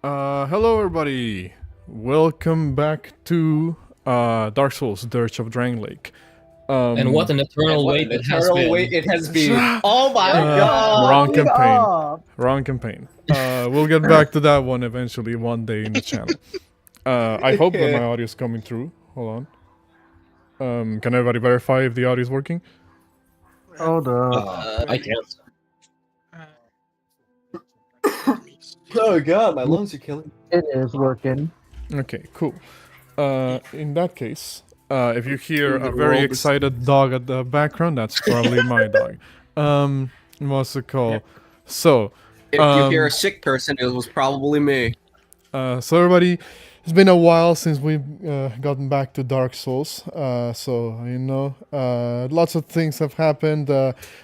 Hello everybody! Welcome back to Dark Souls, Dirge of Drangleic. And what an eternal wait it has been. It has been. Oh my god! Wrong campaign. Wrong campaign. We'll get back to that one eventually one day in the channel. I hope that my audio is coming through. Hold on. Can everybody verify if the audio is working? Hold up. I can't. Oh god, my lungs are killing. It is working. Okay, cool. In that case, if you hear a very excited dog at the background, that's probably my dog. What's it called? So, If you hear a sick person, it was probably me. so everybody, it's been a while since we've gotten back to Dark Souls. So you know, lots of things have happened.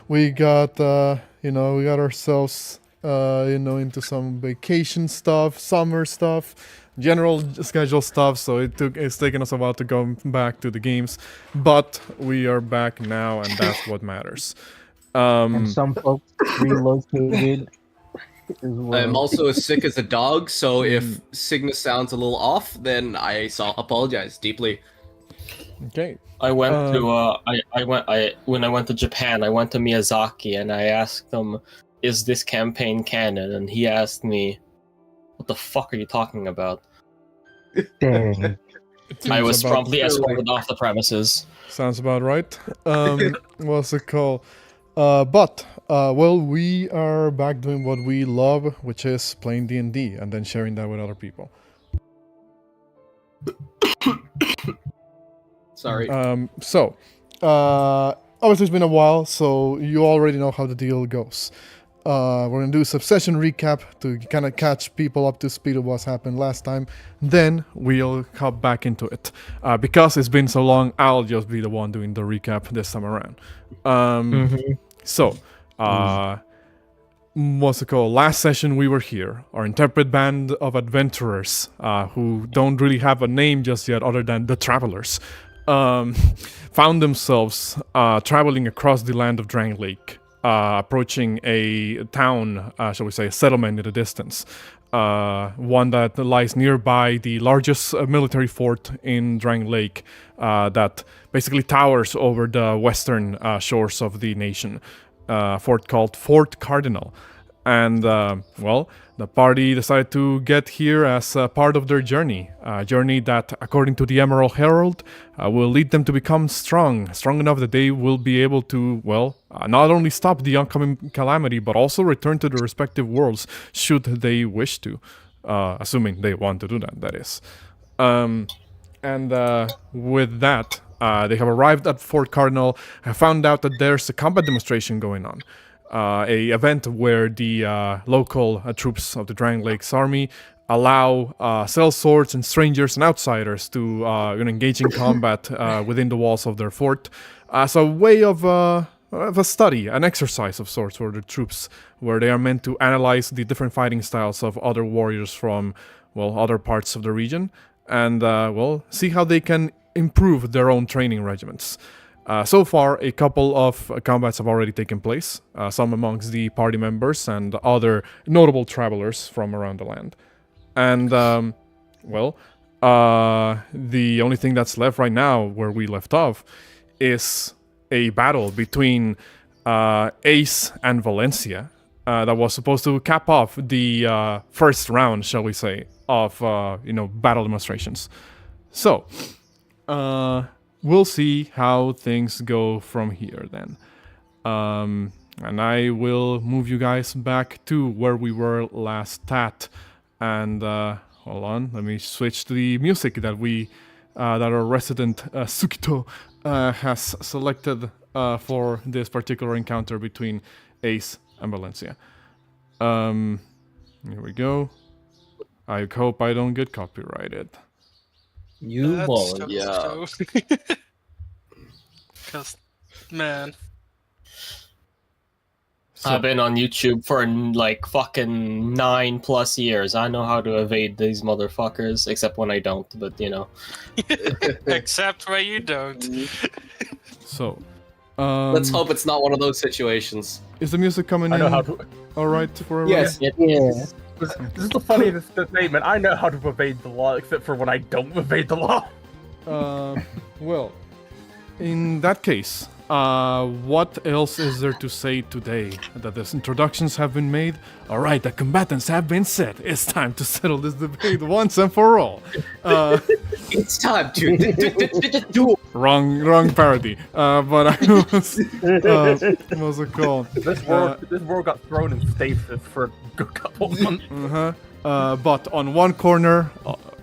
We got, we got ourselves, into some vacation stuff, summer stuff, general schedule stuff. So it's taken us a while to go back to the games, but we are back now, and that's what matters. And some folks relocated as well. I'm also as sick as a dog, so if Signis sounds a little off, then I apologize deeply. Okay. I went to when I went to Japan, I went to Miyazaki and I asked him, "Is this campaign canon?" And he asked me, "What the fuck are you talking about?" Dang. I was About- promptly escorted off the premises. Sounds about right. What's it called? Well, we are back doing what we love, which is playing D&D and then sharing that with other people. Sorry. Obviously it's been a while, so you already know how the deal goes. We're gonna do a sub-session recap to kind of catch people up to speed of what's happened last time. Then we'll hop back into it. Because it's been so long, I'll just be the one doing the recap this time around. So, what's it called? Last session we were here, our intrepid band of adventurers, who don't really have a name just yet other than the Travelers, found themselves traveling across the land of Drangleic, approaching a town, shall we say, a settlement in the distance. One that lies nearby the largest military fort in Drangleic, that basically towers over the western shores of the nation. Fort called Fort Cardinal. And, well, the party decided to get here as part of their journey. A journey that, according to the Emerald Herald, will lead them to become strong enough that they will be able to, well, not only stop the oncoming calamity, but also return to their respective worlds, should they wish to. Assuming they want to do that, that is. With that, they have arrived at Fort Cardinal and found out that there's a combat demonstration going on. A event where the local troops of the Drangleic's army allow sellswords and strangers and outsiders to engage in combat within the walls of their fort as a way of a study, an exercise of sorts for the troops, where they are meant to analyze the different fighting styles of other warriors from, well, other parts of the region, and, well, see how they can improve their own training regiments. So far, a couple of combats have already taken place, some amongst the party members and other notable travelers from around the land. And, well, the only thing that's left right now, where we left off, is a battle between Ace and Valencia that was supposed to cap off the first round, shall we say, of, battle demonstrations. So, we'll see how things go from here then. And I will move you guys back to where we were last at. And hold on, let me switch to the music that our resident Sukito has selected for this particular encounter between Ace and Valencia. Here we go. I hope I don't get copyrighted. You won't. Yeah. Because, man. I've been on YouTube for like fucking 9+ years. I know how to evade these motherfuckers, except when I don't, but you know. Except when you don't. So, Let's hope it's not one of those situations. is the music coming in? I know how to. All right for everyone? Yes. Yes. This is the funniest statement. I know how to evade the law, except for when I don't evade the law. Well, in that case, what else is there to say today? That these introductions have been made? Alright, the combatants have been set. It's time to settle this debate once and for all. It's time to do. Wrong parody. But I was, what's it called? This world got thrown in stasis for a good couple months. But on one corner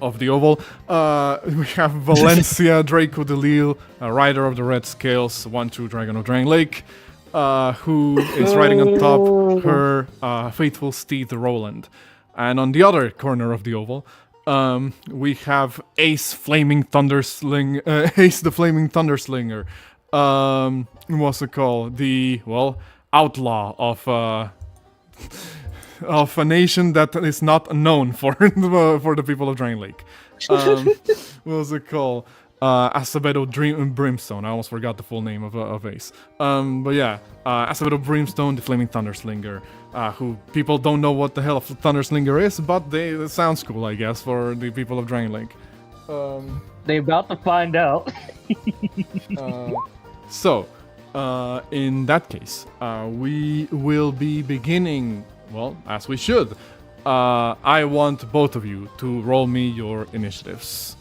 of the oval, we have Valencia Draco Delil, rider of the Red Scales, one true Dragon of Drangleic, who is riding on top her faithful steed Roland. And on the other corner of the oval, we have Ace Flaming Thundersling, Ace the Flaming Thunderslinger. What's it called? The outlaw of a nation that is not known for the people of Drangleic. What's it called? Acevedo Brimstone. I almost forgot the full name of Ace. But yeah, Acevedo Brimstone, the Flaming Thunderslinger, who people don't know what the hell a Thunderslinger is, but it sounds cool, I guess, for the people of Drangleic. They about to find out. So, in that case, we will be beginning. Well, as we should. I want both of you to roll me your initiatives.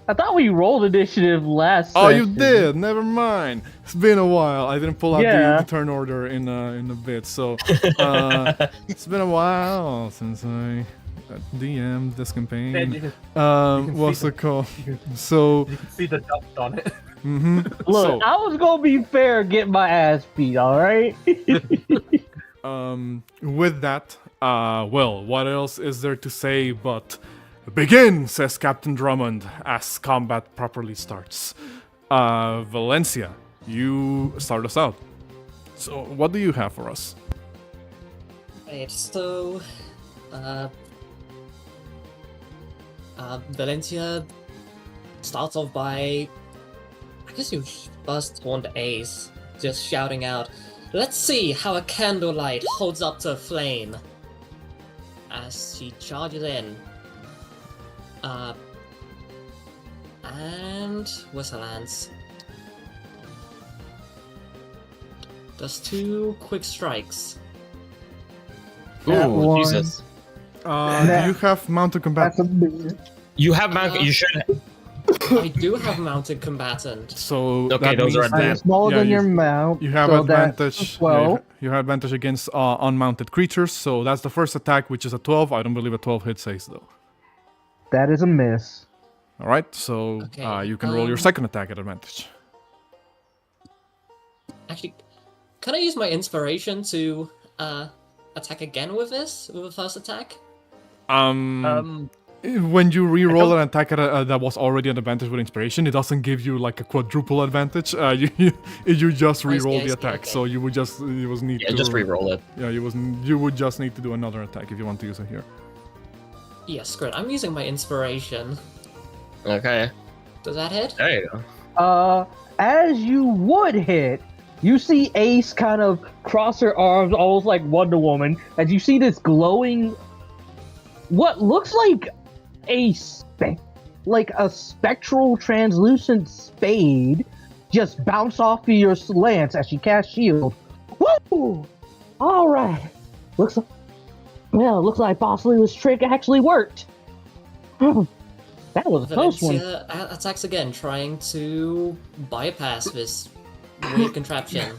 I thought we rolled initiative last Oh, you session. did? Never mind. It's been a while. I didn't pull out Yeah. the turn order in a bit, so it's been a while since I DM'd this And campaign. you can What's see it called? So, see the dust on it. Look, I was gonna be fair, and get my ass beat. All right. With that, well, what else is there to say but begin, says Captain Drummond, as combat properly starts. Valencia, you start us out. So, what do you have for us? Right, so, Valencia starts off by, I guess you first horned Ace, just shouting out, "Let's see how a candlelight holds up to a flame," as she charges in. And Whistlelands does 2 quick strikes. That Ooh, one. Jesus. Do you have mounted combat? That's a big. You have you should. I do have mounted combatant. So Okay, that those are means I'm advanced. smaller Yeah, than you- your mount. you have so that's advantage. 12. You have advantage against unmounted creatures. So that's the first attack, which is a 12. I don't believe a 12 hits Ace though. That is a miss. All right, so Okay, you can roll your second attack at advantage. Actually, can I use my inspiration to attack again with this, with the first attack? When you re-roll an attack that was already an advantage with inspiration, it doesn't give you like a quadruple advantage. You just re-roll I see, the attack, okay. so you would just need Yeah, to just re-roll it. Yeah, you would just need to do another attack if you want to use it here. Yeah, screw it. I'm using my inspiration. Okay. Does that hit? There you go. As you would hit, you see Ace kind of cross her arms, almost like Wonder Woman, as you see this glowing, what looks like a spectral translucent spade just bounce off of your lance as she casts shield. Woo! All right. Looks like Boss Lila's trick actually worked. That was a close one. Valencia attacks again, trying to bypass this weird contraption.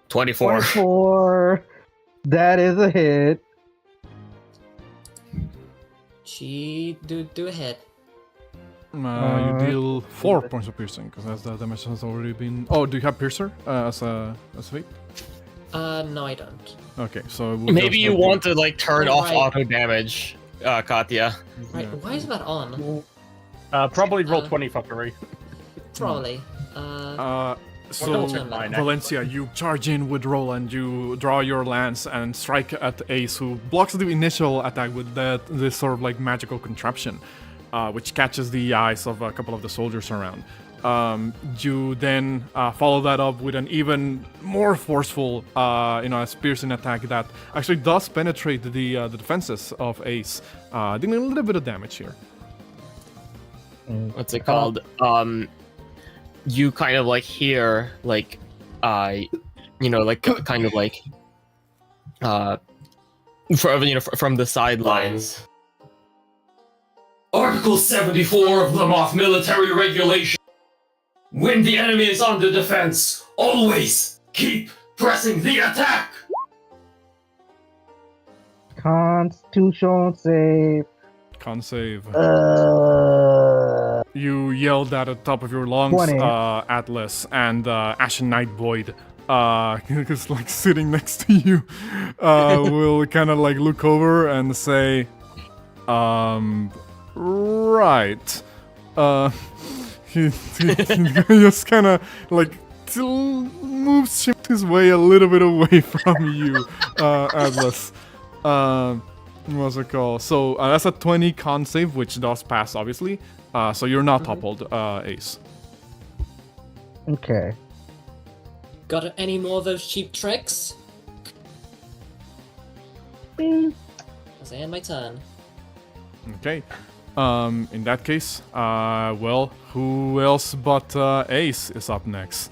24. 24. That is a hit. She do a hit. You deal 4 points of piercing because as the damage has already been. Oh, do you have piercer as a feat? No, I don't. Okay, so we'll Maybe just you make want to like turn off Right. auto damage, Katya. Right, Yeah. why is that on? Probably roll 20 fuckery. Probably. So, turn that on. Valencia, you charge in with Roland, you draw your lance and strike at Ace, who blocks the initial attack with this sort of like magical contraption, which catches the eyes of a couple of the soldiers around. You then follow that up with an even more forceful, a piercing attack that actually does penetrate the defenses of Ace, dealing a little bit of damage here. What's it called? You kind of like hear like, kind of like, from the sidelines. Article 74 of the Moth Military Regulation. When the enemy is on the defense, always keep pressing the attack! Constitution save. Con save. You yell that at the top of your lungs, 20. Atlas, and Ashen Knight Void, who's like sitting next to you, will kind of like look over and say, right. He just kind of like moves his way a little bit away from you, Atlas. What's it called? So that's a 20 con save, which does pass, obviously. So you're not toppled, Ace. Okay. Got any more of those cheap tricks? As I end my turn. Okay. In that case, well, who else but Ace is up next?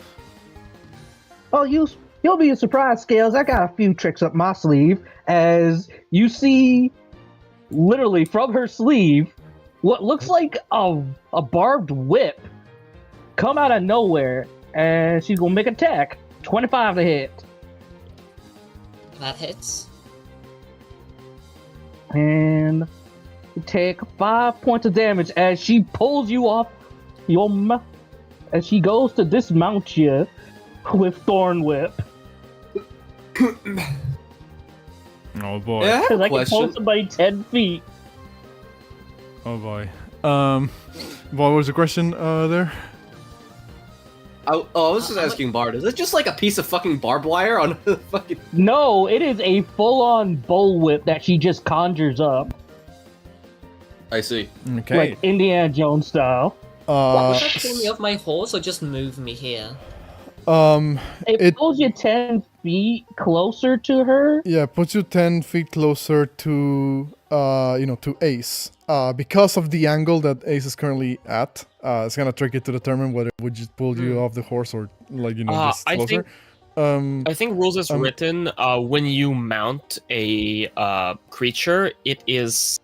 Oh, you'll be surprised, Scales. I got a few tricks up my sleeve. As you see, literally from her sleeve, what looks like a barbed whip come out of nowhere, and she's gonna make an attack. 25 to hit. That hits. And you take 5 points of damage as she pulls you off as she goes to dismount you with Thorn Whip. Oh boy. Yeah, I have Because a I can pull question. somebody 10 feet. Oh boy. What was the question there? I was just asking Bard, is it just like a piece of fucking barbed wire on a fucking... No, it is a full-on bullwhip that she just conjures up. I see. Okay. Like Indiana Jones style. Would that pull me off my horse or just move me here? It pulls you 10 feet closer to her. Yeah, puts you 10 feet closer to, to Ace. Because of the angle that Ace is currently at, it's kind of tricky to determine whether it would just pull you off the horse or, just I closer. I think rules is written, when you mount a creature, it is...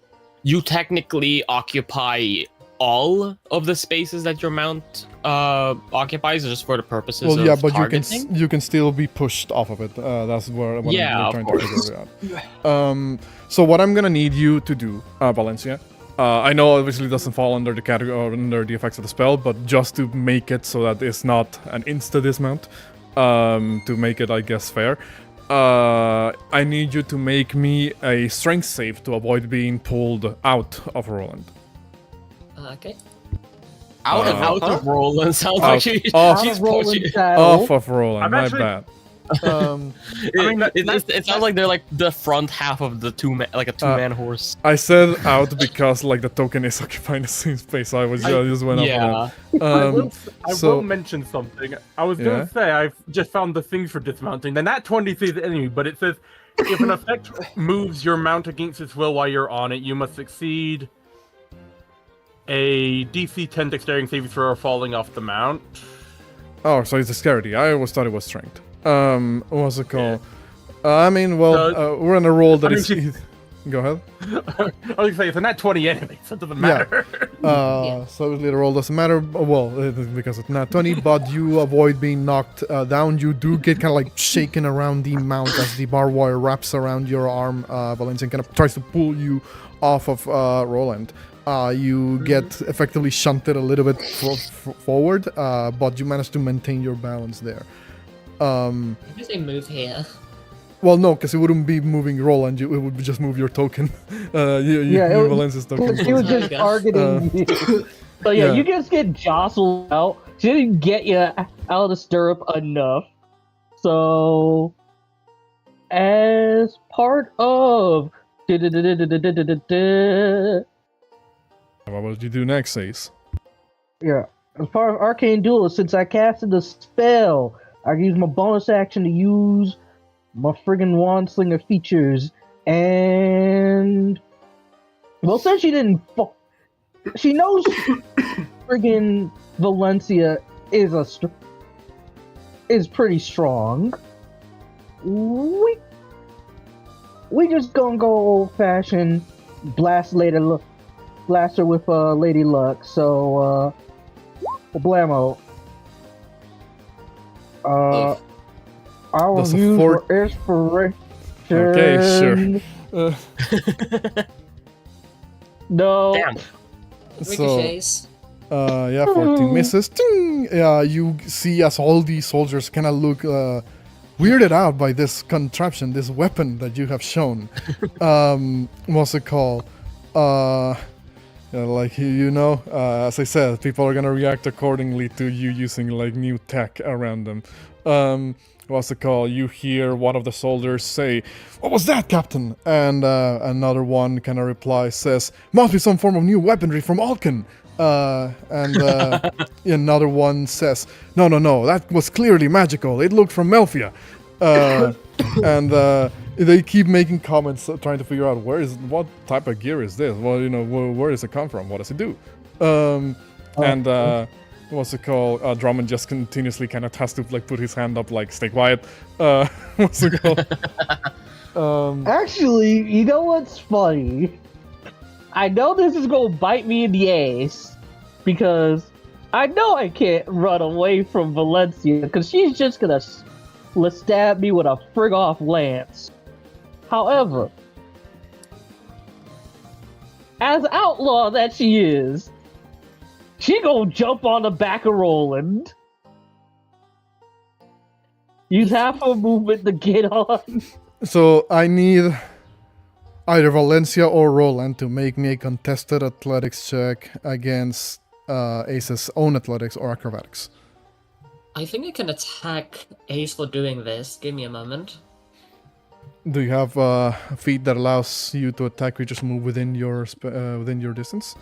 You technically occupy all of the spaces that your mount occupies, just for the purposes of but targeting. you can still be pushed off of it. That's what Yeah, I'm of trying course. to figure out. So what I'm gonna need you to do, Valencia, I know obviously it doesn't fall under the category or under the effects of the spell, but just to make it so that it's not an insta dismount, to make it, I guess, fair. I need you to make me a strength save to avoid being pulled out of Roland. Okay. Out Out of Roland sounds Out like she, of she's Roland's pushing. saddle. Off of Roland, I'm my actually- bad. It sounds like they're like the front half of the a two-man horse. I said out because like the token is occupying the same space. So I just went Yeah. up. With that. I so- will mention something. I was Yeah? gonna say I've just found the thing for dismounting. Then that 20 says the enemy, but it says if an effect moves your mount against its will while you're on it, you must succeed a DC 10 dexterity saving throw or falling off the mount. Oh, so it's dexterity. I always thought it was strength. What's it called? I mean, well, we're on a roll that is. Go ahead. I was gonna say it's a nat 20 anyway, so it doesn't matter. So obviously the roll doesn't matter. Well, because it's not 20, but you avoid being knocked down. You do get kind of like shaken around the mount as the barbed wire wraps around your arm. Valencia kind of tries to pull you off of Roland. You get effectively shunted a little bit forward, but you manage to maintain your balance there. I guess they move here. Well, no, because it wouldn't be moving Roland. It would just move your token. it Valencia's token. She was just targeting you. So yeah, you just get jostled out. She didn't get you out of the stirrup enough. So, as part of... What would you do next, Ace? Yeah. as part of Arcane Duelist, since I casted the spell, I can use my bonus action to use my friggin' Wand Slinger features. And well, since she didn't, she knows friggin' Valencia is pretty strong. We just gonna go old fashioned blast her with Lady Luck. So blammo. I'll Does a use fort- for inspiration. Okay, sure. No. Damn. So, Ricochets. yeah, 14 misses. Ting! Yeah, you see as all these soldiers kind of look weirded out by this contraption, this weapon that you have shown. What's it called? Yeah, like you know, as I said, people are gonna react accordingly to you using like new tech around them. What's it called? You hear one of the soldiers say, "What was that, Captain?" And another one kind of replies, says, "Must be some form of new weaponry from Alken." And another one says, No, that was clearly magical. It looked from Melfia." And they keep making comments, trying to figure out what type of gear is this? Well, you know, where does it come from? What does it do? What's it called? Drummond just continuously kind of has to like put his hand up, like stay quiet. What's it called? Actually, you know what's funny? I know this is gonna bite me in the ass because I know I can't run away from Valencia because she's just gonna stab me with a frig off lance. However, as outlaw that she is, she gonna jump on the back of Roland. Use half her movement to get on. So I need either Valencia or Roland to make me a contested athletics check against Ace's own athletics or acrobatics. I think I can attack Ace for doing this. Give me a moment. Do you have a feat that allows you to attack creatures move within your distance?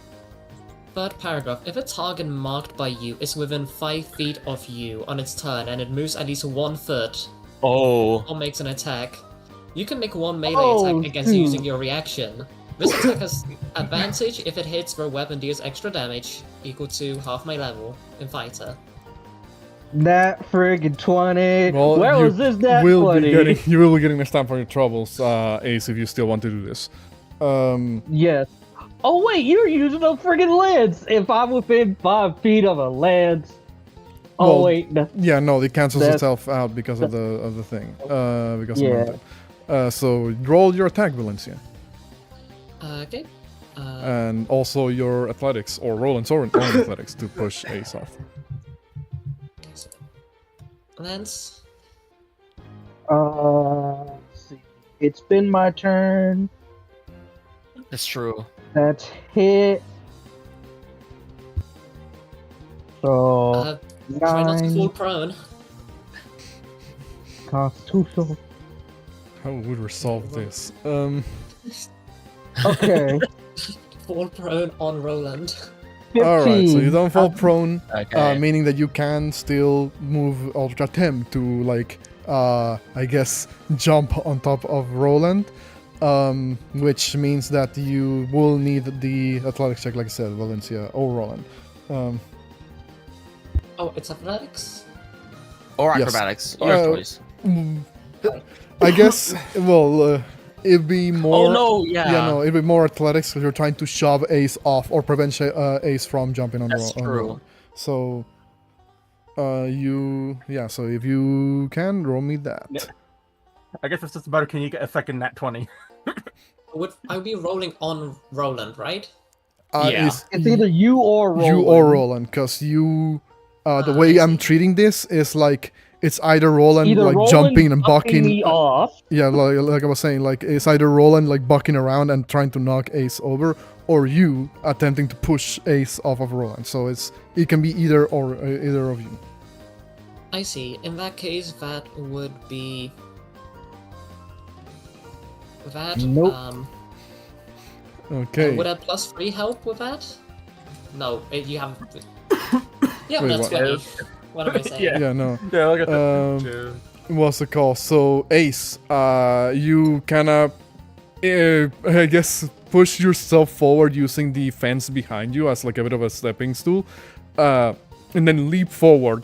Third paragraph. If a target marked by you is within 5 feet of you on its turn and it moves at least 1 foot Oh. or makes an attack, you can make one melee attack against using your reaction. This attack has advantage if it hits where weapon deals extra damage equal to half my level in fighter. That friggin' 20. Well, Where you was this that will 20? you will be getting a stamp on your troubles, Ace, if you still want to do this. Yes. Oh wait, you're using a friggin' lance. If I'm within 5 feet of a lance. Oh Well, wait, no. Yeah, no, it cancels That's- itself out because of the thing. Because Yeah. of Mettle. So roll your attack, Valencia, Okay. and also your athletics, or Roland's own athletics to push Ace off. So, Lance. Let's see. It's been my turn. That's true. That's hit. So Try not to 9 fall prone. constitutional. How would we resolve this? Okay. Fall prone on Roland. 15. Alright, so you don't fall prone, Okay. meaning that you can still move or attempt to, like, I guess, jump on top of Roland, which means that you will need the athletics check, like I said, Valencia or Roland. Oh, it's athletics? Or Yes. acrobatics. Your choice. I guess, well, it'd be more... Oh no, yeah. Yeah, no, it'd be more athletics because you're trying to shove Ace off or prevent Ace from jumping on That's on true. Roland. So, so if you can, roll me that. Yeah. I guess it's just about can you get a second nat 20? I would be rolling on Roland, right? Yeah. It's either you or Roland. You or Roland, because you... the way I I'm see. treating this is like, it's either Roland, Either like, Roland jumping and bucking bucking... me off. Yeah, like I was saying, like, it's either Roland, like, bucking around and trying to knock Ace over, or you attempting to push Ace off of Roland. So it can be either or either of you. I see. In that case, that would be... That, Nope. Okay. Would a +3 help with that? No, you have... Yeah, Wait, that's what? what am I saying? Yeah. Yeah, no. Yeah, look at that. What's it called? So Ace, you kind of, I guess, push yourself forward using the fence behind you as like a bit of a stepping stool, and then leap forward,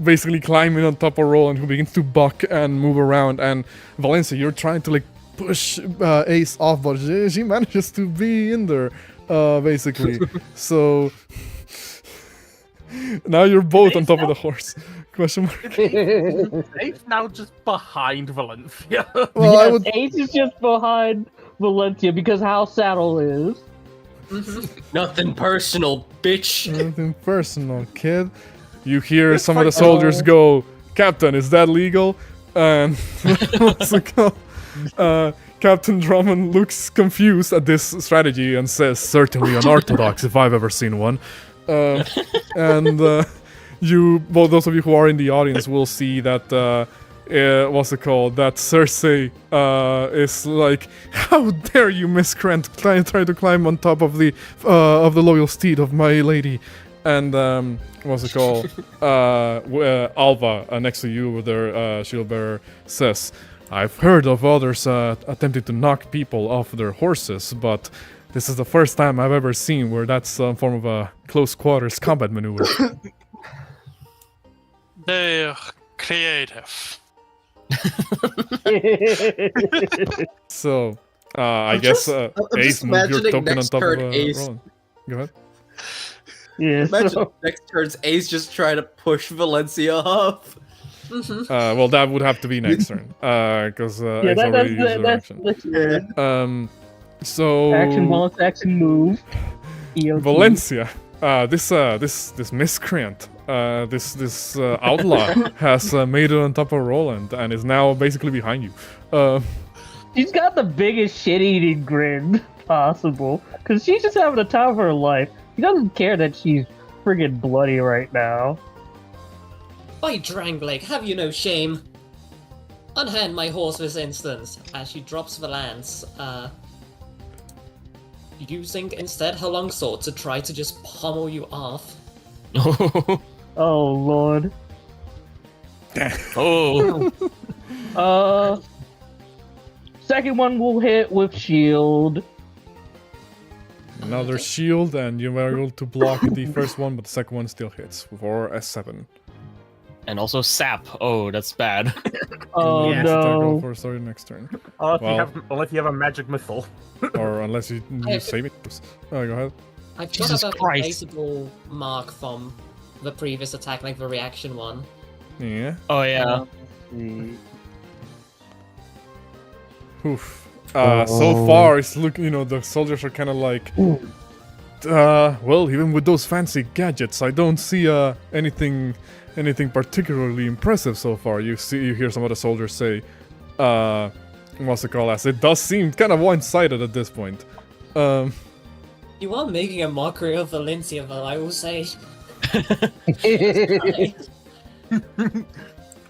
basically climbing on top of Roland, who begins to buck and move around. And Valencia, you're trying to like push Ace off, but she manages to be in there, basically. So now you're both on top of the horse. Question mark. Ace now just behind Valencia. Well, I would. Ace is just behind Valencia because how Saddle is. Nothing personal, bitch. Nothing personal, kid. You hear some of the soldiers go, "Captain, is that legal?" And what's it called? Captain Drummond looks confused at this strategy and says, "Certainly unorthodox if I've ever seen one." And you, well, those of you who are in the audience will see that, what's it called? That Cersei is like, "How dare you, miscreant, try to climb on top of the loyal steed of my lady?" And what's it called? Alva, next to you with their shield bearer, says, "I've heard of others attempting to knock people off their horses, but this is the first time I've ever seen where that's some form of a close quarters combat maneuver." They're creative. So, I guess I'm Ace just moved your imagining token on next top turn of Ace. Roland. Go ahead. Yeah, Imagine so, next turn's Ace just trying to push Valencia off. Well, that would have to be next turn, because yeah, Ace already used their that's action. So action bonus, action move. EOT. Valencia, this miscreant, this outlaw has made it on top of Roland and is now basically behind you. She's got the biggest shit-eating grin possible, because she's just having the time of her life. She doesn't care that she's friggin' bloody right now. By Drangleic, have you no shame? Unhand my horse this instant, as she drops the lance, using instead her longsword to try to just pummel you off. Oh, Lord. Oh. Second one will hit with shield. Another shield, and you were able to block the first one, but the second one still hits for a 7. And also sap. Oh, that's bad. Oh, Yes, no. For sorry, next turn. Unless you have a magic missile. Or unless you save it. Oh, go ahead. I've Jesus got a Christ. replaceable mark from the previous attack, like the reaction one. Yeah. Oh yeah. Oof. So far, it's looking, the soldiers are kind of like, well, even with those fancy gadgets, I don't see anything particularly impressive so far. You hear some of the soldiers say, what's it called? As it does seem kind of one-sided at this point. You are making a mockery of Valencia, though, I will say.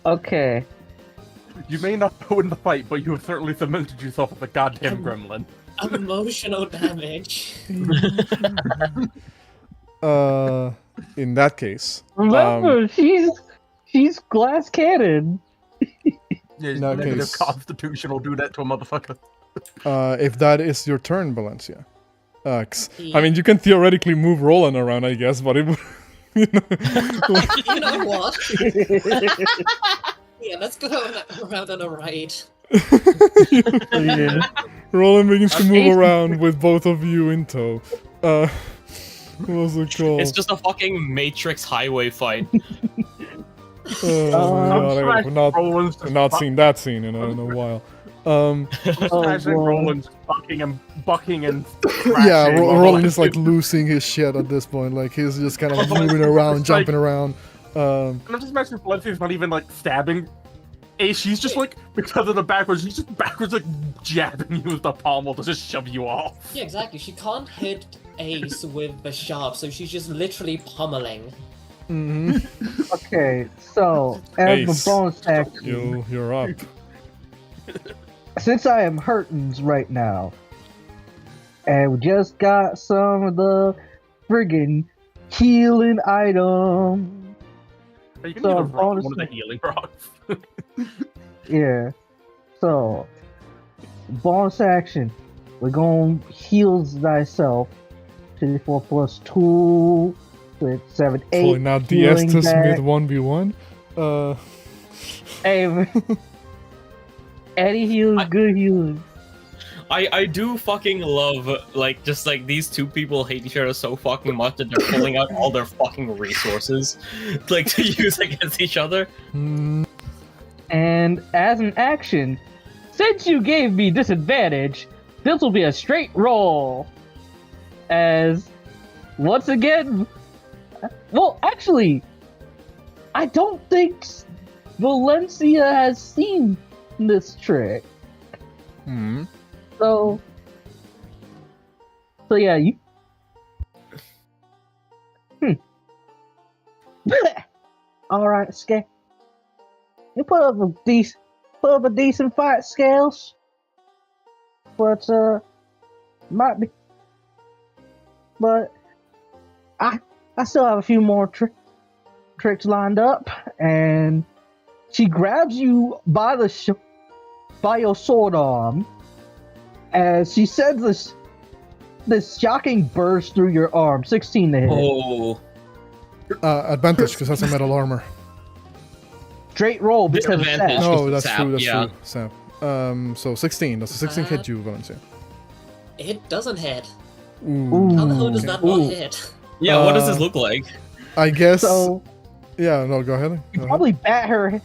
Okay. You may not win the fight, but you have certainly cemented yourself with a goddamn gremlin. Emotional damage. In that case, Remember, she's glass cannon. Yeah, In that negative case- constitution will do that to a motherfucker. if that is your turn, Valencia. I mean, you can theoretically move Roland around, I guess, but it would... You know what? Yeah, let's go around on a ride. Yeah. Roland begins to move around with both of you in tow. What's it called? It's just a fucking Matrix highway fight. Oh my god, Roland's I've not seen that scene in a while. Imagine boy. Roland's bucking and Yeah, thrashing while Roland is like Valencia- losing his shit at this point. Like he's just kind of Valencia's moving around, like- jumping around. And I'm just imagining Valencia's not even like stabbing. She's just like, because of the backwards, she's just backwards like jabbing you with the pommel to just shove you off. Yeah, exactly. She can't hit Ace with the sharp, so she's just literally pummeling. Okay, so as Ace. a bonus action, You're up. since I am hurting right now, and we just got some of the friggin' healing item. You can So, use a rock, bonus- one of the healing rocks. Yeah. So, bonus action. We're going to heal thyself. 24 plus 2 with 7, 8. Pulling out the healing Estus back. mid 1v1. Hey, man. Any healing, good healing. I do fucking love, like, just like these two people hate each other so fucking much that they're pulling out all their fucking resources, like, to use against each other. Mm, And as an action, since you gave me disadvantage, this will be a straight roll. As, once again, well, actually, I don't think Valencia has seen this trick. mm. So yeah, you. All right, scale. You put up a decent fight, Scales. But might be. But I still have a few more tricks lined up, and she grabs you by the by your sword arm. As she sends this shocking burst through your arm, 16 to hit. Oh, Advantage, because that's a metal armor. Straight roll because of Disadvantage. that. No, that's Sap, true, that's yeah. true. Sap. So 16. Does a 16 hit you, Valencia? It doesn't hit. Ooh. How the hell does that not Ooh. hit? yeah. What does Uh, this look like? I guess. So Yeah, no, go ahead. you probably bat her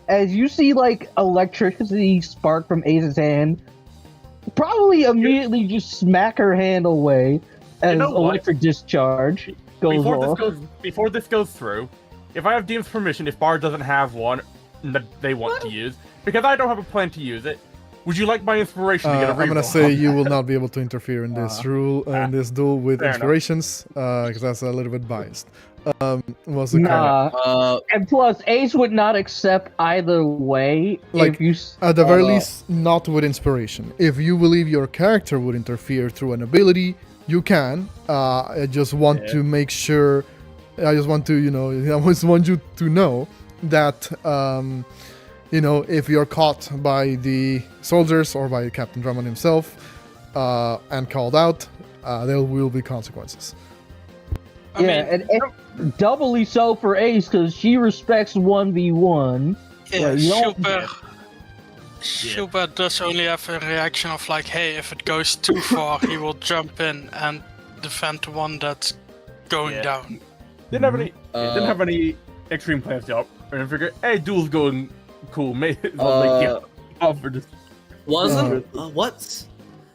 as you see like electricity spark from Ace's hand. Probably immediately just smack her hand away as know what? electric discharge goes off. Before this goes through, if I have DM's permission, if Bard doesn't have one that they want to use, because I don't have a plan to use it, would you like my inspiration to get a reroll? I'm gonna say you will not be able to interfere in this rule in this duel with fair enough. inspirations, because that's a little bit biased. What's the Nah, and plus Ace would not accept either way. Like, if you At the very least, not with inspiration. If you believe your character would interfere through an ability, you can. I just want to make sure. I just want to, I just want you to know that, if you're caught by the soldiers or by Captain Drummond himself and called out, there will be consequences. and doubly so for Ace because she respects 1v1. Yeah, you don't- Super does only have a reaction of like, hey, if it goes too far, he will jump in and defend the one that's going down. Didn't have any extreme plans yet. And I figured, hey, duel's going cool. Maybe get off for this. Wasn't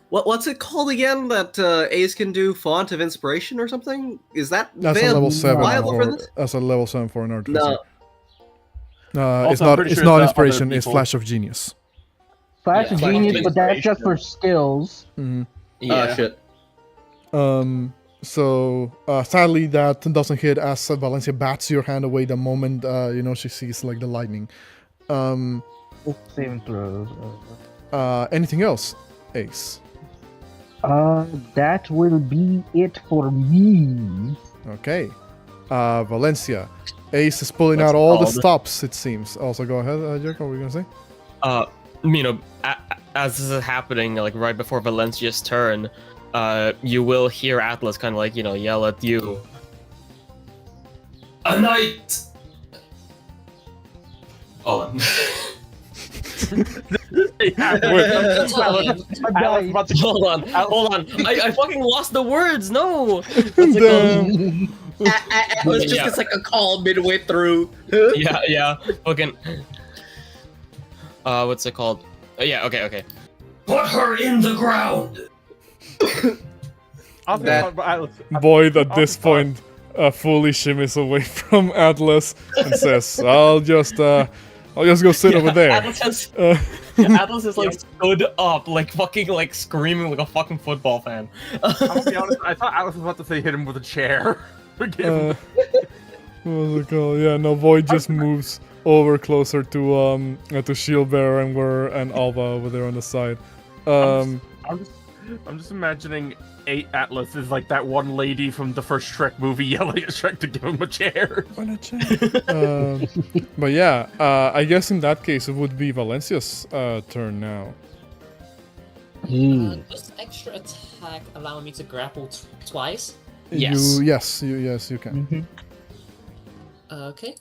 what's it called again? That Ace can do font of inspiration or something? Is that That's a level 7 viable for for this? that's a level 7 for an artificer. No. It's Also, I'm not. pretty It's sure not the inspiration. other It's people- flash of genius. Flash of Flash of genius, but that's just for inspiration. skills. Mhm. Yeah. Shit. So sadly, that doesn't hit as Valencia bats your hand away the moment she sees like the lightning. Saving throws. Anything else, Ace? That will be it for me. Okay. Valencia. Ace is pulling What's out it all the called? stops, it seems. Also, go ahead, Jack. What were you gonna say? As this is happening, like right before Valencia's turn, you will hear Atlas kind of like, yell at you. A knight! Oh, Hold on. I fucking lost the words. No. What's it called? Atlas just gets like a call midway through. Yeah. Fucking. What's it called? Yeah. Okay. put her in the ground! Boyd at this point fully shimmies away from Atlas and says, "I'll just go sit over there." Atlas is like stood up, like fucking like screaming like a fucking football fan. I'm gonna be honest, I thought Atlas was about to say hit him with a chair. What's it called? Yeah, no, Boyd just moves over closer to Shield Bearer and Alva over there on the side. I'm I'm just imagining Atlas is like that one lady from the first Shrek movie yelling at Shrek to give him a chair. But yeah, I guess in that case it would be Valencia's turn now. Does extra attack allow me to grapple twice? Yes. Yes, you can. Mhm. Okay.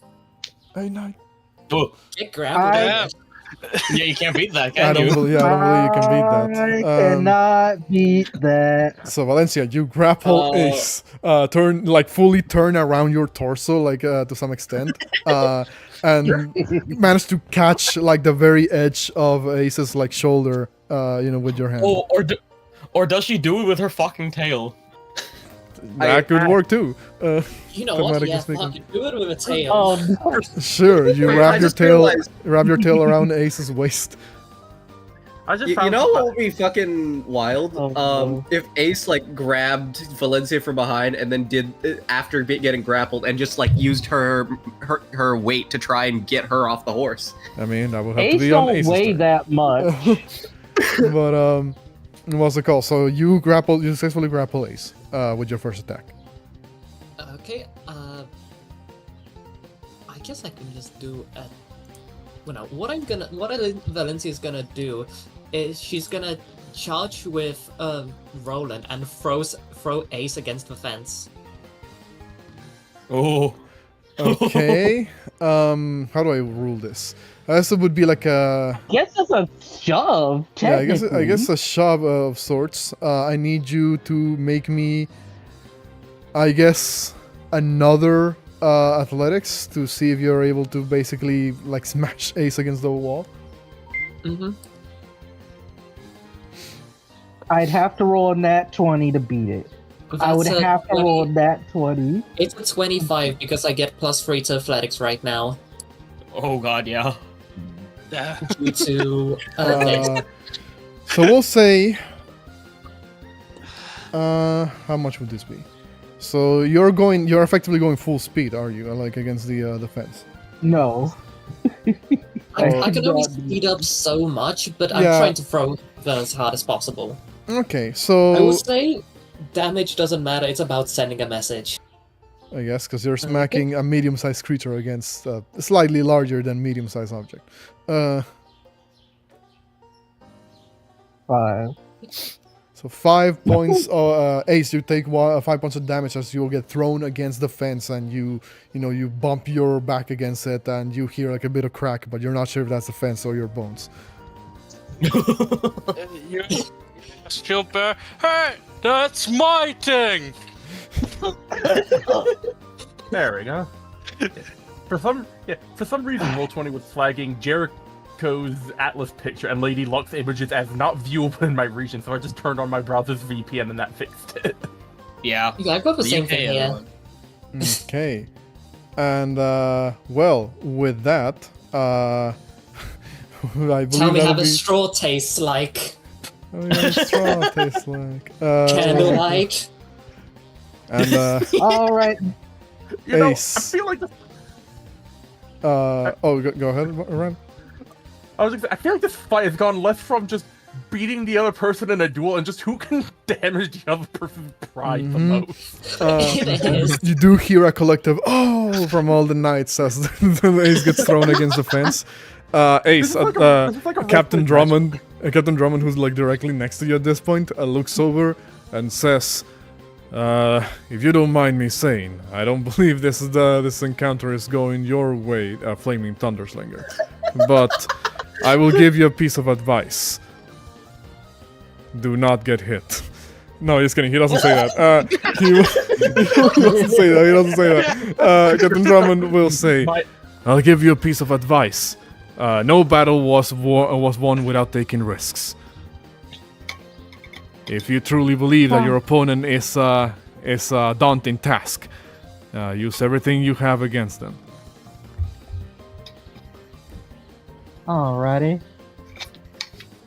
Hey, no. Get grappled. Yeah. Yeah, you can't beat that, I can don't you? believe you can beat that. I cannot beat that. So Valencia, you grapple Ace, fully turn around your torso, to some extent, and manage to catch like the very edge of Ace's shoulder, with your hand. Or does she do it with her fucking tail? That could work too. You know what? thematically Yeah, speaking. fucking do it with a tail. Oh no. Sure, you Wait, I wrap your just tail, realized- around Ace's waist. I just You found know what would be fucking wild? Oh, no. If Ace grabbed Valencia from behind and then did after getting grappled and just used her weight to try and get her off the horse. I mean, that would have to Ace be on don't Ace's weigh turn. that much. But what's it called? So you successfully grapple Ace with your first attack. Okay, I guess I can just do a... Well, no, what Valencia's gonna do is she's gonna charge with Roland and throw Ace against the fence. Oh. Okay. How do I rule this? I guess it would be like a Guess it's a shove. yeah. I guess Technically. a shove of sorts. I need you to make me, I guess, another athletics to see if you're able to basically smash Ace against the wall. Mm-hmm. I'd have to roll a nat 20 to beat it. I would have to roll a nat 20. It's a 25 because I get +3 to athletics right now. Oh god, yeah. Yeah. Due to... okay. So we'll say, how much would this be? So you're effectively going full speed, are you? Against the fence. No. I can only God. speed up so much, but I'm Yeah. trying to throw them as hard as possible. Okay, I so will say damage doesn't matter, it's about sending a message. I guess because you're smacking a medium-sized creature against a slightly larger than medium-sized object. 5. So 5 points. Ace, you take 5 points of damage as you get thrown against the fence, and you bump your back against it, and you hear a bit of crack, but you're not sure if that's the fence or your bones. You shield bear. Hey, that's my thing. There we go. For some reason, Roll20 was flagging Jericho's Atlas picture and Lady Luck's images as not viewable in my region, so I just turned on my browser's VPN and that fixed it. Yeah. Yeah, I've got the same thing here. Okay. And, with that, I believe Tell me that'll how be... the straw tastes like. Oh, yeah, straw tastes like... Candlelight. And, Alright. You know, I Ace. feel like this. go ahead, Ryan. I feel like this fight has gone less from just beating the other person in a duel and just who can damage the other person's pride the most. It is. You do hear a collective "oh" from all the knights as the Ace gets thrown against the fence. Ace, This is like a Captain wrestling Drummond, Captain Drummond, who's directly next to you at this point, looks over and says, "If you don't mind me saying, I don't believe this encounter is going your way, Flaming Thunderslinger. But I will give you a piece of advice. Do not get hit." No, just kidding. He doesn't say that. He doesn't say that. He doesn't say that. Captain Drummond will say, "I'll give you a piece of advice. No battle was won without taking risks. If you truly believe that your opponent is a daunting task, use everything you have against them." Alrighty.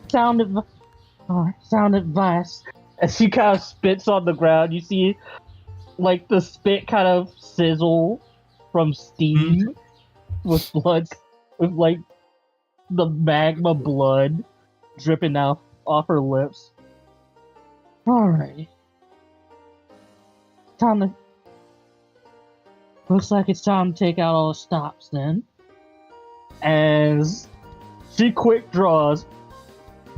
Sound advice. As she kind of spits on the ground, you see, the spit kind of sizzle from steam with blood, with the magma blood dripping out off her lips. Alright. Time to. Looks like it's time to take out all the stops then. As she quick draws,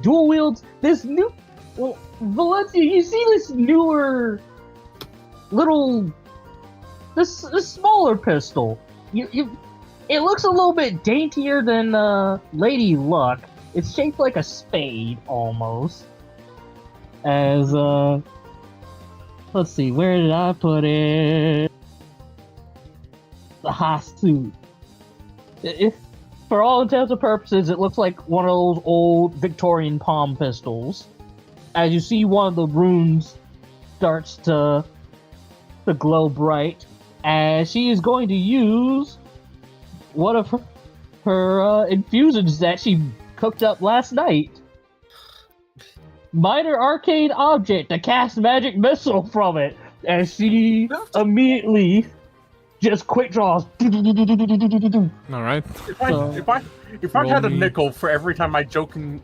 dual wields this new. Well, Valencia, you see this newer little. This smaller pistol. It looks a little bit daintier than Lady Luck. It's shaped like a spade almost. As let's see, where did I put it? The Hasu. For all intents and purposes, it looks like one of those old Victorian palm pistols. As you see, one of the runes starts to glow bright, as she is going to use one of her infusions that she cooked up last night. Minor arcane object to cast magic missile from it, as she immediately just quick draws. All right. If I had a nickel for every time I joke and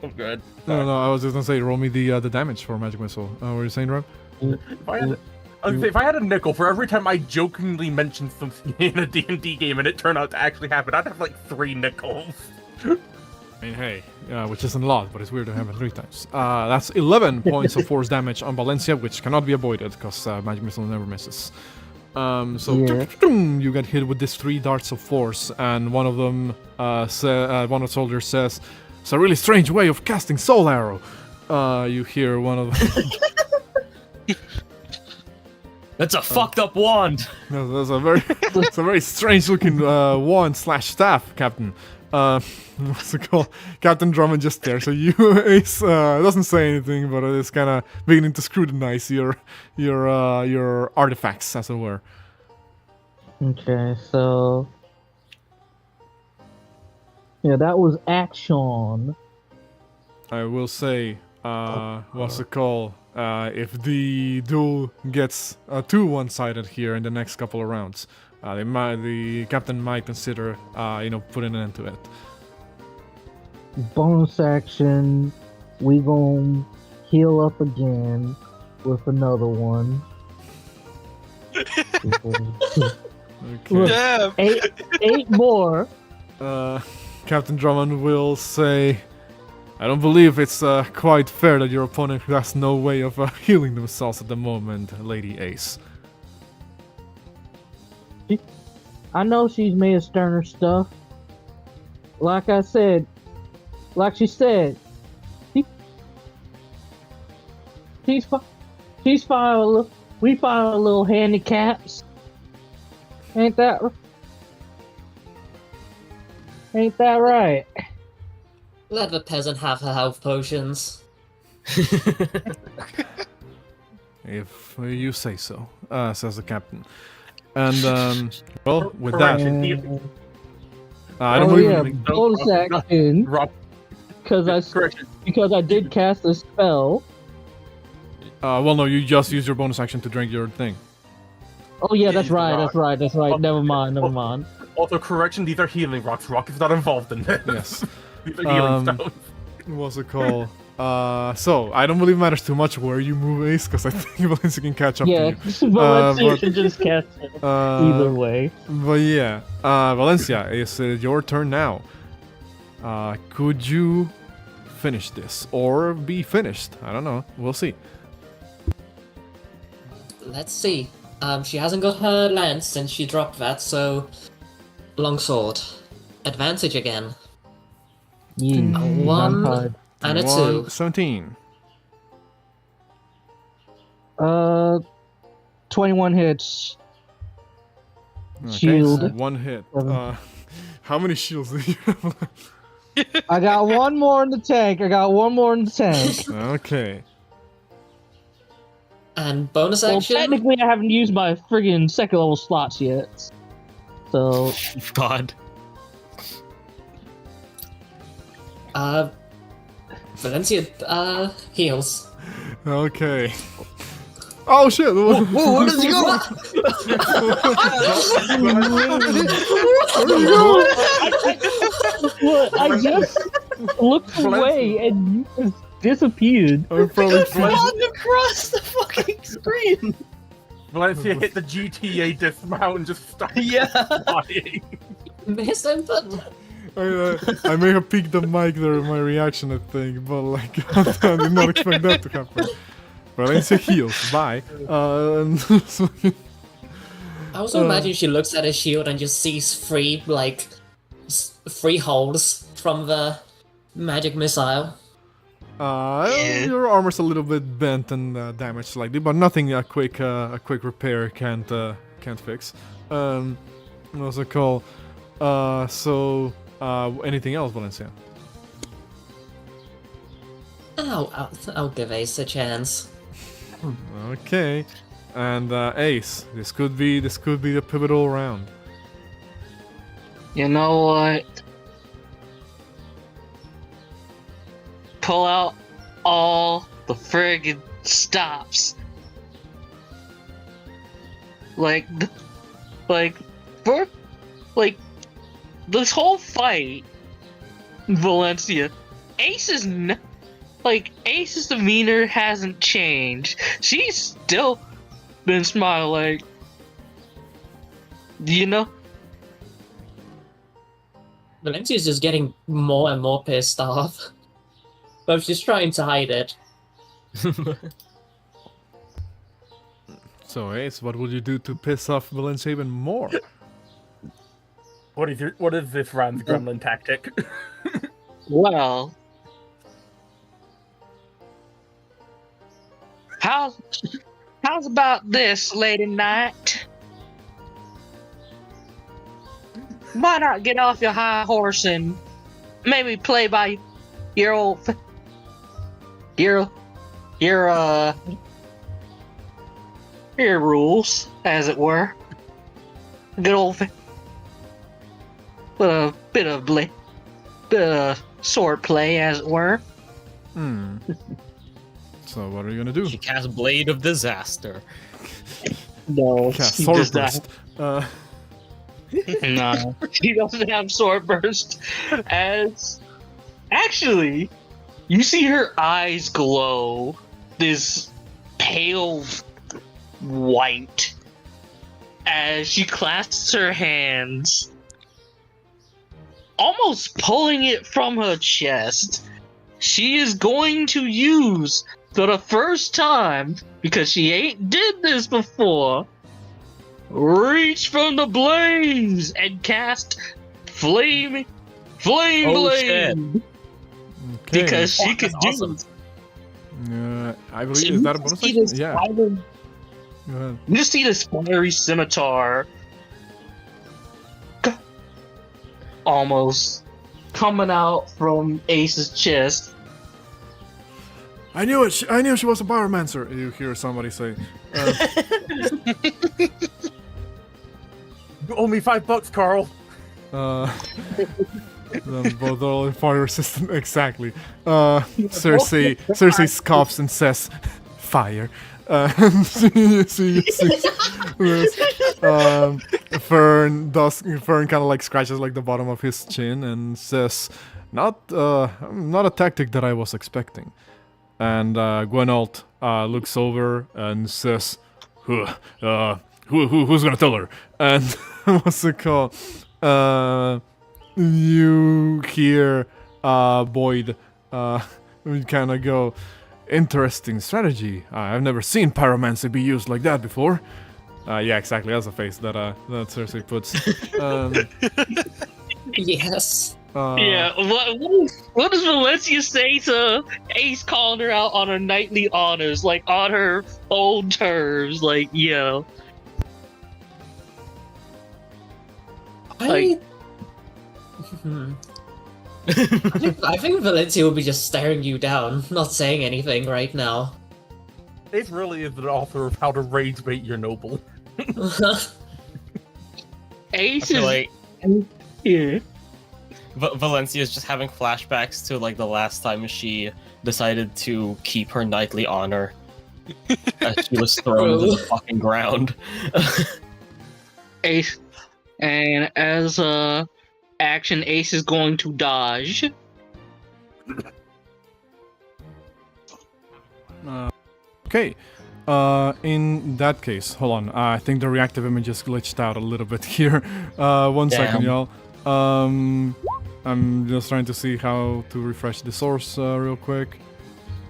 oh god. No, I was just gonna say, roll me the damage for magic missile. What were you saying, Rob? If I had a nickel for every time I jokingly mentioned something in a D&D game and it turned out to actually happen, I'd have like 3 nickels. I mean, hey, which isn't a lot, but it's weird to have it 3 times. That's 11 points of force damage on Valencia, which cannot be avoided because magic missile never misses. You get hit with these 3 darts of force, and one of them, one of the soldiers says, "It's a really strange way of casting soul arrow." You hear one of them. That's a fucked up wand. That's a very strange looking wand / staff, Captain. What's it called? Captain Drummond just stares at you. Ace doesn't say anything, but it's kind of beginning to scrutinize your artifacts, as it were. Okay, so yeah, that was action. I will say, what's it called? If the duel gets too one-sided here in the next couple of rounds, the captain might consider, putting an end to it. Bonus action, we gon' heal up again with another one. Okay. Damn! 8 more. Captain Drummond will say, "I don't believe it's quite fair that your opponent has no way of healing themselves at the moment, Lady Ace." I know she's made of sterner stuff. Like she said, she's fine. We find a little handicaps. Ain't that right? Let the peasant have her health potions. If you say so, says the captain. And, well, with that, I don't believe bonus action. Rob, Because I did cast a spell. well, no, you just use your bonus action to drink your thing. Oh yeah, that's right. Never mind. Also, correction, these are healing rocks. Rock is not involved in this. Yes. These are healing stones. What's it called? So, I don't believe it matters too much where you move, Ace, because I think Valencia can catch up to you. Valencia should just cast it either way. But yeah, Valencia, it's your turn now. Could you finish this? Or be finished? I don't know. We'll see. Let's see. She hasn't got her lance since she dropped that, so longsword. Advantage again. Yeah. A 1 and a 2. 17. 21 hits. Okay, Shield. so 1 hit. How many shields do you have? I got 1 more in the tank. Okay. And bonus Well, action. technically, I haven't used my friggin' 2nd level slots yet. So. God. Valencia heals. Okay. Oh shit! Whoa, where does he go? Well, I just looked away and disappeared. I'm probably Run across the fucking screen. Valencia hit the GTA dismount and just started Yeah. flying. Miss input. I may have peaked the mic there in my reaction, I think, but like I did not expect that to happen. Valencia heals. Bye. I also imagine she looks at his shield and just sees three holes from the magic missile. Your armor's a little bit bent and damaged slightly, but nothing a quick repair can't fix. What's it called? Anything else, Valencia? I'll give Ace a chance. Okay, and Ace, this could be the pivotal round. You know what? Pull out all the friggin' stops. This whole fight, Valencia, Ace's demeanor hasn't changed. She's still been smiling, you know? Valencia's just getting more and more pissed off. But she's trying to hide it. So Ace, what would you do to piss off Valencia even more? What is this round's gremlin tactic? Well, how's about this, Lady Knight? Why not get off your high horse and maybe play by your old your rules, as it were. Good old bit of sword play, as it were. So what are you gonna do? She casts Blade of Disaster. No, Cast she sword does not. burst. No, she doesn't have sword burst. As actually, you see her eyes glow this pale white as she clasps her hands, almost pulling it from her chest. She is going to use, for the first time, because she ain't did this before, reach from the blaze and cast flame blade. Shit. Okay. Because she could do awesome. I believe is that a bonus action? Yeah. Go ahead. You just see this fiery scimitar almost coming out from Ace's chest. I knew it. I knew she was a pyromancer. You hear somebody say. You owe me $5, Carl. Then both are all fire resistant. Exactly. Cersei scoffs and says, "Fire." Fern kind of like scratches like the bottom of his chin and says, not a tactic that I was expecting." And Gwenalt looks over and says, who's gonna tell her? And what's it called? You hear Boyd kind of go, "Interesting strategy. I've never seen pyromancy be used like that before." Yeah, exactly. That's a face that Cersei puts. Yes. Yeah, what does Valencia say to Ace calling her out on her knightly honors, like on her old terms, like, yo. I think Valencia will be just staring you down, not saying anything right now. This really is the author of how to rage bait your noble. Ace feel is like yeah. Valencia is just having flashbacks to like the last time she decided to keep her knightly honor. As she was thrown to the fucking ground. Ace, and as action, Ace is going to dodge. Okay. In that case, hold on. I think the reactive image just glitched out a little bit here. One second, y'all. I'm just trying to see how to refresh the source real quick.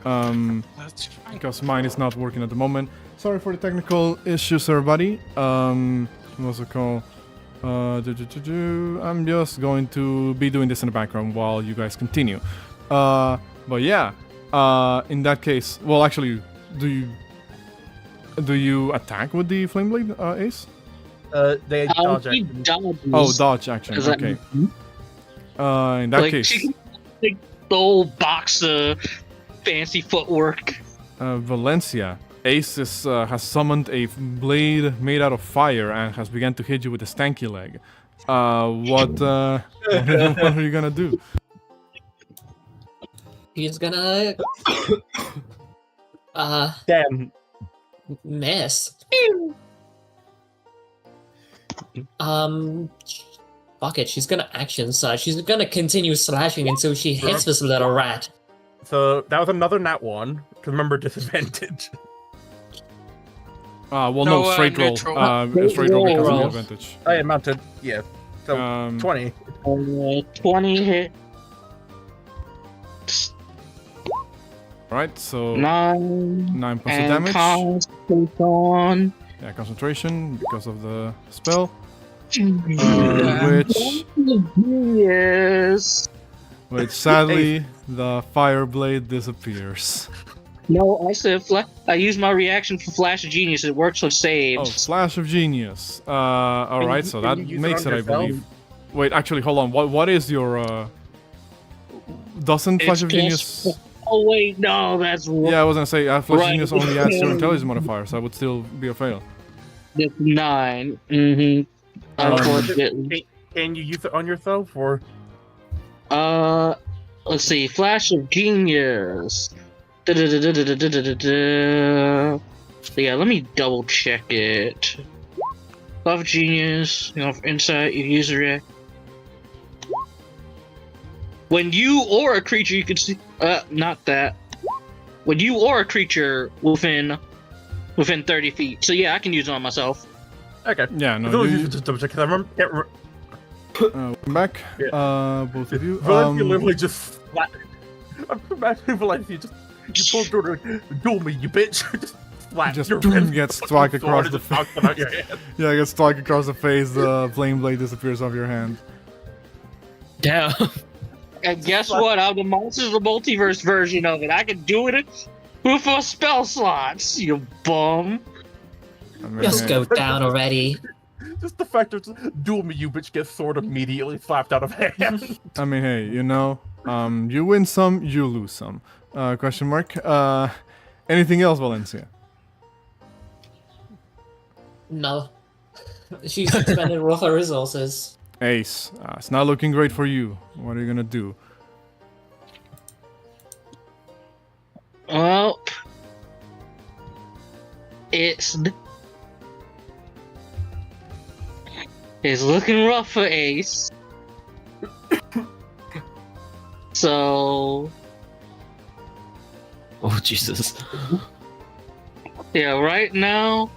That's fine. Because mine is not working at the moment. Sorry for the technical issues, everybody. What's it called? I'm just going to be doing this in the background while you guys continue. But yeah, in that case, well, actually, do you attack with the flame blade, Ace? They dodge He action. dodges. Oh, dodge action. Does that- Okay. In that like, case, she can take the whole box of fancy footwork. Valencia. Ace has summoned a blade made out of fire and has begun to hit you with a stanky leg. What are you gonna do? He's gonna Damn. miss. Fuck it, she's gonna action surge. She's gonna continue slashing until she hits this little rat. So that was another nat 1. Because remember, disadvantage. Well, No, no, straight roll. neutral. Straight roll because of the roll. advantage. Oh, yeah, mounted. Yeah. So, 20. 20 hit. Right, so 9 points of and damage. concentration. Yeah, concentration because of the spell. Yeah. Which sadly the fire blade disappears. No, I said I used my reaction for Flash of Genius. It works on Oh, saves. Flash of Genius. All right, so that Can you use it makes on it, I yourself? believe. Wait, actually, hold on. What is your doesn't Flash It's of plus- Genius? Oh wait, no, that's Yeah, I was gonna say Flash of Right. Genius only adds your intelligence modifier, so that would still be a fail. that's 9. Mm-hmm. Unfortunately. Can you use it on yourself, or? Let's see. Flash of Genius. Da-da-da-da-da-da-da-da. Yeah, let me double check it. Flash of Genius. You know, insight. You use it. When you or a creature you can see. Not that. When you or a creature within 30 feet. So yeah, I can use it on myself. Okay. Yeah, I no, thought you, you just double check, 'cause I remember. welcome back, Yeah. both of you. Valencia literally just flat. I'm back to Valencia. You pulled through the duel me, you bitch. Just flat. Just your boom, wrist gets fucking struck sword across and the just knocks them out your hand. Yeah, gets struck across the face. The flame blade disappears off your hand. Damn. And guess what? I'm the Monsters of the Multiverse version of it. I can do it with a spell slots, you bum. I mean, Just hey, go down already. Just the fact that duel me, you bitch, gets sword immediately slapped out of hand. I mean, hey, you know, you win some, you lose some. Question mark. Anything else, Valencia? No. She's expended all her resources. Ace, it's not looking great for you. What are you gonna do? Well, it's looking rough for Ace. So Oh Jesus. yeah, right now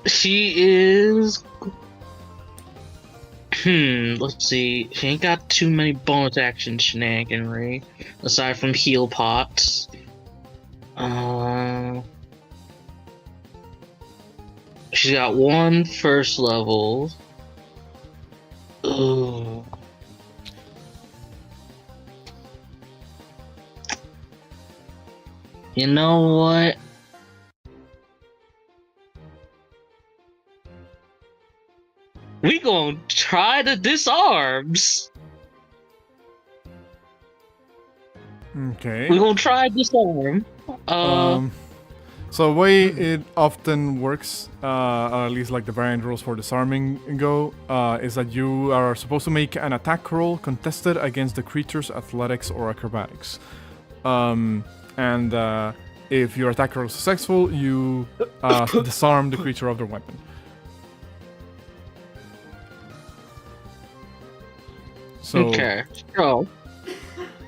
she is. Let's see. She ain't got too many bonus action shenaniganry aside from heal pots. She's got 1 first level. Ugh. You know what? We gonna try the disarms. Okay. We gonna try disarm. So the way it often works, or at least like the variant rules for disarming go, is that you are supposed to make an attack roll contested against the creature's athletics or acrobatics. If your attack roll is successful, you disarm the creature of their weapon. So, Okay. So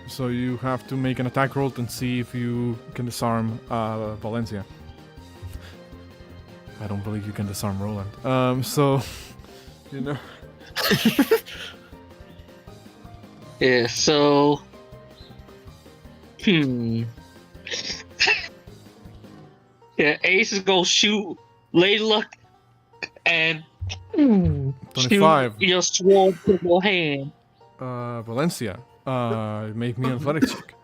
So you have to make an attack roll and see if you can disarm Valencia. I don't believe you can disarm Roland. So, you know. Yeah, so... Yeah, Ace is gonna shoot Lady Luck and 25. shoot your sword to your hand. Valencia, make me an athletics check.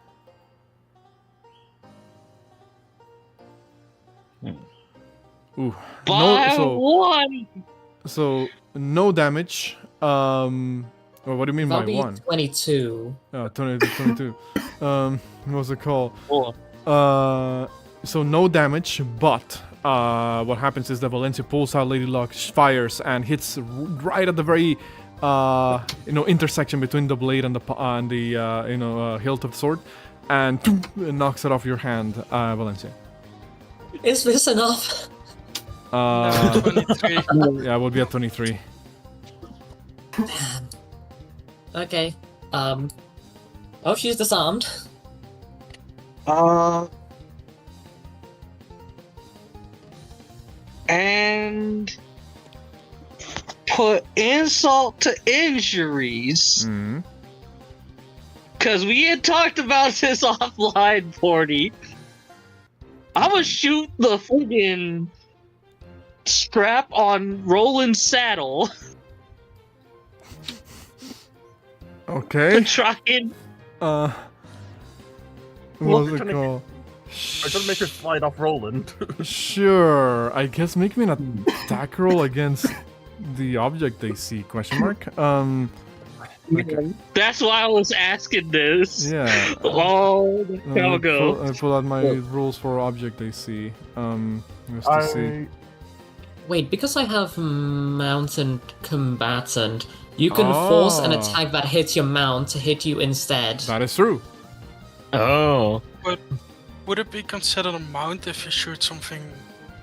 Ooh. By so, one! so no damage. Well, what do you mean That'll by be one? 22. 22. What's it called? Four. So no damage, but what happens is that Valencia pulls out Lady Luck, fires, and hits right at the very intersection between the blade and the hilt of the sword, and knocks it off your hand, Valencia. Is this enough? 23. Yeah, we'll be at 23. Okay. Oh, she's disarmed. And put insult to injuries. Because we had talked about this offline, Forty. I'm gonna shoot the friggin' strap on Roland's saddle Okay. to try and. What's it trying to- called? I don't make her slide off Roland. Sure. I guess make me an attack roll against the object they see. Question mark. Okay. That's why I was asking this. Yeah. Oh, I go. pull out my rules for object they see. Just to see. Wait, because I have mounted combatant, you can force an attack that hits your mount to hit you instead. That is true. Oh. Would it be considered a mount if you shoot something?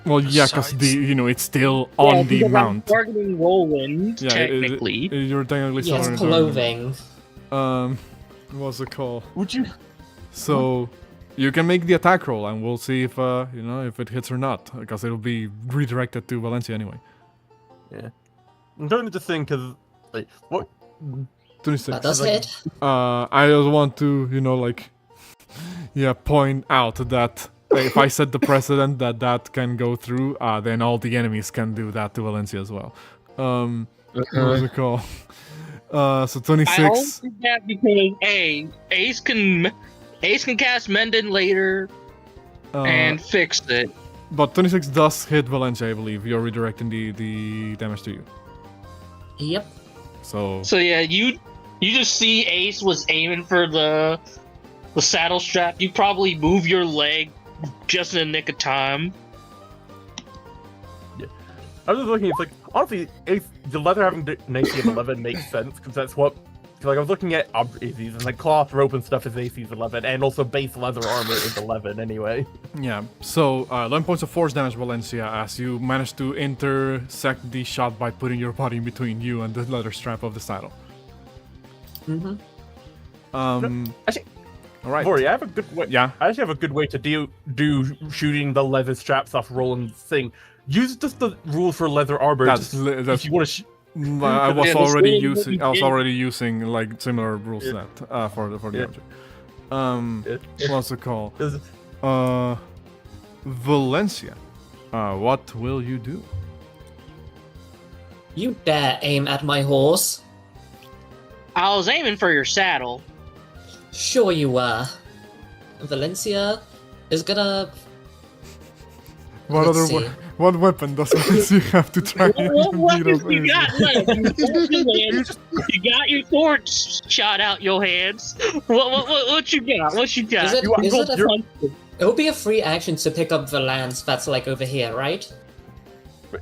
Well, yeah, because Besides- it's still on the because mount. I'm targeting Roland, Yeah, technically. You're technically Yes, still on clothing. What's it called? Would you? So you can make the attack roll, and we'll see if if it hits or not, because it'll be redirected to Valencia anyway. Yeah. I'm trying to think, because, like, what? 26. That does hit. I just want to, point out that if I set the precedent that can go through, then all the enemies can do that to Valencia as well. What's it called? So 26. I only did that because Ace can cast Mendon later and fix it. But 26 does hit Valencia, I believe. You're redirecting the damage to you. Yep. So yeah, you just see Ace was aiming for the saddle strap. You probably move your leg just in the nick of time. I was just looking, it's like, honestly, the leather having an AC of 11 makes sense, because that's what, like, I was looking at ACs, and like cloth, rope, and stuff is ACs 11, and also base leather armor is 11 anyway. yeah. So 11 points of force damage, Valencia, as you manage to intersect the shot by putting your body in between you and the leather strap of the saddle. Mm-hmm. Actually, All right. Vori, I have a good way. Yeah. I actually have a good way to do shooting the leather straps off Roland's thing. Use just the rules for leather armor. That's if you want to. I was Yeah, already that's using. I was yeah. already using like similar rules to that for the Yeah. object. What's it called? Is- Valencia. What will you do? You dare aim at my horse? I was aiming for your saddle. Sure you were. Valencia is gonna... What Let's other see. what weapon does Valencia have to try and What beat up you got Ace? left? You got your sword shot out your hands. What you got? What you got? It would be a free action to pick up the lance that's like over here, right?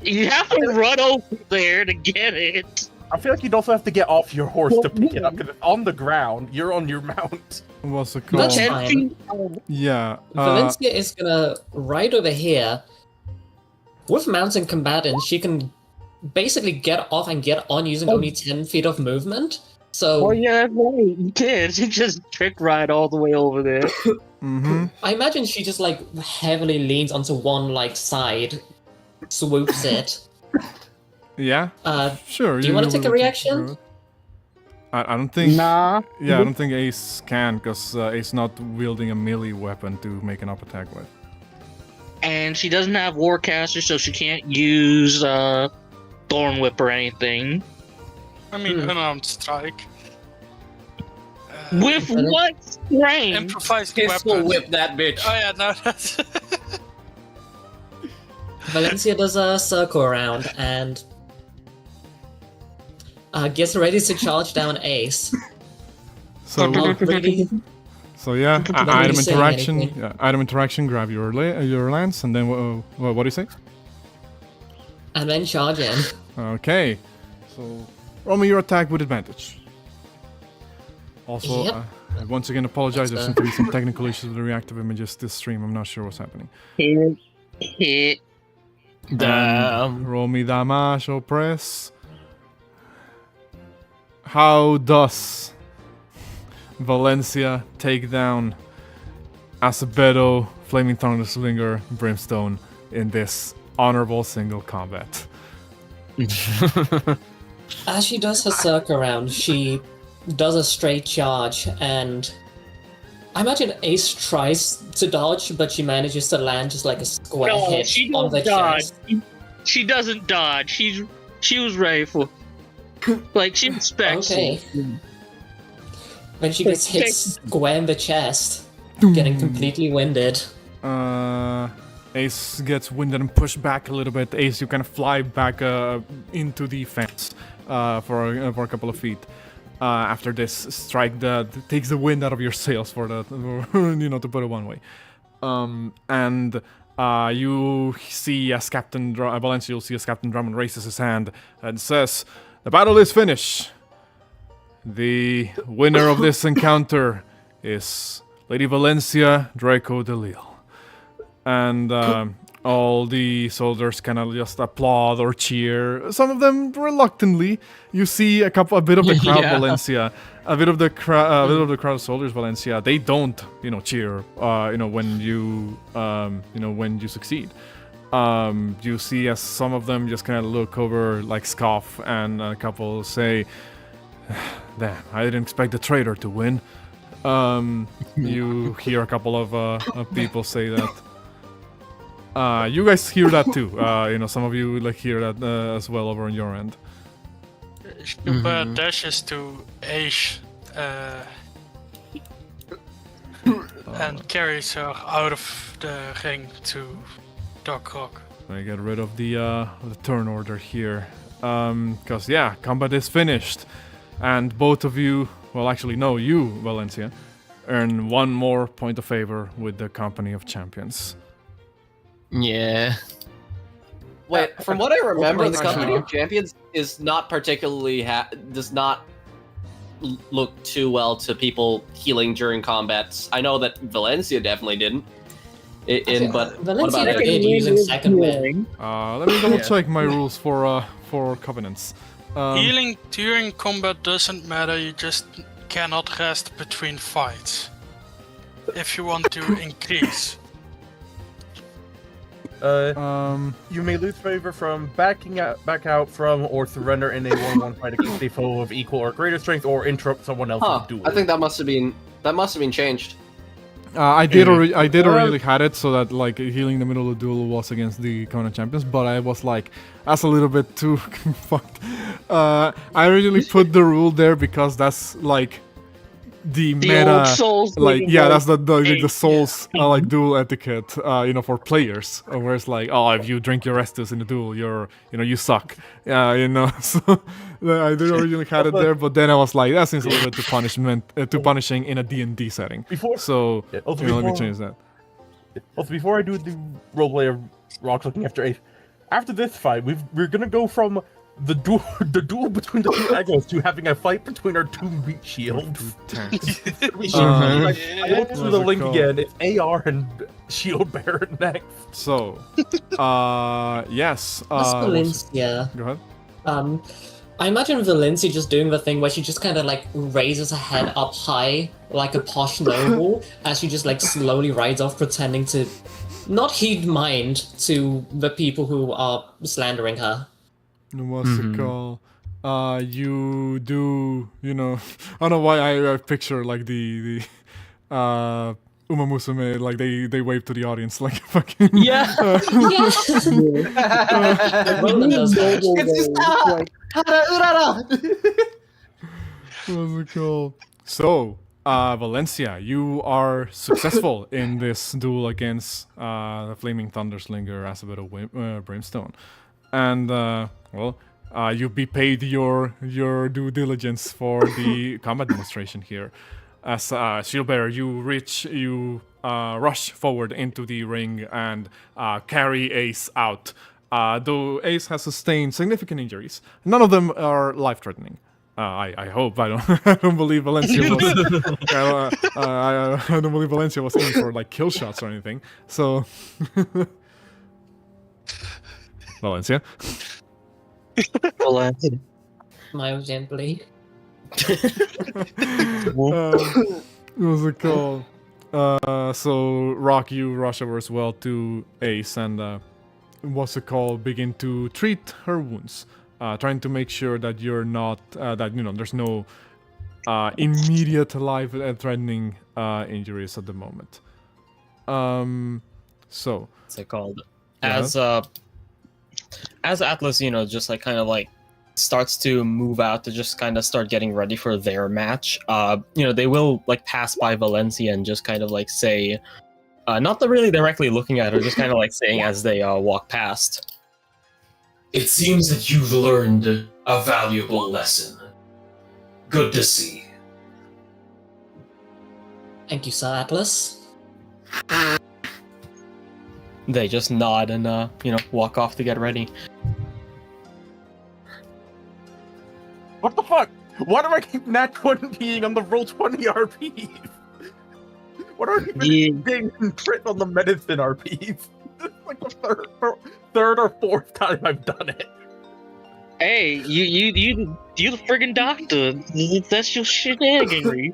You have to run over there to get it. I feel like you'd also have to get off your horse to pick it up, because it's on the ground. You're on your mount. What's it That's called? fine. Yeah. Valencia is gonna ride over here. With mountain combatant, she can basically get off and get on using only 10 feet of movement. So Oh yeah, that's right. You did. You just trick ride all the way over there. Mm-hmm. I imagine she just like heavily leans onto one like side, swoops it. Yeah. Sure. Do you want to take a will reaction? I don't think. Nah. Yeah, I don't think Ace can, because Ace not wielding a melee weapon to make an up attack with. And she doesn't have Warcaster, so she can't use Thorn Whip or anything. I mean, unarmed strike. With what strength? Improvised Pistol weapon. whip that bitch. Oh yeah, no, that's... Valencia does a circle around and gets ready to charge down Ace. So, Not really. so yeah, Not item really saying interaction. anything. Yeah, item interaction. Grab your lance, and then what do you say? And then charge in. Okay. So roll me your attack with advantage. Also, Yep. I once again apologize. There seem to be some technical issues with the reactive images this stream. I'm not sure what's happening. Hit. Damn. Roll me damage or press. How does Valencia take down Acebedo, Flaming Thunderslinger, Brimstone in this honorable single combat? As she does her circle around, she does a straight charge, and I imagine Ace tries to dodge, but she manages to land just like a square No, hit she on the don't dodge. chest. She doesn't dodge. She was ready for. Like she expects. Okay. When she gets hit square in the chest, getting completely winded. Ace gets winded and pushed back a little bit. Ace, you kind of fly back into the fence for a couple of feet. After this strike that takes the wind out of your sails for the, to put it one way. And you see as Valencia, you'll see as Captain Drummond raises his hand and says, "The battle is finished. The winner of this encounter is Lady Valencia Draco Delille." And all the soldiers kind of just applaud or cheer. Some of them reluctantly. You see a bit of the crowd, Yeah. Valencia, a bit of the crowd of soldiers, Valencia. They don't, cheer. When you succeed. You see as some of them just kind of look over, like scoff, and a couple say, "Damn, I didn't expect the traitor to win." You hear a couple of people say that. You guys hear that too. Some of you hear that as well over on your end. Stupa dashes to Ace and carries her out of the ring to Doc Rock. I get rid of the turn order here, because combat is finished, and both of you, well, actually no, you, Valencia, earn one more point of favor with the Company of Champions. Yeah. Wait, from what I remember, the Actually- Company of Champions is not particularly does not look too well to people healing during combats. I know that Valencia definitely didn't. But what Valencia about did using second wind. Let me double check my rules for covenants. Healing during combat doesn't matter. You just cannot rest between fights. If you want to increase. You may lose favor from back out from or surrender in a 1-1 fight against a foe of equal or greater strength, or interrupt someone else's duel. I think that must have been changed. I did already had it so that healing the middle of the duel was against the Covenant Champions, but I was like, that's a little bit too fucked. I originally put the rule there because that's the meta, old Souls that's the Souls duel etiquette, for players, where it's if you drink your Restus in the duel, you suck, So I did originally had it there, but then I was like, that seems a little bit too punishing in a D&D setting. Let me change that. Also, before I do the roleplay of Rock looking after Ace, after this fight, we're gonna go from the duel between the two egos to having a fight between our two meat shields. I looked through the link again. It's AR and Shield Bearer next. So, yes. Valencia. Go ahead. I imagine Valencia just doing the thing where she just kind of like raises her head up high like a posh noble as she just like slowly rides off, pretending to not heed mind to the people who are slandering her. What's it called? You do, I don't know why I picture like the Uma Musume, like they wave to the audience like fucking. Yeah. Roland does that. What's it called? So, Valencia, you are successful in this duel against the Flaming Thunderslinger Asabeto Brimstone. And, you be paid your due diligence for the combat demonstration here. As Shieldbearer, you rush forward into the ring and carry Ace out. Though Ace has sustained significant injuries, none of them are life-threatening. I hope. I don't. I don't believe Valencia was. I don't believe Valencia was aiming for like kill shots or anything. So, Valencia. Smile gently. What's it called? So Rock, you rush over as well to Ace and begin to treat her wounds, trying to make sure that you're not there's no immediate life-threatening injuries at the moment. So What's it called? Yeah. As Atlas, just like kind of like starts to move out to just kind of start getting ready for their match. They will like pass by Valencia and just kind of like say, not really directly looking at her, just kind of like saying as they walk past. It seems that you've learned a valuable lesson. Good to see. Thank you, Sir Atlas. They just nod and walk off to get ready. What the fuck? Why do I keep nat 20 on the roll 20 RPs? What are you getting crit on the medicine RPs? This is like the third or fourth time I've done it. Hey, you the friggin' doctor. That's your shenaniganry.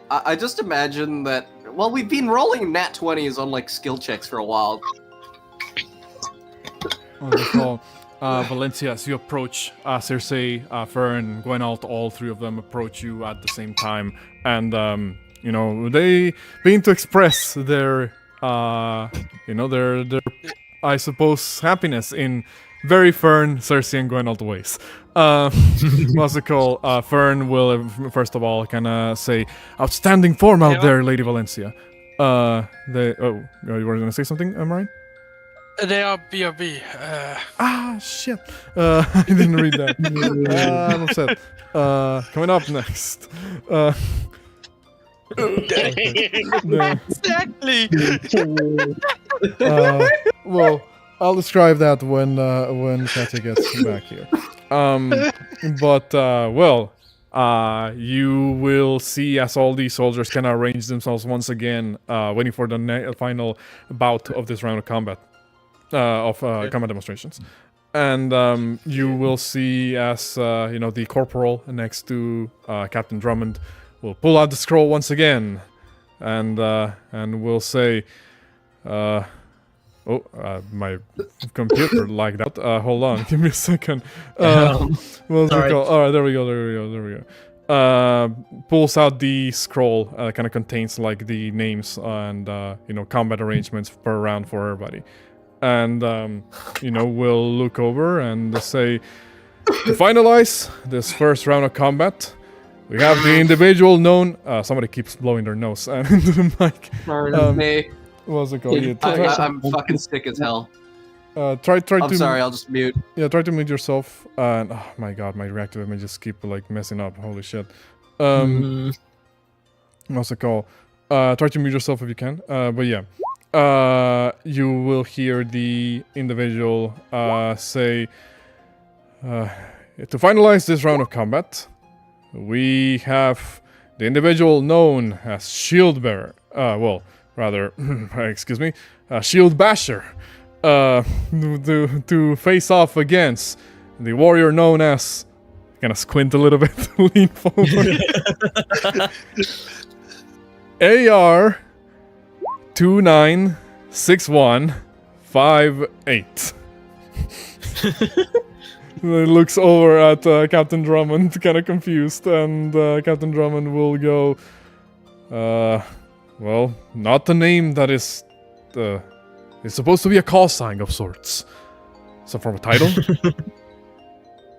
I just imagine that. Well, we've been rolling nat 20s on like skill checks for a while. Valencia, as you approach, Circe, Fern, Gwenalt, all three of them approach you at the same time, and they begin to express their I suppose, happiness in very Fern, Circe, and Gwenalt ways. What's it called? Fern will first of all kind of say, "Outstanding form out there, Lady Valencia." You were gonna say something, Marine? They are BRB. Shit. I didn't read that. I'm upset. Coming up next. Exactly. Well, I'll describe that when Katya gets back here. You will see as all these soldiers kind of arrange themselves once again, waiting for the final bout of this round of combat. Combat demonstrations, and you will see as the corporal next to Captain Drummond will pull out the scroll once again, and will say, my computer lagged out. Hold on, give me a second. What's it called? All right, there we go. Pulls out the scroll. Kind of contains like the names and combat arrangements per round for everybody. And, we'll look over and say, to finalize this first round of combat, we have the individual known... somebody keeps blowing their nose into the mic. Me. What's it called? I'm fucking sick as hell. I'm sorry, I'll just mute. Yeah, try to mute yourself. And, oh my god, my reactive images keep, like, messing up. Holy shit. What's it called? Try to mute yourself if you can. But yeah. You will hear the individual say, to finalize this round of combat, we have the individual known as Shieldbearer, Shield Basher, to face off against the warrior known as... Gonna squint a little bit, lean forward. AR 296158. He looks over at Captain Drummond, kind of confused, and Captain Drummond will go, well, not the name that is, it's supposed to be a call sign of sorts. So from a title?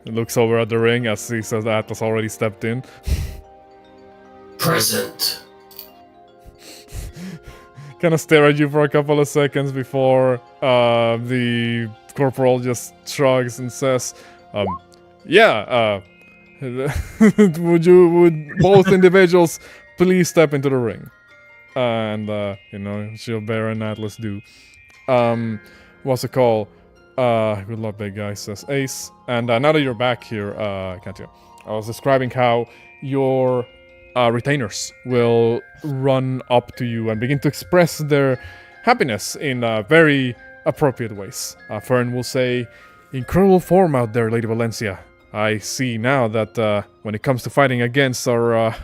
He looks over at the ring as he says that Atlas already stepped in. Present. Kind of stare at you for a couple of seconds before the corporal just shrugs and says, yeah, would both individuals please step into the ring? And, Gilbert and Atlas do. What's it called? Good luck, big guy, says Ace. And now that you're back here, Katya, I was describing how your retainers will run up to you and begin to express their happiness in very appropriate ways. Fern will say, incredible form out there, Lady Valencia. I see now that when it comes to fighting against our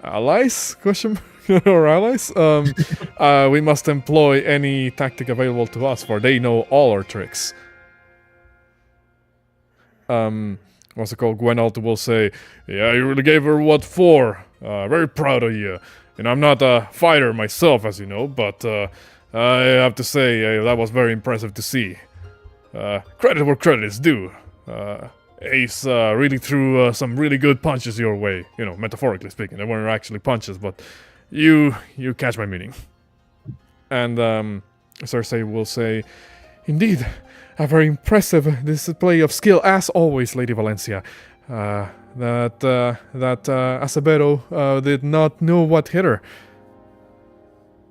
allies, or allies, we must employ any tactic available to us, for they know all our tricks. What's it called? Gwenalt will say, yeah, you really gave her what for. Very proud of you. And I'm not a fighter myself, as you know, but I have to say that was very impressive to see. Credit where credit is due. Ace really threw some really good punches your way. You know, metaphorically speaking. They weren't actually punches, but you catch my meaning. And Cersei will say, indeed, a very impressive display of skill, as always, Lady Valencia. That Acevedo did not know what hit her.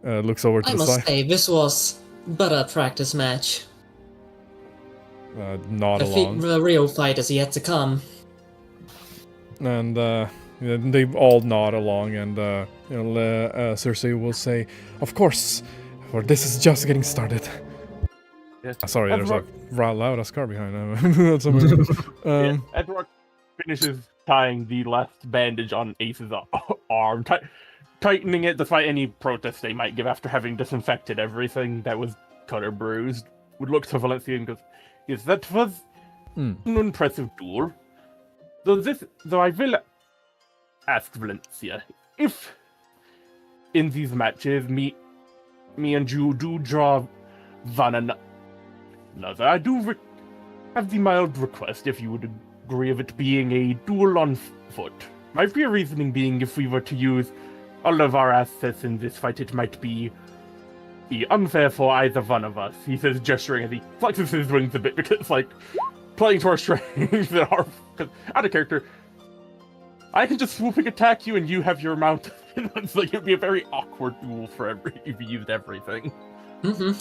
Looks over to I the must side. say, this was but a practice match. Nod along. The real fight is yet to come. And they all nod along, and Cersei will say, of course, for this is just getting started. Yes. Sorry, there's a loud ass car behind him. That's amazing. Edward finishes tying the last bandage on Ace's arm, tightening it despite any protest they might give after having disinfected everything that was cut or bruised. Would look to Valencia and goes, yes, that was an impressive duel. Though I will ask Valencia, if in these matches me and you do draw one another, I do have the mild request, if you would agree, of it being a duel on foot. My pure reasoning being, if we were to use all of our assets in this fight, it might be unfair for either one of us. He says, gesturing as he flexes his wings a bit, because it's like playing to our strengths that are, because out of character, I can just swooping attack you and you have your mount. It's like it'd be a very awkward duel for if you used everything. Mm-hmm.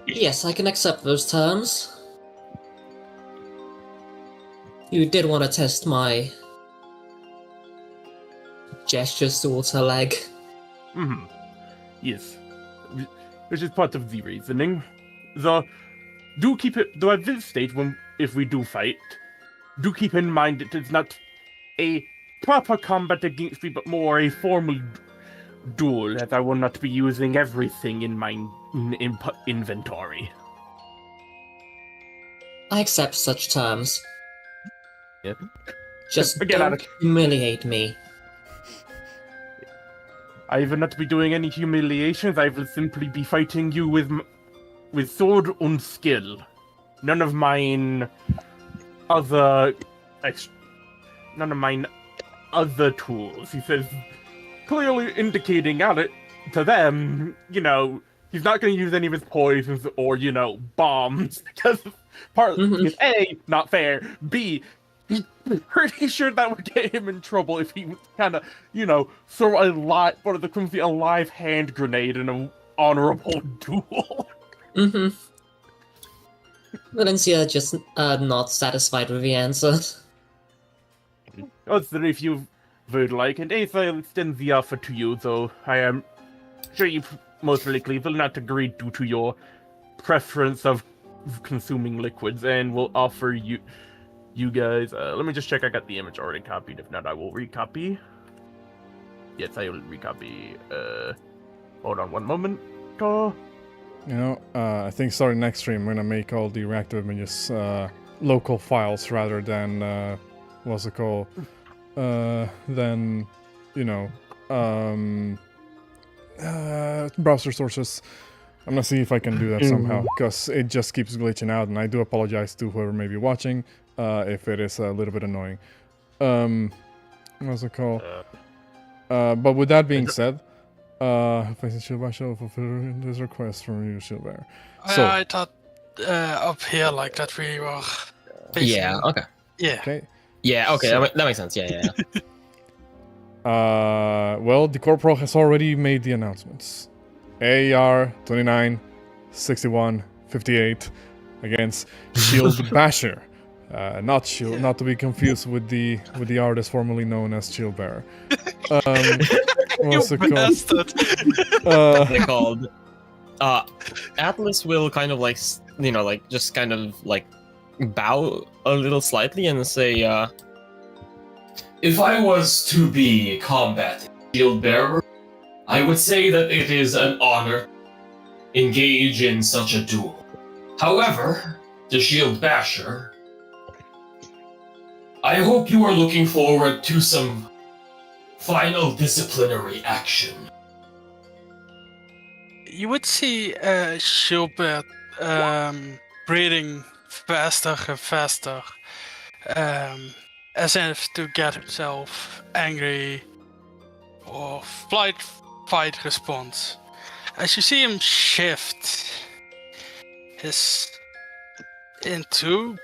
Yes, I can accept those terms. You did want to test my gestures towards her leg. Mm-hmm. Yes. Which is part of the reasoning. Though at this stage, if we do fight, do keep in mind it is not a proper combat against me, but more a formal duel, as I will not be using everything in my inventory. I accept such terms. Yep. Just Again, don't humiliate me. I will not be doing any humiliations. I will simply be fighting you with sword and skill. None of mine other tools. He says, clearly indicating to them, he's not going to use any of his poisons or, bombs, because is A, not fair, B, he's pretty sure that would get him in trouble if he was kind of, throw a live hand grenade in an honorable duel. Mm-hmm. Valencia just not satisfied with the answer. Also, if you would like, and Ace, I'll extend the offer to you, though I am sure you most likely will not agree due to your preference of consuming liquids, and will offer you guys. Let me just check. I got the image already copied. If not, I will recopy. Yes, I will recopy. Hold on one moment. I think starting next stream, I'm gonna make all the reactive images local files rather than what's it called? Than browser sources. I'm gonna see if I can do that somehow, because it just keeps glitching out, and I do apologize to whoever may be watching if it is a little bit annoying. What's it called? But with that being said, Shield shall fulfill this request from you, Shieldbearer. So I thought up here like that we were. Yeah. Okay. Yeah. okay. Yeah. Okay. So- that makes sense. Yeah. Well, the Corporal has already made the announcements. AR 29, 61, 58 against Shield Basher. Not Shield, not to be confused with the artist formerly known as Shieldbearer. What's it called? Bastard. What's it called? Atlas will kind of just kind of bow a little slightly and say, If I was to be combat shield bearer, I would say that it is an honor to engage in such a duel. However, the shield basher, I hope you are looking forward to some final disciplinary action. You would see Shilbert breathing faster and faster, as if to get himself angry or fight response. As you see him shift into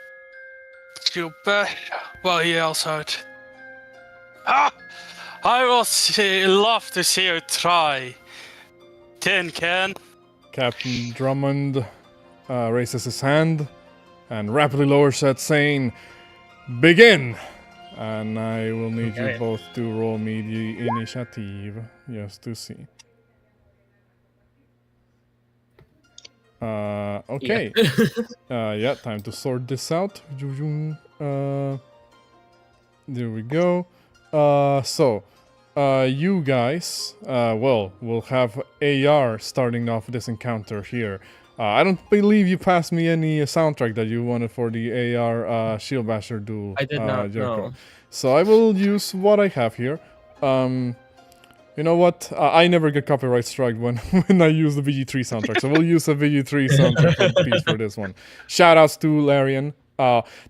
Shilbert, well, he yells out, "Ah! I will love to see you try. Tin can." Captain Drummond raises his hand and rapidly lowers it, saying, "Begin!" And I will need you Okay. both to roll me the initiative, just to see. Okay. Yeah, time to sort this out. There we go. You guys, we'll have AR starting off this encounter here. I don't believe you passed me any soundtrack that you wanted for the AR Shield Basher duel. I did not Jericho. know. So I will use what I have here. You know what? I never get copyright struck when I use the VG3 soundtrack, so we'll use a VG3 soundtrack piece for this one. Shoutouts to Larian.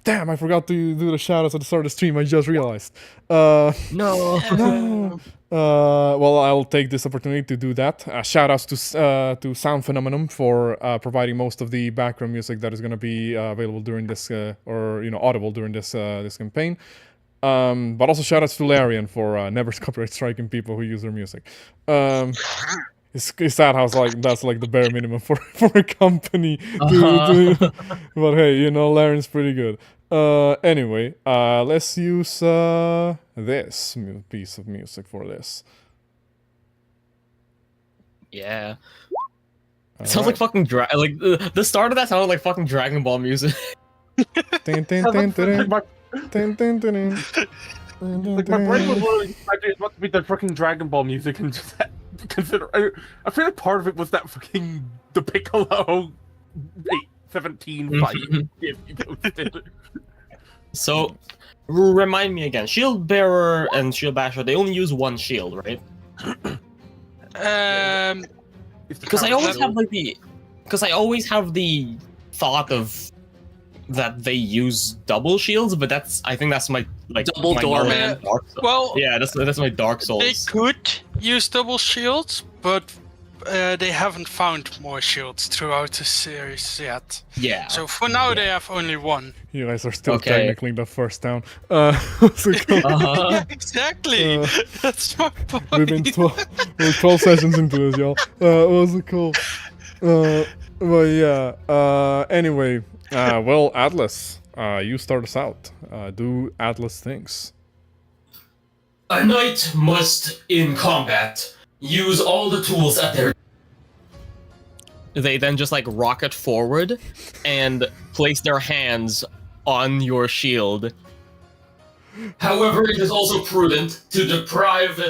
Damn, I forgot to do the shoutouts at the start of the stream. I just realized. No. No. Well, I'll take this opportunity to do that. Shoutouts to Sound Phenomenon for providing most of the background music that is going to be available during this, audible during this campaign. But also shoutouts to Larian for never copyright striking people who use their music. It's sad how that's like the bare minimum for a company. But hey, Larian's pretty good. Anyway, let's use this piece of music for this. Yeah. It sounds like fucking the start of that sounded like fucking Dragon Ball music. Dun, dun, dun, dun, dun. Dun, dun, dun, dun. Like my brain was literally expecting it not to be the fucking Dragon Ball music, and just consider. I feel like part of it was that fucking the Piccolo 8-17 fight. If you posted. So, remind me again. Shield Bearer and Shield Basher, they only use one shield, right? Because I always have the thought of that they use double shields, but I think that's my Double my doorman. Dark Souls. Well, Yeah, that's my Dark Souls. they could use double shields, but they haven't found more shields throughout the series yet. Yeah. So for now, they have only one. You guys are still Okay. technically the first down. What's it called? Uh-huh. Exactly. That's my point. We've been 12 sessions into this, y'all. What's it called? Well, yeah. Anyway, well, Atlas, you start us out. Do Atlas things. A knight must, in combat, use all the tools at their they then just like rocket forward and place their hands on your shield. However, it is also prudent to deprive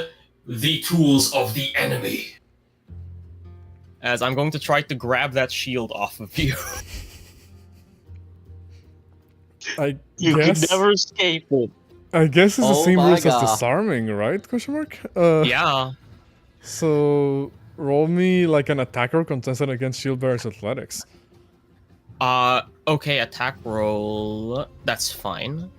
the tools of the enemy. As I'm going to try to grab that shield off of you. You can Yes. never escape it. I guess it's the Oh same my rules as God. disarming, right? Question mark? Yeah. So roll me like an attacker contested against shield bearer's athletics. Okay, attack roll. That's fine.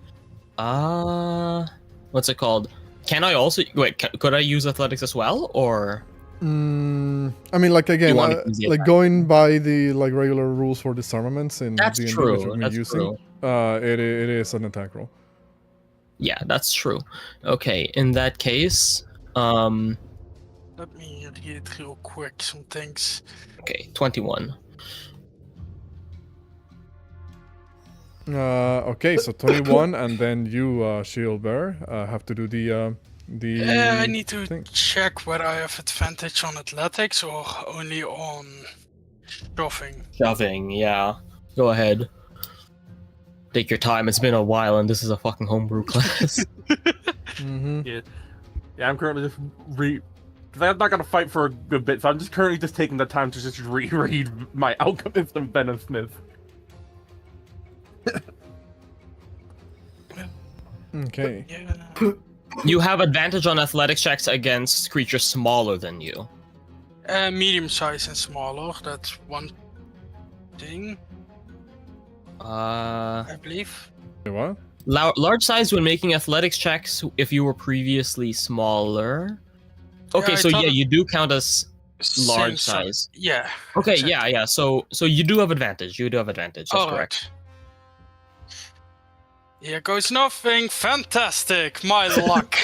What's it called? Can I also wait? Could I use athletics as well, or? I mean, like again, You want to use the like attack. going by the like regular rules for disarmaments in That's D&D true. that we've been That's using, true. it is an attack roll. Yeah, that's true. Okay, in that case, Let me read real quick some things. okay, 21. Okay, so 21, and then you, shield bearer, have to do the I need to thing. check whether I have advantage on athletics or only on shoving. Shoving, yeah. Go ahead. Take your time. It's been a while, and this is a fucking homebrew class. Mm-hmm. Yeah, I'm currently just because I'm not gonna fight for a good bit, so I'm just currently just taking the time to just reread my Alchemist and Venomsmith. Okay. Yeah. You have advantage on athletics checks against creatures smaller than you. Medium size and smaller. That's one thing, I believe. What? Large size when making athletics checks if you were previously smaller. Okay, I so thought yeah, it- you do count as Same large si- size. Yeah. Okay, exactly. yeah. So you do have advantage. You do have advantage. That's Alright. correct. Here goes nothing. Fantastic. My luck.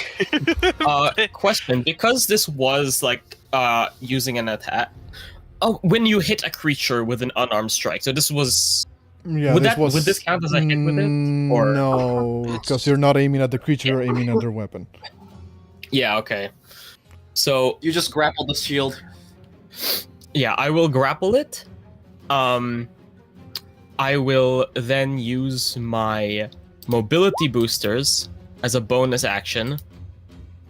Question: because this was like using an attack. Oh, when you hit a creature with an unarmed strike. So this was. Yeah, Would this this count as a hit with it? Or No, because you're not aiming at the creature, you're aiming at their weapon. yeah, okay. So You just grapple the shield. yeah, I will grapple it. I will then use my mobility boosters as a bonus action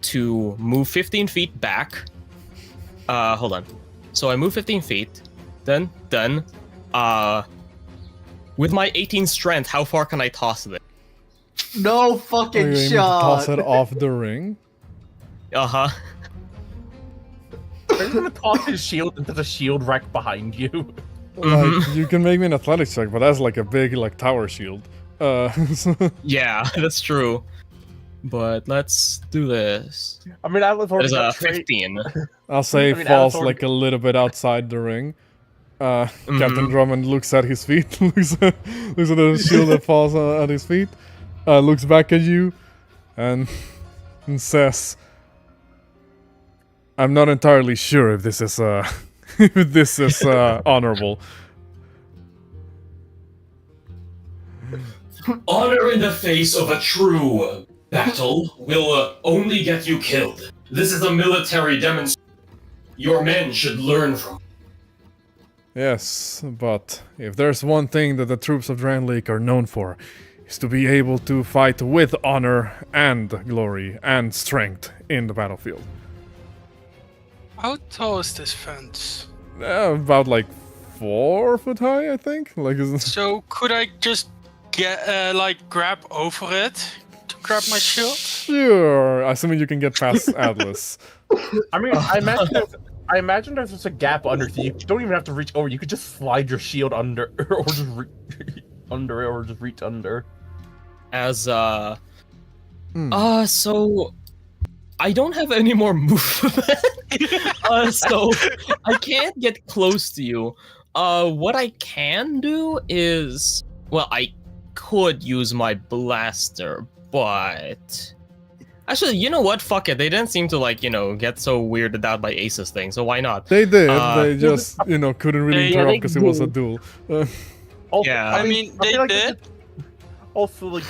to move 15 feet back. Hold on. So I move 15 feet. Then, with my 18 strength, how far can I toss it? No Are fucking you aiming to shot. toss it off the ring? Uh-huh. Are you gonna toss his shield into the shield rack behind you? Like, you can make me an athletics check, but that's like a big like tower shield. Yeah, that's true. But let's do this. I mean, Atlas That already is a got straight. 15. I'll say I mean, falls Alice like a little bit outside the ring. Captain Mhm. Drummond looks at his feet, looks at the shield that falls at his feet, looks back at you, and says, "I'm not entirely sure if this is if this is honorable." Honor in the face of a true battle will only get you killed. This is a military demonstration. Your men should learn from. Yes, but if there's one thing that the troops of Drangleic are known for, is to be able to fight with honor and glory and strength in the battlefield. How tall is this fence? About like 4 foot high, I think. Like, So could I just get grab over it to grab my shield? sure. Assuming you can get past Atlas. I mean, I imagine there's just a gap under, so you don't even have to reach over. You could just slide your shield under, or just under it, or just reach under. As so I don't have any more movement. So I can't get close to you. What I can do is, well, I could use my blaster, but actually, you know what? Fuck it. They didn't seem to get so weirded out by Ace's thing, so why not? They did. Uh, They just, couldn't really Yeah, interrupt they because it was a did. duel. Also, Yeah. I mean, I they feel like did. Also, like,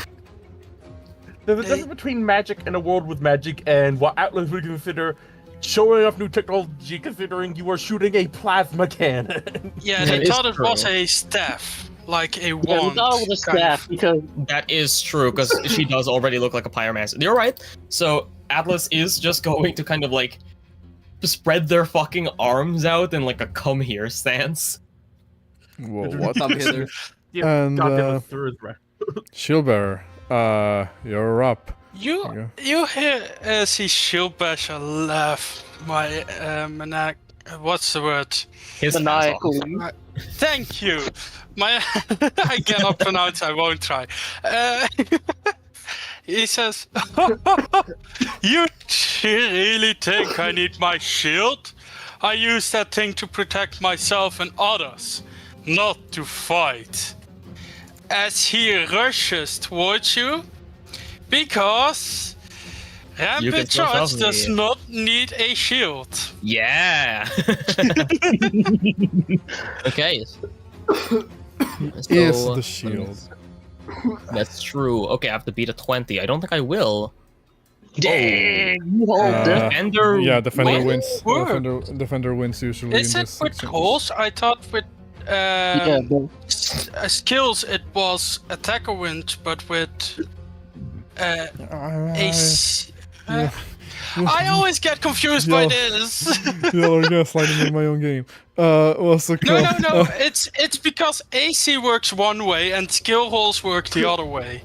there's a difference between magic in a world with magic and what Atlas would consider showing off new technology considering you are shooting a plasma cannon. Yeah, That they is thought it was true. a staff, like a Yeah, we wand. thought it was a kind staff of. because That is true, because she does already look like a pyromancer. You're right. So Atlas is just going to kind of like spread their fucking arms out in like a come here stance. Whoa, what? Come hither. Yeah, And, goddamn it, through his breath. Shieldbearer, you're up. You hear see Shield Basher laugh my what's the word? His ass off. maniacally. Thank you. My I cannot pronounce. I won't try. He says, "You really think I need my shield? I use that thing to protect myself and others, not to fight." As he rushes towards you, because Rampant still Charge tell does me. not need a shield. Yeah. Okay. Is So, the shield. That's true. Okay, I have to beat a 20. I don't think I will. Dang, you hold Uh, this. Defender. Defender Wait, wins. word. Defender wins usually Is in it this with section. calls? I thought with Yeah, but skills it was attacker wins, but with I- AC. yeah. I always get confused by Yeah. this. Y'all are gaslighting in my own game. What's the No, call? no, no. It's because AC works one way and skill rolls work the other way,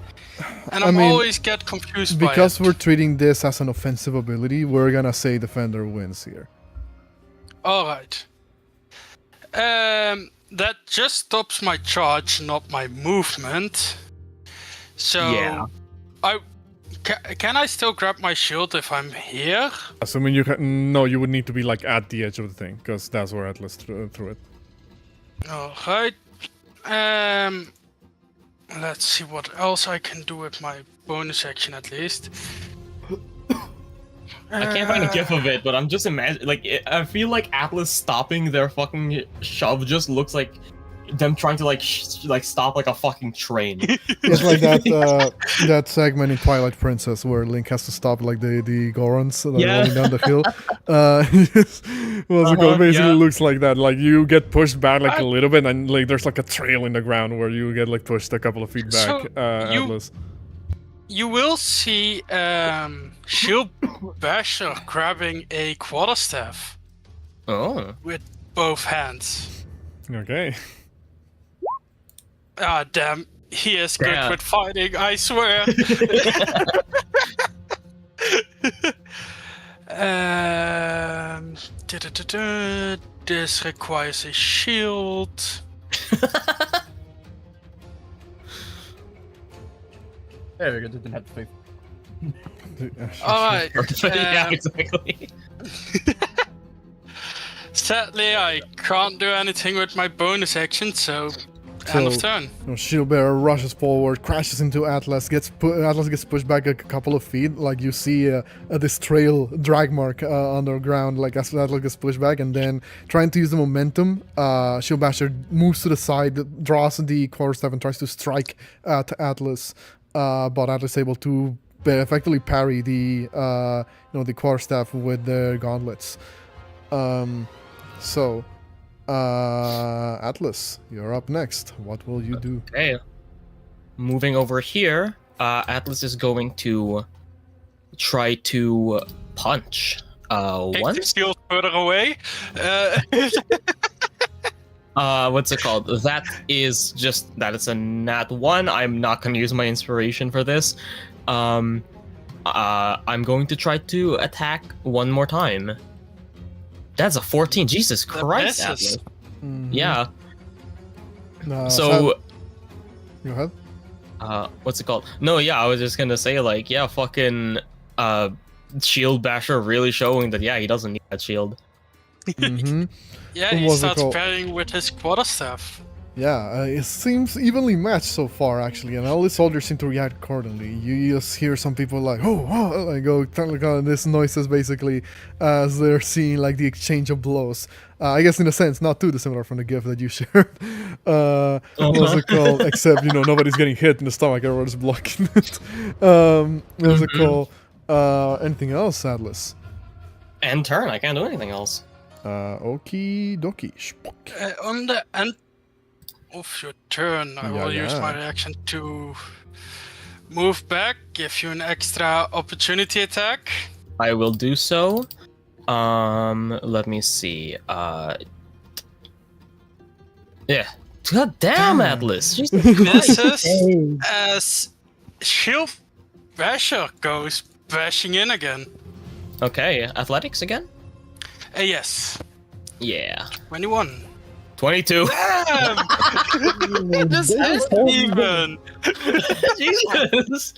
and I I mean, always get confused by Because it. we're treating this as an offensive ability, we're gonna say defender wins here. All right. That just stops my charge, not my movement. So Yeah. Can I still grab my shield if I'm here? Assuming you can. No, you would need to be like at the edge of the thing, because that's where Atlas threw it. All right. Let's see what else I can do with my bonus action at least. I can't find a gif of it, but I'm just imagining. Like, I feel like Atlas stopping their fucking shove just looks like them trying to like stop like a fucking train. It's like that segment in Twilight Princess where Link has to stop like the Gorons that are rolling down the hill. What's it called? Basically looks like that. Like you get pushed back like a little bit, and like there's like a trail in the ground where you get like pushed a couple of feet back. So, Atlas. You will see Shield Basher grabbing a quarterstaff Oh. with both hands. Okay. Ah, damn. He is good Damn. with fighting, I swear. This requires a shield. There we go, didn't have to face. Alright. Yeah, exactly. Sadly, I can't do anything with my bonus action, so end of So- turn. Shield Bearer rushes forward, crashes into Atlas, Atlas gets pushed back a couple of feet. Like you see this trail drag mark underground, like as Atlas gets pushed back, and then trying to use the momentum, Shield Basher moves to the side, draws the quarterstaff, and tries to strike at Atlas. But Atlas is able to effectively parry the the quarterstaff with their gauntlets. Atlas, you're up next. What will you do? Okay. Moving over here, Atlas is going to try to punch. Take the Once. shield further away. What's it called? That is a nat 1. I'm not gonna use my inspiration for this. I'm going to try to attack one more time. That's a 14. Jesus Christ, misses. Atlas. Yeah. So, So, go ahead. what's it called? No, yeah, I was just gonna say, like, yeah, fucking, Shield Basher really showing that, yeah, he doesn't need that shield. Mm-hmm. Yeah, What he was it starts called? parrying with his quarterstaff. Yeah, it seems evenly matched so far, actually, and all the soldiers seem to react accordingly. You just hear some people like, oh, like go, like this noises basically as they're seeing like the exchange of blows. I guess in a sense, not too dissimilar from the GIF that you shared. What's it called? Except nobody's getting hit in the stomach, everyone's blocking it. What's it called? Anything else, Atlas? End turn. I can't do anything else. Okie dokie. On the end of your turn, I will use my reaction to move back, give you an extra opportunity attack. I will do so. Let me see. Yeah. God damn, Atlas. Jesus Christ. Misses as Shield Basher goes bashing in again. Okay, athletics again? Yes. Yeah. 21. 22. Damn! This is even. Jesus.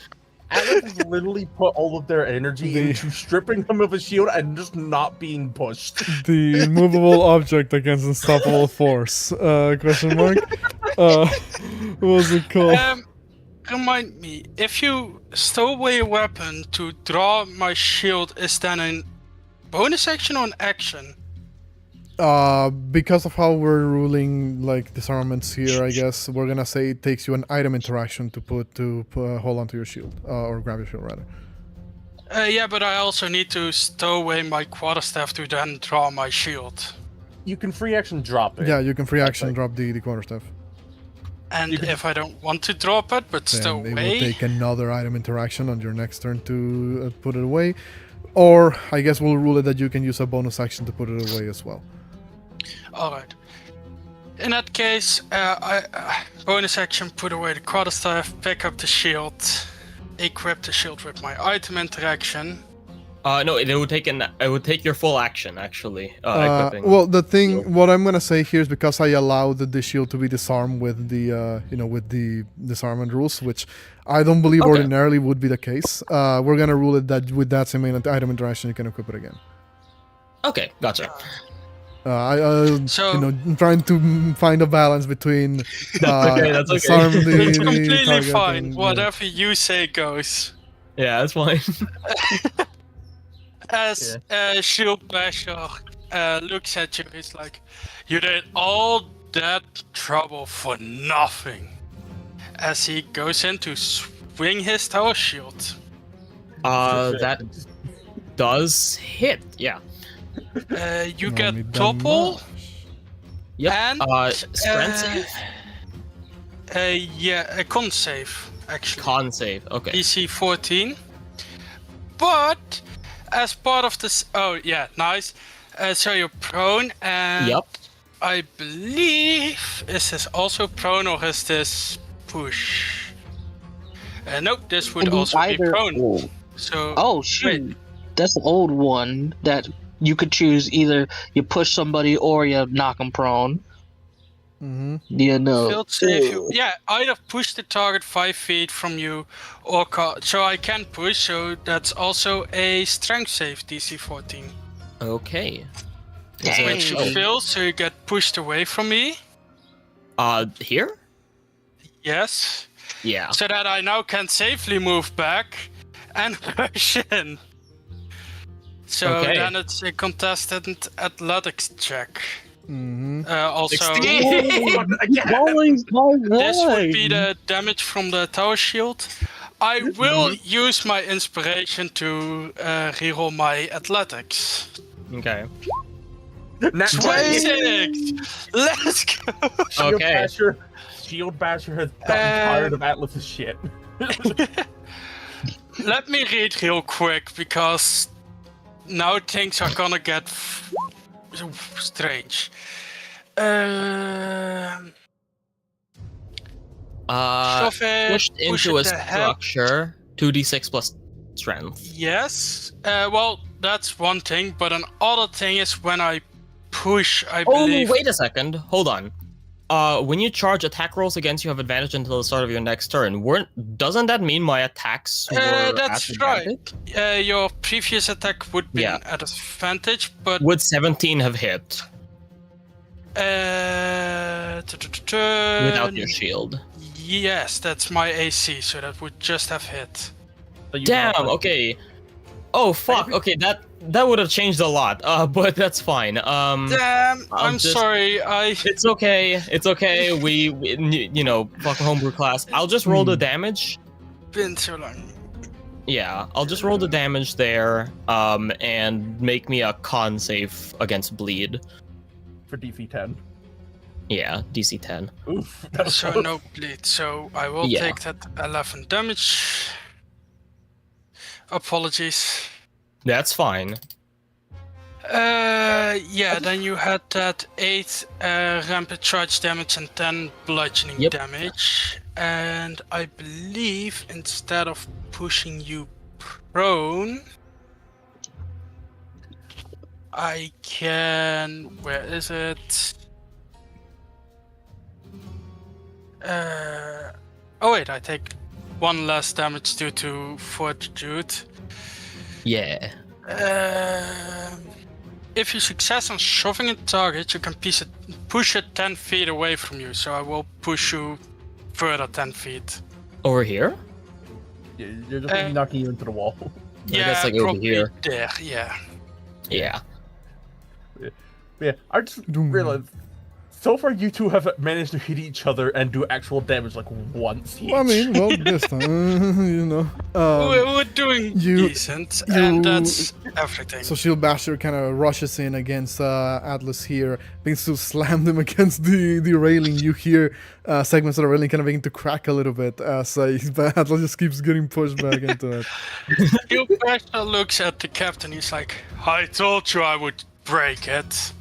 Atlas has literally put all of their energy into stripping him of his shield and just not being pushed. The immovable object against unstoppable force. Question mark? What was it called? Remind me, if you stow away a weapon to draw my shield, is that a bonus action or an action? Because of how we're ruling like disarmaments here, I guess we're gonna say it takes you an item interaction to hold onto your shield or grab your shield rather. Yeah, but I also need to stow away my quarterstaff to then draw my shield. You can free action drop it. Yeah, you can free action drop the quarterstaff. And if I don't want to drop it, but stow Then away, it will take another item interaction on your next turn to put it away, or I guess we'll rule it that you can use a bonus action to put it away as well. alright. In that case, I bonus action, put away the quarterstaff, pick up the shield, equip the shield with my item interaction. No, it would take your full action actually. Equipping. Well, what I'm gonna say here is because I allowed the shield to be disarmed with the with the disarmament rules, which I don't believe ordinarily would be the case. We're gonna rule it that with that same item interaction you can equip it again. Okay, gotcha. I'm trying to find a balance between that's okay. disarm the It's completely target fine. and, Whatever you say goes. Yeah, that's fine. As Shield Basher looks at you, he's like, "You did all that trouble for nothing." As he goes in to swing his tower shield. That does hit. Yeah. You get double. Yep. And strength save. a con save actually. Con save. Okay. DC 14. But as part of this, nice. So you're prone, and Yep. I believe is this also prone or is this push? Nope, this would also be prone. Old. So Oh shoot, that's the old one that you could choose either you push somebody or you knock them prone. Mm-hmm. Yeah, no. Field save you. Yeah, either push the target 5 feet from you, or so I can push. So that's also a strength save, DC 14. Okay. Which you fail, so you get pushed away from me. Here? Yes. Yeah. So that I now can safely move back and push in. So then it's a contested athletics check. Mm-hmm. Also, 16. this would be the damage from the tower shield. I will use my inspiration to reroll my athletics. Okay. 26! Let's go! Okay. Shield Basher has gotten tired of Atlas's shit. Let me read real quick, because now things are gonna get strange. Shove it, Pushed push into a it to head. structure, 2d6 plus strength. Yes. Well, that's one thing, but another thing is when I push, I believe. Oh, wait a second. Hold on. When you charge attack rolls against you have advantage until the start of your next turn. Doesn't that mean my attacks were That's at right. advantage? Your previous attack would be at advantage, but Would 17 have hit without your shield? Yes, that's my AC, so that would just have hit. Damn. Okay. Oh fuck. Okay, that would have changed a lot. But that's fine. Damn, I'm sorry. It's okay. It's okay. We fuck homebrew class. I'll just roll the damage. Been so long. Yeah, I'll just roll the damage there, and make me a con save against bleed. For DC 10. Yeah, DC 10. Oof. That's So no bleed. So I will Yeah. take that 11 damage. Apologies. That's fine. Yeah, then you had that 8 rampant charge damage and 10 bludgeoning Yep. damage. And I believe instead of pushing you prone, I can. Where is it? Oh wait, I take 1 less damage due to fortitude. Yeah. If you success on shoving a target, you can push it 10 feet away from you. So I will push you further 10 feet. Over here? You're just gonna be knocking you into the wall. Yeah, guess, like, over probably here. there. Yeah. Yeah. Yeah, I just realized. So far, you two have managed to hit each other and do actual damage like once each. I mean, well, this time, you know. We're doing you- decent, you- and that's everything. So Shield Basher kind of rushes in against Atlas here, begins to slam them against the railing. You hear segments of the railing kind of begin to crack a little bit as Atlas just keeps getting pushed back into it. Gilbert looks at the captain. He's like, "I told you I would break it."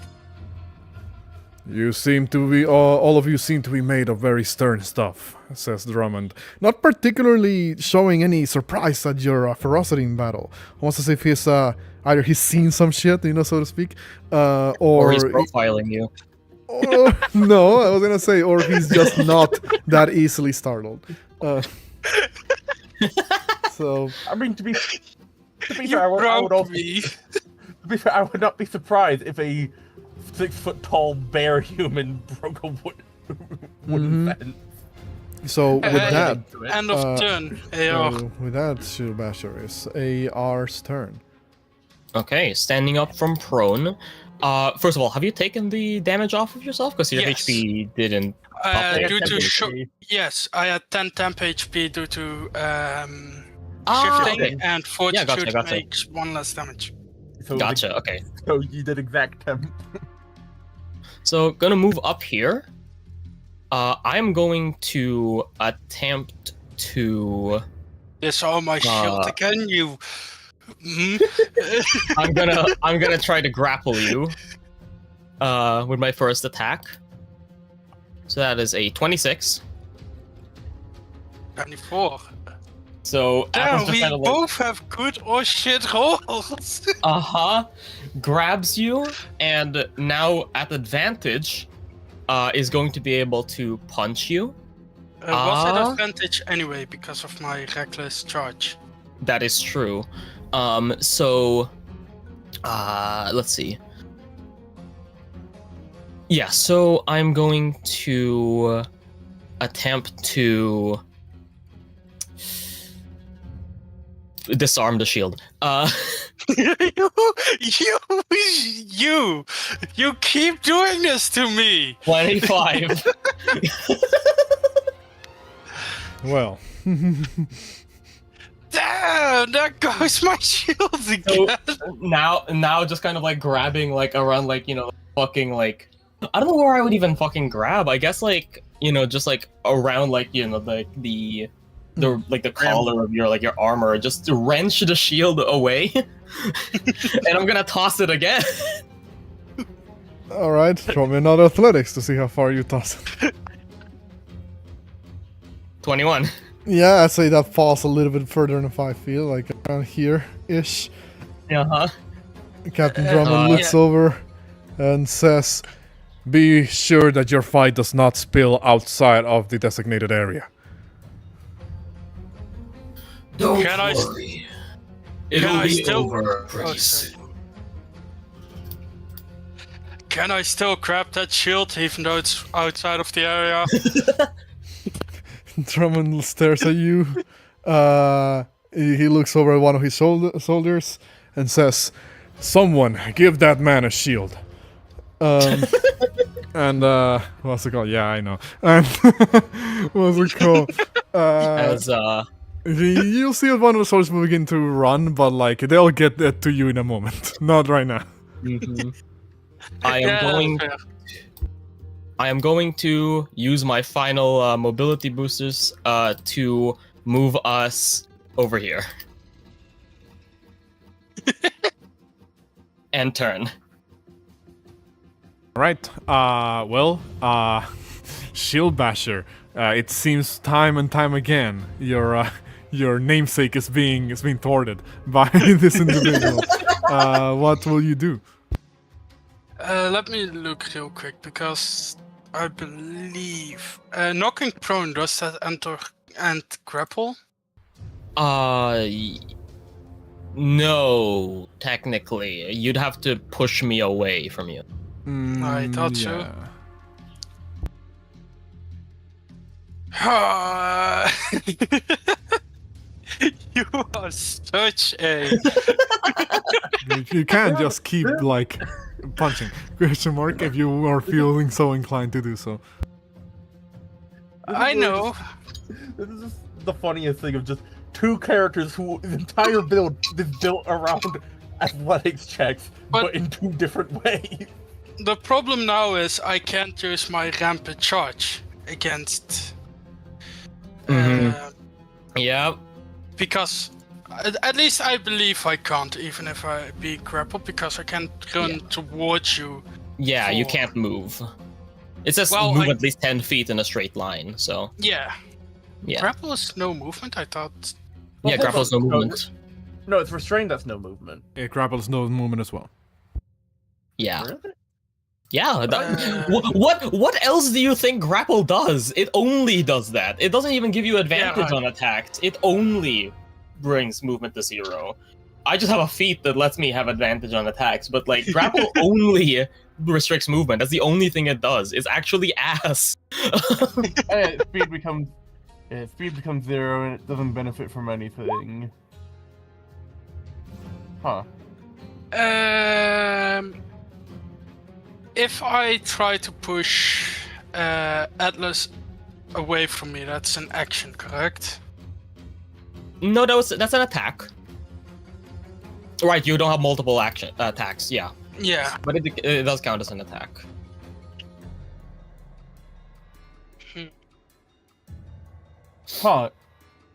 You seem to be, all of you seem to be made of very stern stuff, says Drummond. Not particularly showing any surprise at your ferocity in battle. Almost as if he's, either he's seen some shit, you know, so to speak, Or he's profiling you. no, I was gonna say, or he's just not that easily startled. So, I mean, to be You fair, I would broke also. me. To be fair, I would not be surprised if a 6-foot-tall bear human broke a wooden fence. so with that, End of turn. AR. with that, Shield Basher is AR's turn. Okay, standing up from prone. First of all, have you taken the damage off of yourself? Because your Yes. HP didn't. Due to yes, I had 10 temp HP due to shifting, okay. and fortitude gotcha. makes 1 less damage. So Gotcha, okay. So you did exact temp. So, gonna move up here. I'm going to attempt to. Yes, oh my shield again, you. I'm gonna try to grapple you. With my first attack. So that is a 26. 24. So Damn, Atlas just we kind of like, both have good or shit rolls. grabs you, and now at advantage, is going to be able to punch you. What's that advantage anyway because of my reckless charge? That is true. So, let's see. Yeah, so I'm going to attempt to disarm the shield. You keep doing this to me. 25. Well, Damn, there goes my shield So again. now just kind of like grabbing like around like, you know, fucking like, I don't know where I would even fucking grab. I guess like, you know, just like around like, you know, like the like the collar of your like your armor, just to wrench the shield away. And I'm gonna toss it again. all right. Throw me another athletics to see how far you toss it. 21. Yeah, I'd say that falls a little bit further than 5 feet, like around here-ish. Uh-huh. Captain Drummond looks over and says, "Be sure that your fight does not spill outside of the designated area." Don't Can I worry. Can It'll I be still- over Oh, pretty sorry. soon. Can I still grab that shield even though it's outside of the area? Drummond stares at you. He looks over at one of his soldiers and says, "Someone give that man a shield." And what's it called? Yeah, I know. And what's it called? As You'll see one of the swords begin to run, but like they'll get that to you in a moment. Not right now. I am going to use my final mobility boosters to move us over here. And turn. Right. Shield Basher. It seems time and time again your namesake is being thwarted by this individual. What will you do? Let me look real quick because I believe knocking prone, does that enter and grapple? No, technically. You'd have to push me away from you. I thought so. You are such a... You can't just keep like punching. Question mark if you are feeling so inclined to do so. I know. This is just the funniest thing of just two characters whose entire build is built around athletics checks, but in two different ways. The problem now is I can't use my rampant charge against... Yeah. Because at least I believe I can't, even if I be grappled, because I can't run towards you. Yeah, you can't move. It says move at least 10 feet in a straight line, so... Yeah. Grapple is no movement, I thought. Yeah, grapple is no movement. No, it's restrained, that's no movement. Grapple is no movement as well. Yeah. Really? Yeah, what else do you think grapple does? It only does that. It doesn't even give you advantage on attacks. It only brings movement to 0. I just have a feat that lets me have advantage on attacks, but like grapple only restricts movement. That's the only thing it does. It's actually ass. Speed becomes 0 and it doesn't benefit from anything. Huh. If I try to push Atlas away from me, that's an action, correct? No, that's an attack. Right, you don't have multiple attacks, yeah. Yeah. But it does count as an attack. Huh.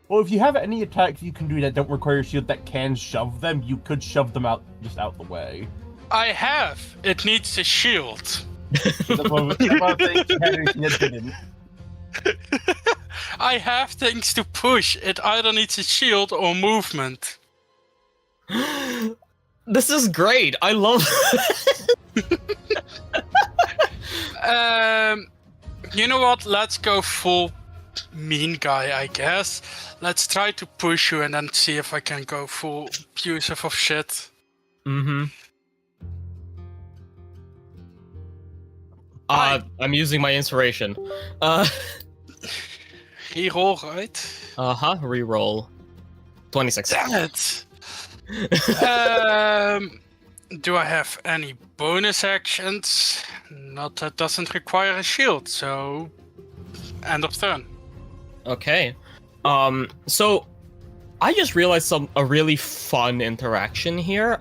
Well, if you have any attacks you can do that don't require a shield that can shove them, you could shove them out the way. I have. It needs a shield. I have things to push. It either needs a shield or movement. This is great. I love You know what? Let's go full mean guy, I guess. Let's try to push you and then see if I can go full abusive of shit. I'm using my inspiration. Reroll, right? Reroll. 26. Damn it! Do I have any bonus actions? Not that doesn't require a shield, so end of turn. Okay. So I just realized a really fun interaction here.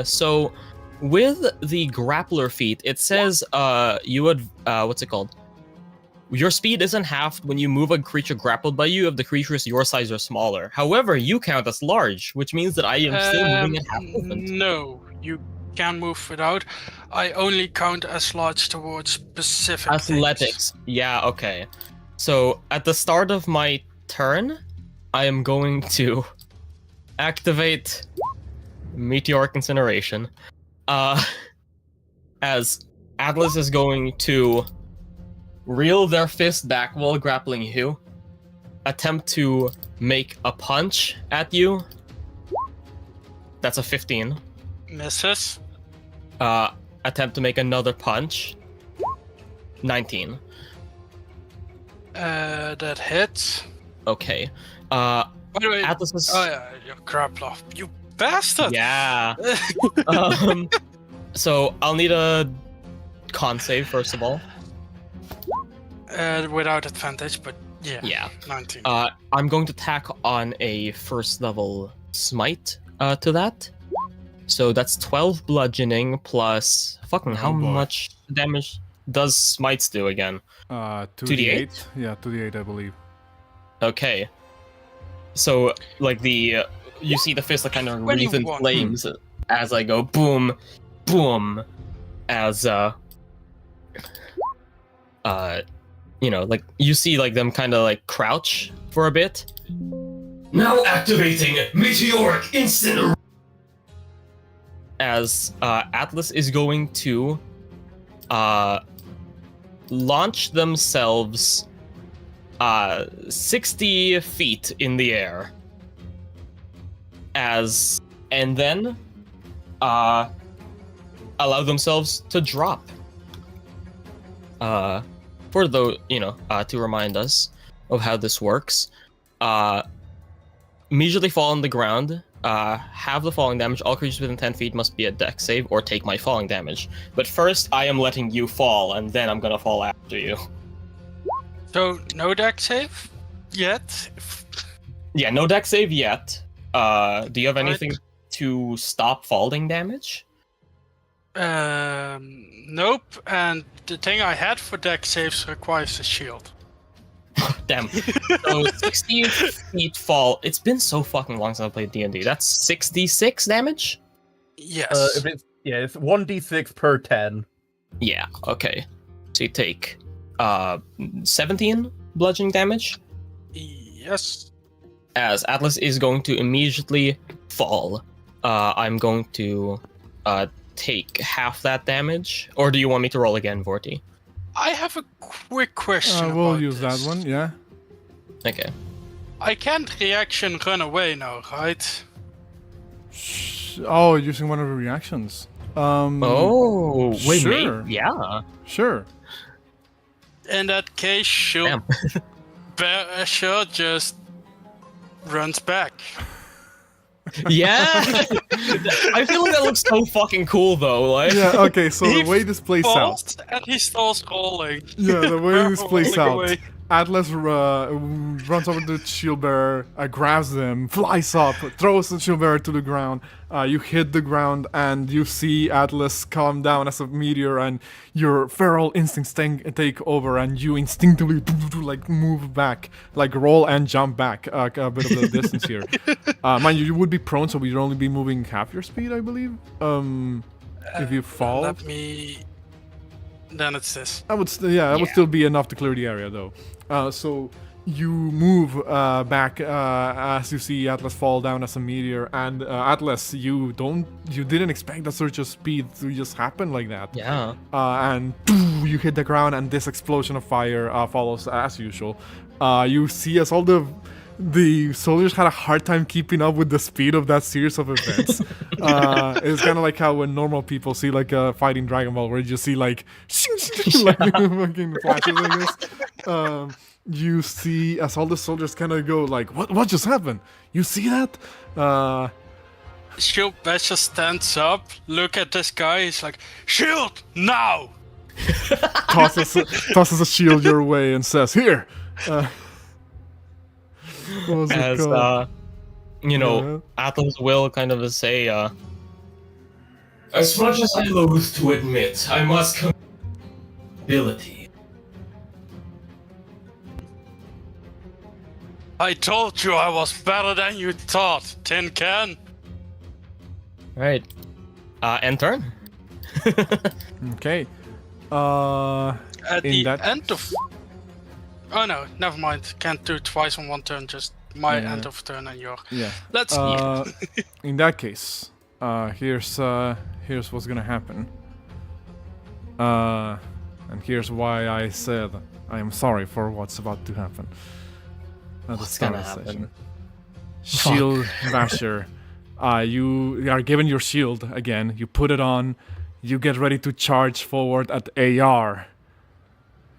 So with the grappler feat, it says you would what's it called? Your speed isn't halved when you move a creature grappled by you if the creature is your size or smaller. However, you count as large, which means that I am still moving at half movement. No, you can move without. I only count as large towards specific athletics. things. Yeah, okay. So at the start of my turn, I am going to activate Meteoric Incineration. As Atlas is going to reel their fist back while grappling you, attempt to make a punch at you. That's a 15. Misses. Attempt to make another punch. 19. That hits. Okay. By the way, Atlas is... oh yeah, you grappler. You bastard! Yeah. So I'll need a con save first of all. Without advantage, but Yeah. 19. I'm going to tack on a first level smite to that. So that's 12 bludgeoning plus fucking how boy. much damage does smites do again? 2d8? Yeah, 2d8, I believe. Okay. So like the you see the fist like kind of wreathe in 21. flames as I go boom, boom, as like you see like them kind of like crouch for a bit. Now activating meteoric instant. As Atlas is going to launch themselves 60 feet in the air. And then allow themselves to drop. For the to remind us of how this works. Immediately fall on the ground. Have the falling damage. All creatures within 10 feet must be a dex save or take my falling damage. But first, I am letting you fall, and then I'm gonna fall after you. So, no dex save? Yet? Yeah, no dex save yet. Do you have Right. anything to stop falling damage? Nope. And the thing I had for dex saves requires a shield. Damn. So 60 feet fall. It's been so fucking long since I played D&D. That's 66 damage? Yes. It's 1d6 per 10. Yeah, okay. So you take 17 bludgeoning damage. Yes. As Atlas is going to immediately fall. I'm going to take half that damage. Or do you want me to roll again, Vorti? I have a quick question. We'll about use this. that one, yeah. Okay. I can't reaction run away now, right? Oh, using one of the reactions. Oh, wait, sure. yeah. Sure. In that case, Damn. Basher just runs back. Yeah. I feel like that looks so fucking cool, though. Like, Yeah, okay, so the way this plays out. Falls and he starts rolling. Yeah, the way this plays out. Rolling away. Atlas runs over to the shield bearer, grabs them, flies up, throws the shield bearer to the ground. You hit the ground, and you see Atlas come down as a meteor, and your feral instincts take over, and you instinctively like move back, like roll and jump back a bit of the distance here. Mind you, you would be prone, so you'd only be moving half your speed, I believe. If you fall, Let me. Then it's this. that would still be enough to clear the area, though. So you move back as you see Atlas fall down as a meteor, and Atlas, you didn't expect that surge of speed to just happen like that. yeah. And you hit the ground, and this explosion of fire follows as usual. You see as all the soldiers had a hard time keeping up with the speed of that series of events. It's kind of like how when normal people see like a fighting Dragon Ball, where you just see like, like fucking flashes, I guess. You see as all the soldiers kind of go like, what just happened? You see that? Shield Basher stands up, look at this guy, he's like, shield, now! tosses a shield your way and says, here! What was it As called? Atlas will kind of say, As much as I loathe to admit, I must come ability. I told you I was better than you thought, Tin Can. right. End turn. Okay. At In the that- end of... Oh no, never mind. Can't do it twice on one turn, just my Yeah. end of turn and your... Yeah. Let's... In that case, here's what's gonna happen. And here's why I said I am sorry for what's about to happen. At the What's start gonna of the happen? session. Shield Basher. You are given your shield again. You put it on. You get ready to charge forward at AR.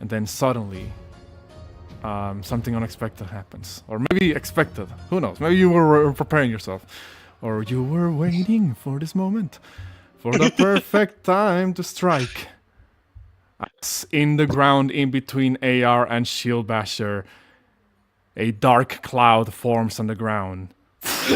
And then suddenly, something unexpected happens. Or maybe expected. Who knows? Maybe you were preparing yourself. Or you were waiting for this moment. For the perfect time to strike. It's in the ground in between AR and Shield Basher. a dark cloud forms on the ground.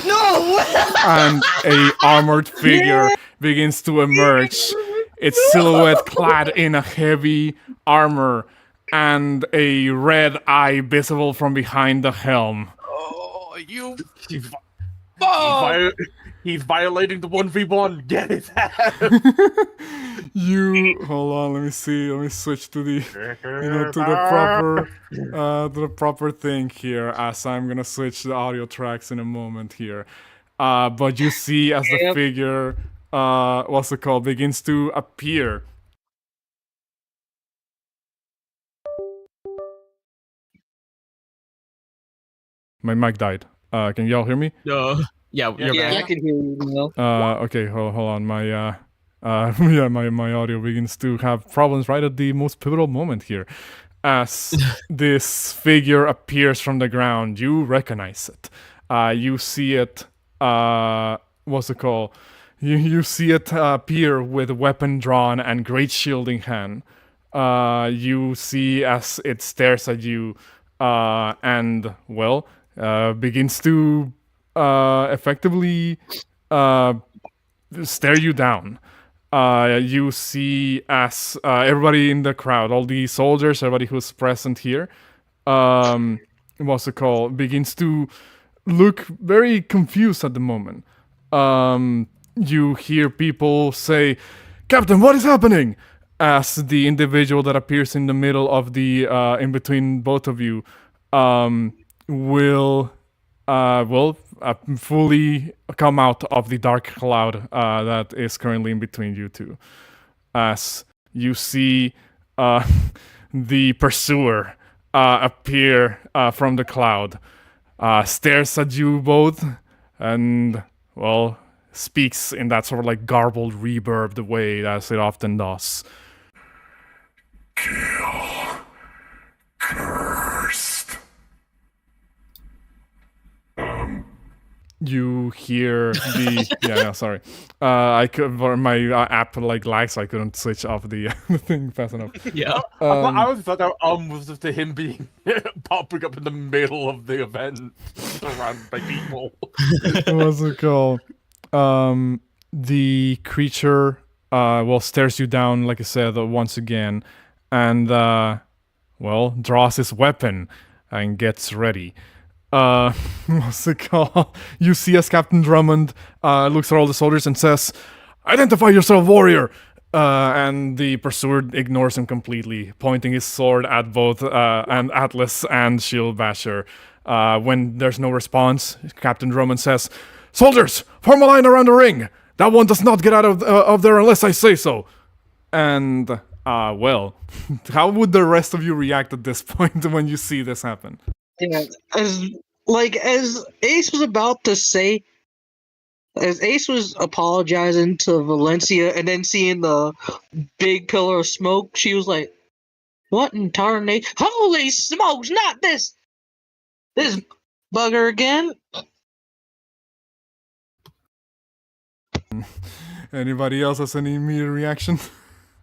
No! And a armored figure begins to emerge, its silhouette clad in a heavy armor and a red eye visible from behind the helm. Oh, you. He's, Oh! he's violating the 1v1. Get his ass. You hold on, let me switch to the to the proper thing here, as I'm gonna switch the audio tracks in a moment here. But you see as the figure what's it called, begins to appear. My mic died. Can y'all hear me? Yeah, you're Yeah, back. I can hear you now. Okay, hold on. My my audio begins to have problems right at the most pivotal moment here. As this figure appears from the ground, you recognize it. You see it. What's it called? You see it appear with weapon drawn and great shield in hand. You see as it stares at you, and well, begins to effectively stare you down. You see as everybody in the crowd, all the soldiers, everybody who's present here, what's it called, begins to look very confused at the moment. You hear people say, "Captain, what is happening?" As the individual that appears in the middle of the, in between both of you, will fully come out of the dark cloud that is currently in between you two. As you see the pursuer appear from the cloud, stares at you both, and, well, speaks in that sort of like garbled, reverbed way as it often does. Kill. Cursed. You hear the sorry. I could, my app like lags, so I couldn't switch off the thing fast enough. Yeah. I always thought that was just to him being popping up in the middle of the event, surrounded by people. What's it called? The creature stares you down, like I said, once again, and draws his weapon and gets ready. What's it called? You see as Captain Drummond looks at all the soldiers and says, "Identify yourself, warrior!" And the pursuer ignores him completely, pointing his sword at both and Atlas and Shield Basher. When there's no response, Captain Drummond says, "Soldiers, form a line around the ring! That one does not get out of there unless I say so!" And, how would the rest of you react at this point when you see this happen? Yeah, as Ace was about to say, as Ace was apologizing to Valencia and then seeing the big pillar of smoke, she was like, "What in tarnation? Holy smokes! Not this bugger again!" Anybody else has any immediate reaction?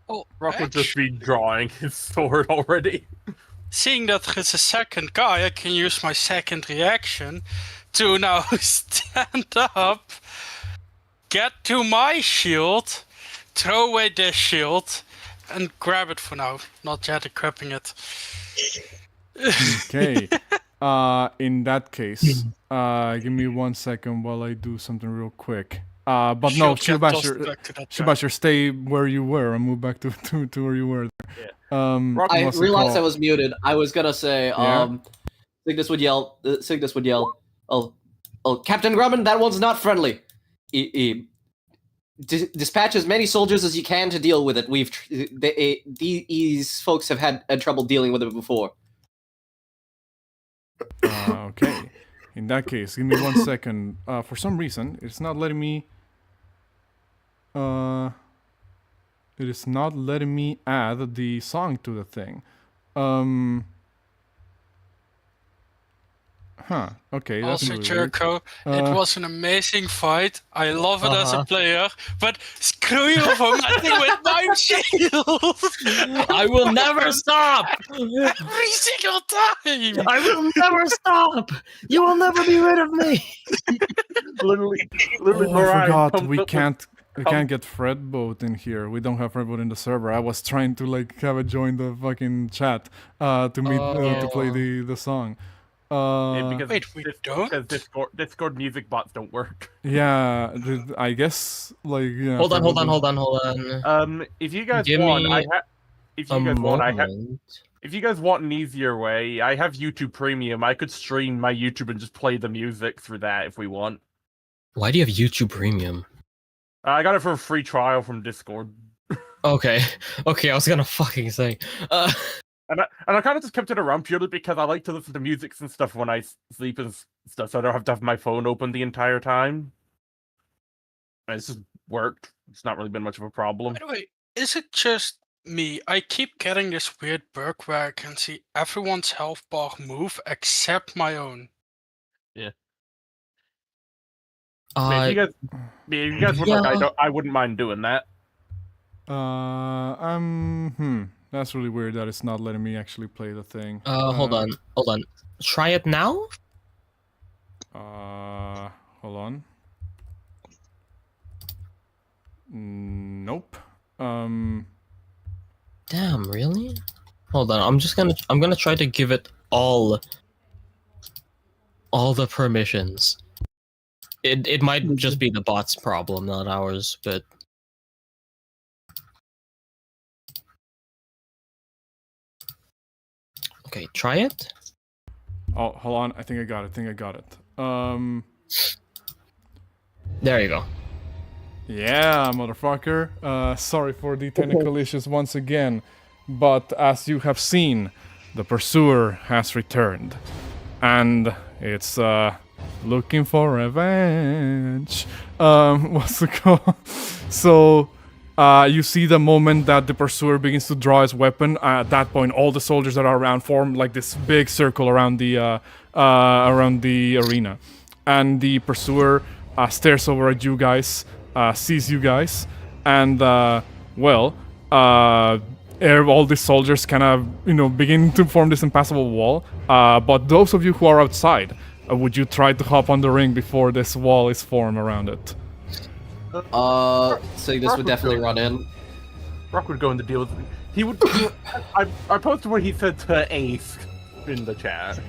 Oh, Rock would just be drawing his sword already. Seeing that there's a second guy, I can use my second reaction to now stand up, get to my shield, throw away this shield, and grab it for now. Not yet equipping it. Okay. In that case, give me 1 second while I do something real quick. But no, Shubasher, stay where you were and move back to where you were. Yeah. I realized I was muted. I was gonna say, Yeah? Signis would yell, "Oh, Captain Grumman, that one's not friendly. Dispatch as many soldiers as you can to deal with it. These folks have had trouble dealing with it before." Okay. In that case, give me 1 second. For some reason, it's not letting me. It is not letting me add the song to the thing. Huh. Okay, that's Also, really weird. Jericho, it was an amazing fight. I love it as a Uh-huh. player, but screw you for messing with my shield! I will never stop. Every single time! I will never stop. You will never be rid of me. literally, Oh, I Mariah forgot. comes We up with- can't get Fredboat in here. We don't have Fredboat in the server. I was trying to like have it join the fucking chat to meet to play the song. because Wait, we don't? Because Discord music bots don't work. Yeah, I guess like yeah. Hold on. If you guys Give want, me if A you guys want, I have. moment. If you guys want an easier way, I have YouTube Premium. I could stream my YouTube and just play the music through that if we want. Why do you have YouTube Premium? I got it for a free trial from Discord. Okay, I was gonna fucking say. And I kind of just kept it around purely because I like to listen to music and stuff when I sleep and stuff, so I don't have to have my phone open the entire time. And it's just worked. It's not really been much of a problem. By the way, is it just me? I keep getting this weird bug where I can see everyone's health bar move except my own. If you guys would like, I wouldn't mind doing that. That's really weird that it's not letting me actually play the thing. Hold on. Try it now. Hold on. Nope. Damn, really? Hold on. I'm gonna try to give it all the permissions. It might just be the bot's problem, not ours, but okay, try it. Oh, hold on. I think I got it. There you go. Yeah, motherfucker. Sorry for the technical issues once again, but as you have seen, the pursuer has returned, and it's looking for revenge. What's it called? So, you see the moment that the pursuer begins to draw his weapon. At that point, all the soldiers that are around form like this big circle around the arena, and the pursuer stares over at you guys, sees you guys, and all these soldiers kind of begin to form this impassable wall. But those of you who are outside, would you try to hop on the ring before this wall is formed around it? Signis would definitely run in. Rock would go in the deal with. He would. I posted what he said to Ace in the chat.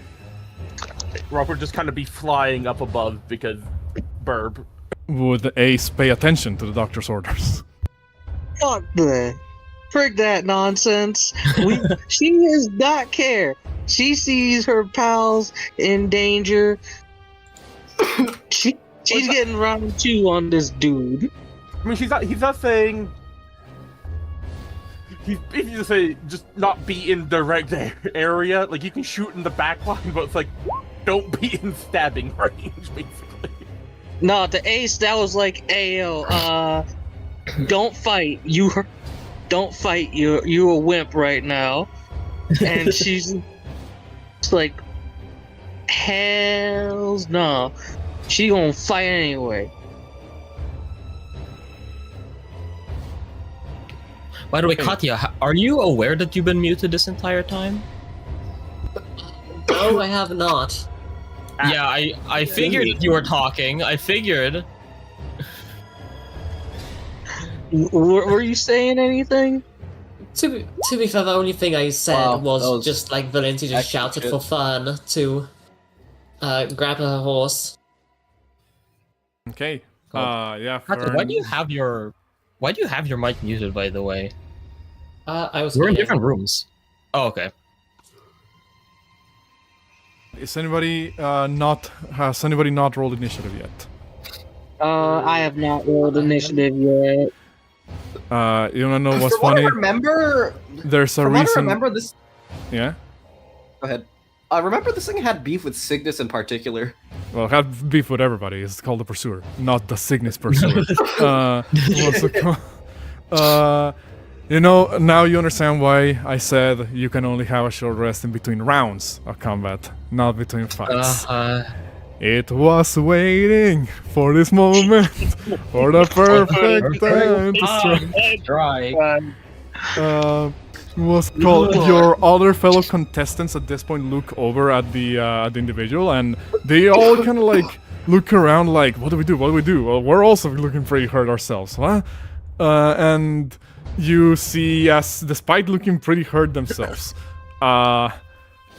Rock would just kind of be flying up above because burb. Would Ace pay attention to the doctor's orders? Fuck that. Frick that nonsense. She does not care. She sees her pals in danger. She's getting round two on this dude. I mean, he's not saying. If you just say just not be in direct area, like you can shoot in the back line, but it's like don't be in stabbing range, basically. No, the Ace that was like, "Ayo, don't fight. Don't fight. You're a wimp right now." And she's like, "Hells no." She gonna fight anyway. By the way, Katya, are you aware that you've been muted this entire time? No, I have not. Yeah, I figured that you were talking. I figured. Were you saying anything? To be fair, the only thing I said Wow, that was was just like Valencia just extra shouted shit. for fun to grab her horse. Okay. Cool. Yeah. Katya, Fern. why do you have your mic muted? By the way, I was. we're in kidding. different rooms. Oh, okay. Has anybody not rolled initiative yet? I have not rolled initiative yet. You wanna know what's From what I funny? remember, There's a from what I reason. remember, this. Yeah. Go ahead. I remember this thing had beef with Signis in particular. Well, have beef with everybody. It's called the Pursuer, not the Signis Pursuer. What's it called? You know, now you understand why I said you can only have a short rest in between rounds of combat, not between fights. It was waiting for this moment, for the perfect time to strike. Right. Was called. Your other fellow contestants at this point look over at the individual, and they all kind of like look around like, what do we do? What do we do? Well, we're also looking pretty hurt ourselves, huh? And you see, as despite looking pretty hurt themselves,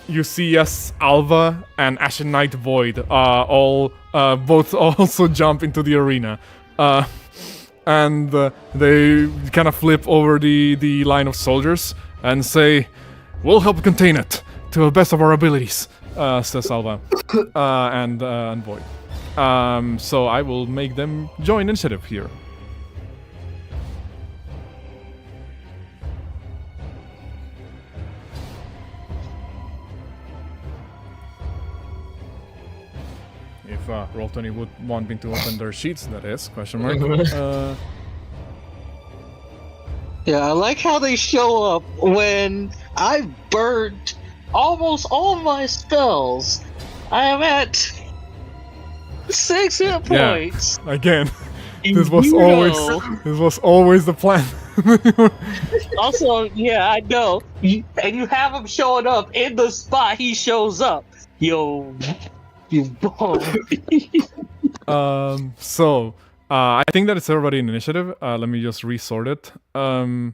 you see as Alva and Ashen Knight Void all both also jump into the arena. And they kind of flip over the line of soldiers and say, "We'll help contain it to the best of our abilities," says Alva and Void. So I will make them join initiative here. If Roll20 would want me to open their sheets, that is, question mark. Yeah, I like how they show up when I've burned almost all my spells. I am at 6 hit points. Again, this was always the plan. Also, yeah, I know. And you have him showing up in the spot he shows up. Yo, you bum. I think that it's everybody in initiative. Let me just resort it. There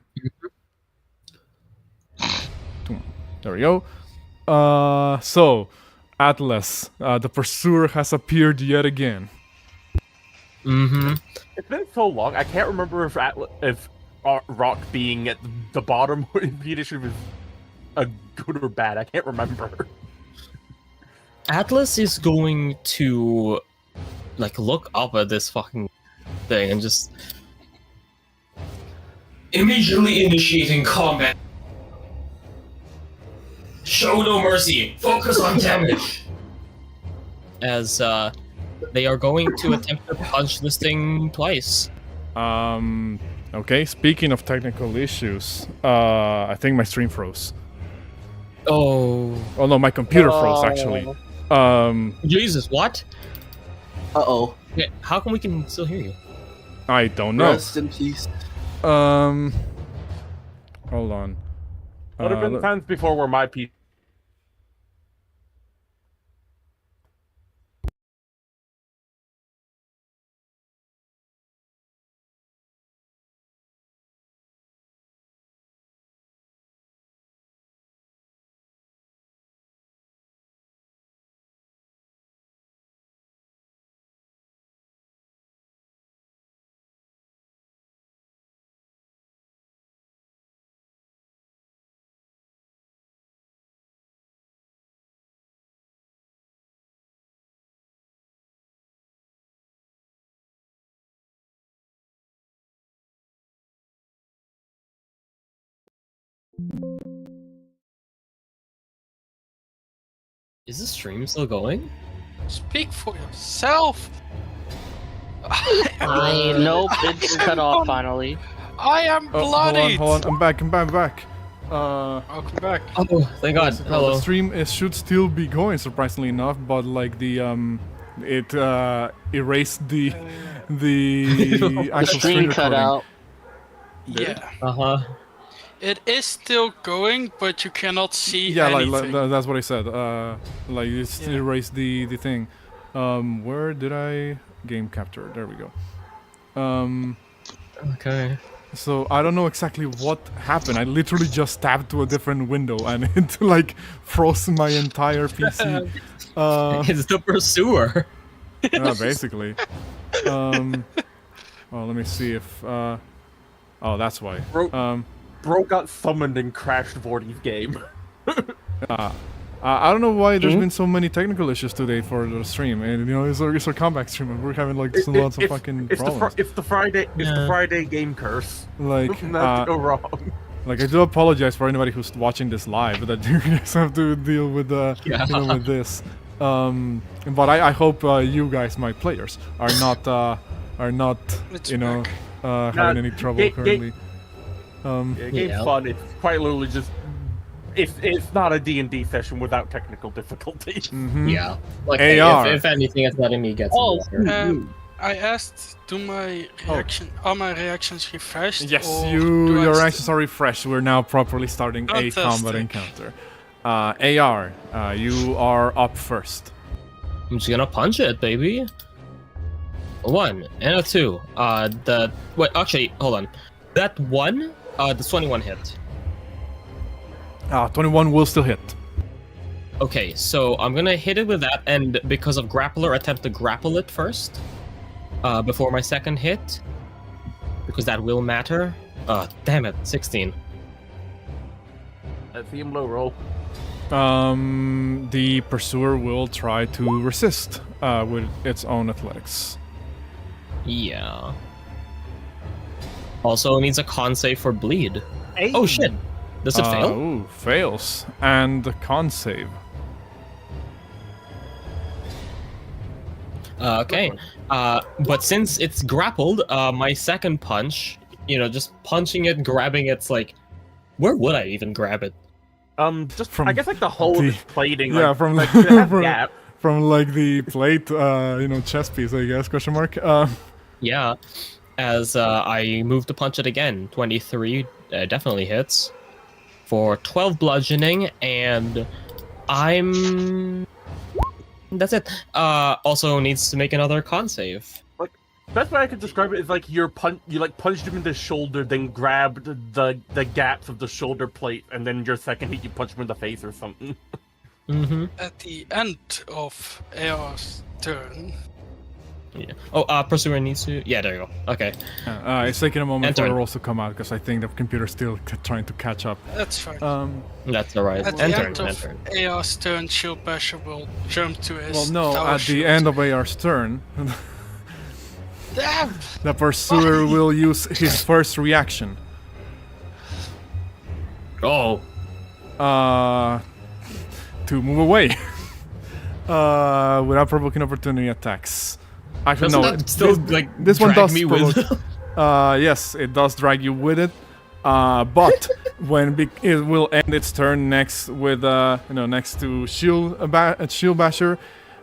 we go. So, Atlas, the pursuer has appeared yet again. Mm-hmm. It's been so long, I can't remember if Rock being at the bottom of the initiative is a good or bad. I can't remember. Atlas is going to like look up at this fucking thing and just Immediately initiating combat. Show no mercy. Focus on damage. as they are going to attempt to punch this thing twice. Okay, speaking of technical issues, I think my stream froze. Oh no, my computer froze actually. Jesus, what? Uh-oh. Okay, how come we can still hear you? I don't know. Rest in peace. Hold on. Would have been times before where my PC. Is the stream still going? Speak for yourself. Nope, it's cut off finally. I am bloodied. Hold on, I'm back. Welcome back. Oh, thank God. Hello. The stream should still be going, surprisingly enough, but like the it erased the actual Screen screen cut recording. out. Yeah. Uh-huh. It is still going, but you cannot see Yeah, anything. that's what I said. Like it erased the thing. Where did I game capture? There we go. Okay. So I don't know exactly what happened. I literally just tabbed to a different window and it like froze my entire PC. It's the pursuer. Basically. Well, let me see if. Oh, that's why. Bro got summoned and crashed Vorti's game. I don't know why there's been so many technical issues today for the stream, and you know it's our comeback stream, and we're having like lots of fucking problems. It's the Friday game curse. Like, Not to go wrong. Like I do apologize for anybody who's watching this live that you guys have to deal with with this. But I hope you guys, my players, are not It's having any trouble currently. Yeah, game's Yeah. fun. It's quite literally just it's not a D&D session without technical difficulties. Mhm. Yeah. Like, AR. if anything, it's letting me get Oh, some better. I asked, are my reactions refreshed? Yes, or do I your st- actions are refreshed. We're now properly starting a combat Fantastic. encounter. AR, you are up first. I'm just gonna punch it, baby. A 1 and a 2. Wait, actually, hold on. That 1, the 21 hit. 21 will still hit. Okay, so I'm gonna hit it with that, and because of grappler, attempt to grapple it first, before my second hit, because that will matter. Damn it, 16. Let's see him low roll. The pursuer will try to resist with its own athletics. Yeah. Also needs a con save for bleed. Hey. Oh shit! Does it fail? Ooh, fails. And the con save. Okay. But since it's grappled, my second punch, just punching it, grabbing it's like, where would I even grab it? Just From I guess like the hole of the- its plating. yeah, like, from like, it has from, gap. from like the plate, chest piece, I guess, question mark. Yeah. As I move to punch it again. 23 definitely hits. For 12 bludgeoning, and that's it. Also needs to make another con save. Best way I could describe it is like you punched him in the shoulder, then grabbed the gaps of the shoulder plate, and then your second hit you punched him in the face or something. Mm-hmm. At the end of AR's turn, Yeah. Oh, pursuer needs to. Yeah, there you go. Okay. It's taking a moment for Enter. the rolls to come out because I think the computer's still trying to catch up. that's fine. That's alright. At the Enter. end of AR's turn, Shield Basher will jump to his Well, no, tower at the shield. end of AR's turn, Damn! the pursuer will use his first reaction. Oh. To move away. Without provoking opportunity attacks. Actually, Doesn't no. that still, this one drag does me provoke. with? Yes, it does drag you with it. But it will end its turn next with next to Shield Basher,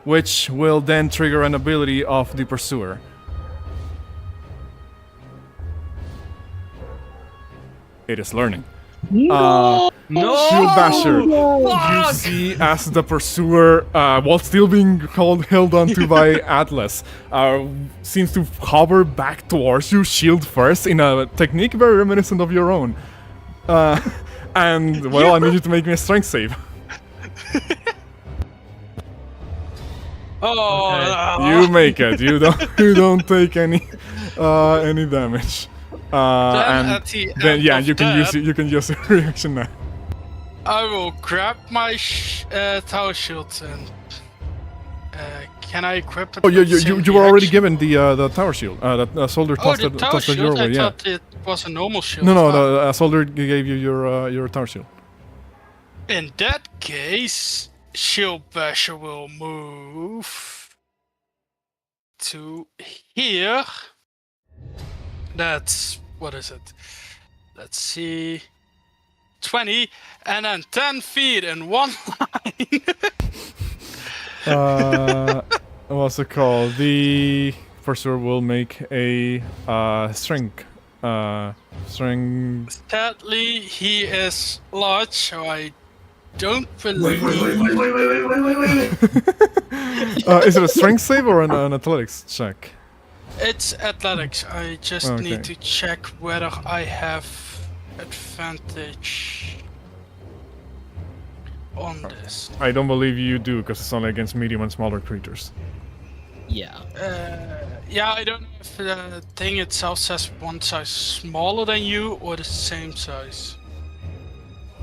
which will then trigger an ability of the pursuer. It is learning. No! Shield Basher. You see as the pursuer, while still being held onto by Atlas, seems to hover back towards you, shield first, in a technique very reminiscent of your own. And, well, I need you to make me a strength save. You make it. You don't take any damage. And at the then end yeah, of you can that, use your reaction now. I will grab my tower shield and can I equip it? Oh, you with same were already reaction? given the tower shield. That soldier Oh, tossed the it tower tossed it your shield. I way. Yeah. thought it was a normal shield. No, Oh. the soldier gave you your tower shield. In that case, Shield Basher will move to here. That's what is it? Let's see. 20 and then 10 feet in one line. What's it called? The pursuer will make a strength. Sadly, he is large, so I don't believe. Is it a strength save or an athletics check? It's athletics. I just Okay. need to check whether I have advantage on this. I don't believe you do, because it's only against medium and smaller creatures. Yeah. Yeah, I don't know if the thing itself says one size smaller than you or the same size.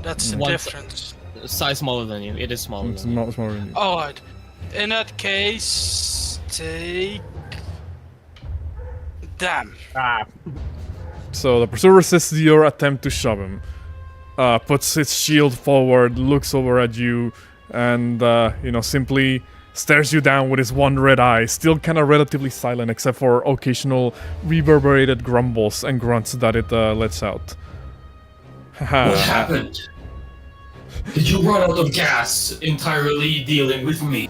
That's the One si- difference. Size smaller than you. It is smaller It's than you. not smaller than you. Alright. In that case, take. Damn. So the pursuer resists your attempt to shove him. Puts its shield forward, looks over at you, and simply stares you down with his one red eye, still kind of relatively silent except for occasional reverberated grumbles and grunts that it lets out. What happened? Did you run out of gas entirely dealing with me?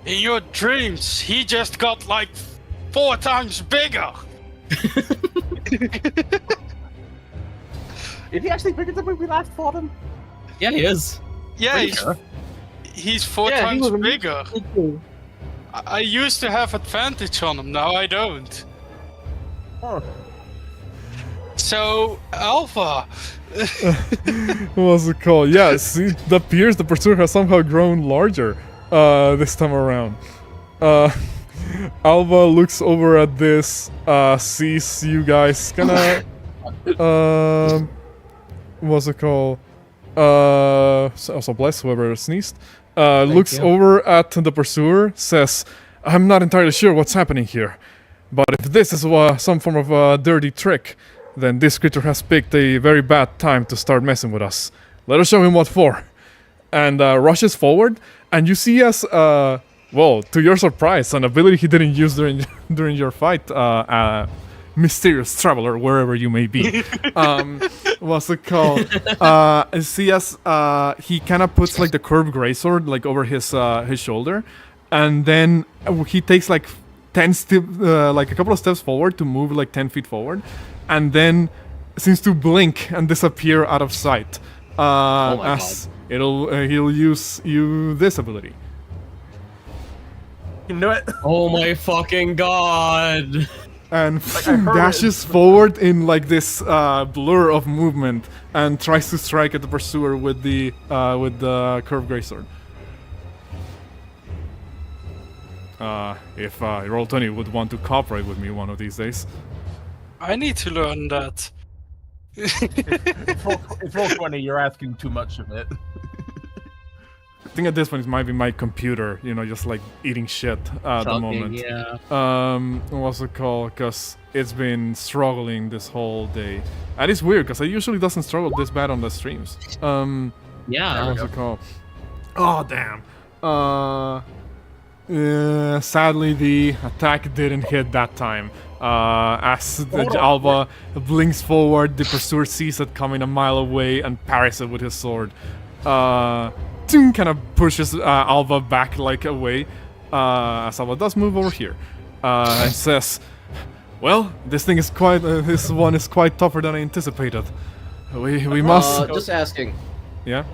In your dreams, he just got like 4 times bigger. Is he actually bigger than when we last fought him? Yeah, he is. Yeah, he's 4 times bigger. I used to have advantage on him, now I don't. Oh. So, Alpha. What's it called? Yeah, see, it appears the pursuer has somehow grown larger this time around. Alva looks over at this, sees you guys kinda... what's it called? Also bless whoever sneezed. Looks over at the pursuer, says, I'm not entirely sure what's happening here, but if this is some form of a dirty trick, then this creature has picked a very bad time to start messing with us. Let us show him what for. And rushes forward, and you see as, well, to your surprise, an ability he didn't use during your fight, mysterious traveler, wherever you may be. What's it called? See as he kind of puts like the curved greatsword like over his shoulder, and then he takes like 10 like a couple of steps forward to move like 10 feet forward, and then seems to blink and disappear out of sight. As he'll use this ability. You know it. Oh my fucking god! And dashes forward in like this blur of movement and tries to strike at the pursuer with the curved greatsword. If Roll20 would want to cooperate with me one of these days. I need to learn that. It's Roll20, you're asking too much of it. I think at this point it might be my computer, you know, just like eating shit at the moment. Yeah. What's it called? Because it's been struggling this whole day. And it's weird because it usually doesn't struggle this bad on the streams. Yeah. What's it called? Oh damn. Sadly the attack didn't hit that time. As the Alva blinks forward, the pursuer sees it coming a mile away and parries it with his sword. Kind of pushes Alva back like away, as Alva does move over here, and says, "Well, this thing is quite. This one is quite tougher than I anticipated. We must." Just asking. Yeah.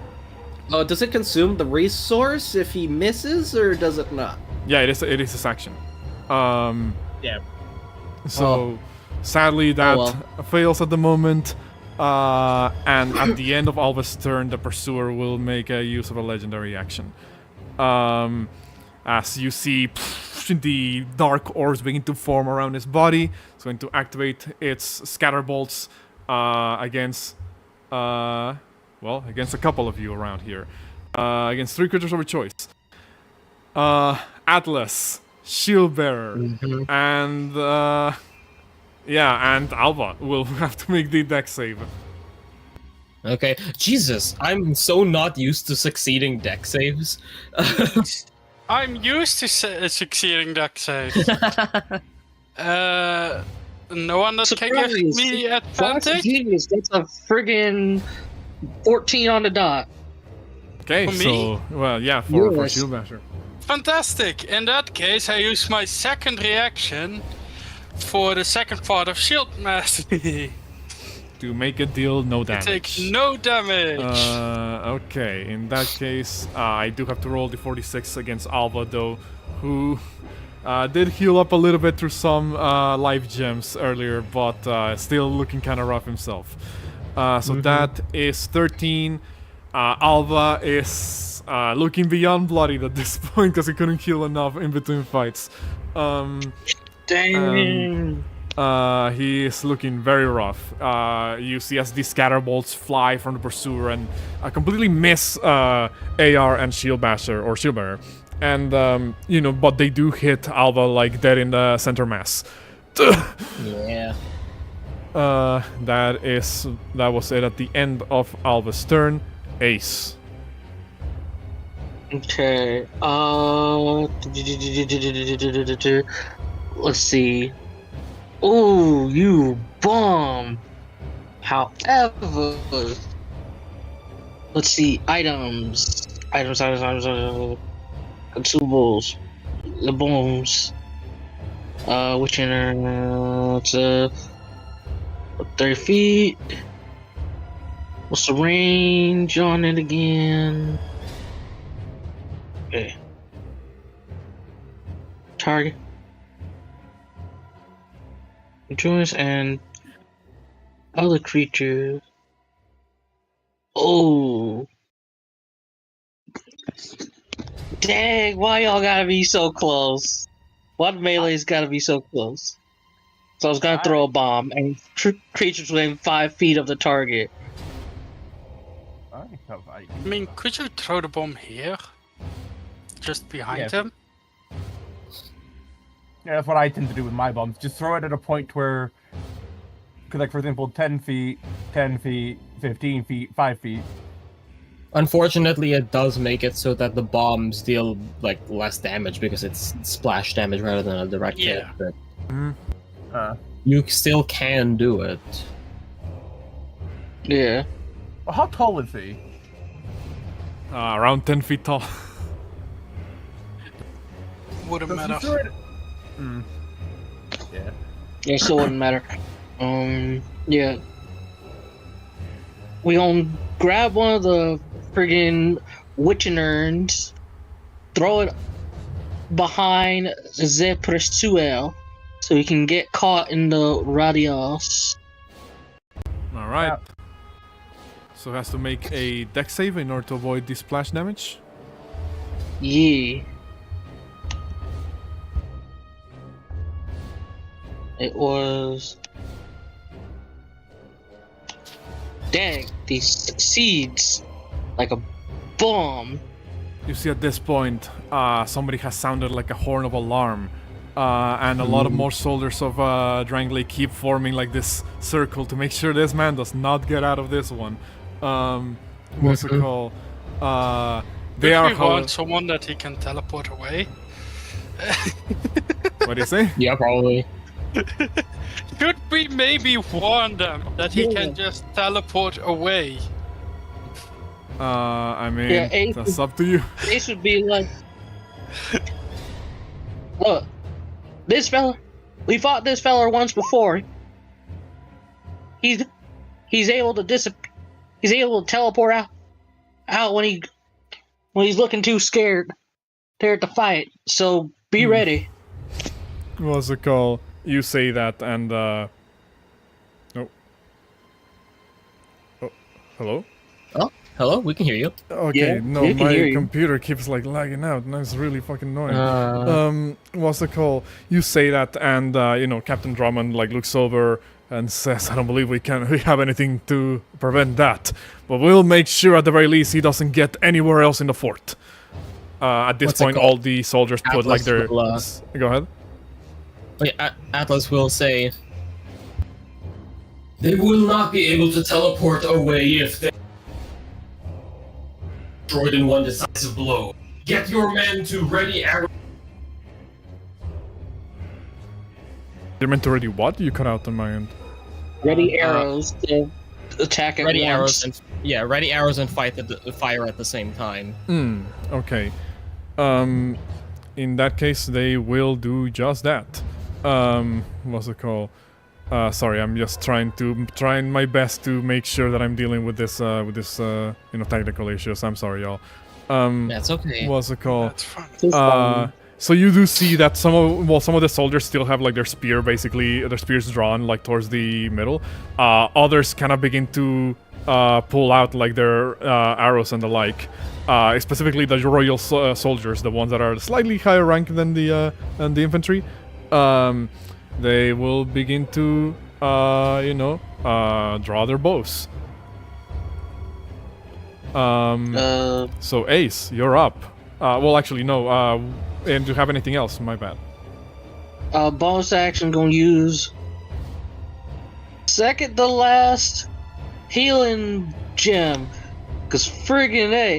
Does it consume the resource if he misses, or does it not? Yeah, it is. It is his action. Yeah. So, sadly, that fails at the moment. And at the end of Alva's turn, the pursuer will make a use of a legendary action. As you see the dark orbs begin to form around his body, it's going to activate its scatter bolts against a couple of you around here. Against 3 creatures of your choice. Atlas, Shield Bearer, and and Alva will have to make the dex save. Okay. Jesus, I'm so not used to succeeding deck saves. I'm used to succeeding deck saves. No one that can give me advantage? Genius, that's a friggin' 14 on the dot. Okay, For me? so, well, yeah, for Yes. Shield Basher. Fantastic! In that case, I use my second reaction for the second part of Shield Mastery. To make a deal, no It damage. takes no damage. Okay, in that case, I do have to roll the 46 against Alva, though, who did heal up a little bit through some life gems earlier, but still looking kind of rough himself. So that is 13. Alva is looking beyond bloodied at this point because he couldn't heal enough in between fights. Dang. He is looking very rough. You see as the scatter bolts fly from the pursuer and completely miss AR and Shield Basher or Shield Bearer. And but they do hit Alva like dead in the center mass. Yeah. That was it at the end of Alva's turn. Ace. Okay. Let's see. Oh, you bomb! However, let's see, items, consumables, the bombs, which it's 30 feet. What's the range on it again? Okay. Target. Joins and other creatures. Oh. Dang, why y'all gotta be so close? Why the melee's gotta be so close? So I was gonna throw a bomb, and creatures within 5 feet of the target. I mean, could you throw the bomb here? Just behind him? Yeah, that's what I tend to do with my bombs. Just throw it at a point where, cause like for example, 10 feet, 10 feet, 15 feet, 5 feet. Unfortunately, it does make it so that the bombs deal like less damage because it's splash damage rather than a direct hit. But you still can do it. Yeah. Well, how tall is he? Around 10 feet tall. Wouldn't matter. Yeah. Yeah, so it wouldn't matter. Yeah. We gonna grab one of the friggin' witching urns, throw it behind the pursuer so he can get caught in the radios. Alright. So has to make a dex save in order to avoid the splash damage. Yeah. It was... Dang, these succeeds like a bomb. You see at this point, somebody has sounded like a horn of alarm. And a lot of more soldiers of Drangleic keep forming like this circle to make sure this man does not get out of this one. What's it called? They are want someone that he can teleport away. What do you say? Yeah, probably. Could we maybe warn them that he can just teleport away? I mean, Yeah, that's up to you. This would be like, look, this fella, we fought this fella once before. He's able to he's able to teleport out when he's looking too scared to fight. So be ready. What's it called? You say that and oh, hello? Oh, hello, we can hear you. Okay, Yeah, no, we can my hear you. computer keeps like lagging out, and it's really fucking annoying. What's it called? You say that, and you know, Captain Drummond like looks over and says, "I don't believe we have anything to prevent that, but we'll make sure at the very least he doesn't get anywhere else in the fort." At this point, all the soldiers put like their. Go ahead. Atlas will say, They will not be able to teleport away if they destroyed in one decisive blow. Get your men to ready arrows. They're meant to ready what? You cut out on my end. Ready arrows to attack at ready once. arrows and ready arrows and fire at the same time. Okay. In that case, they will do just that. What's it called? Sorry, I'm just trying my best to make sure that I'm dealing with this, technical issues. I'm sorry, y'all. That's okay. What's it called? That's fine. So you do see that some of the soldiers still have like their spears drawn like towards the middle. Others kind of begin to pull out like their arrows and the like. Specifically the royal soldiers, the ones that are slightly higher rank than the infantry. They will begin to draw their bows. So Ace, you're up. Well, actually, no. And do you have anything else? My bad. Bonus action gonna use second to last healing gem. Cause friggin' A.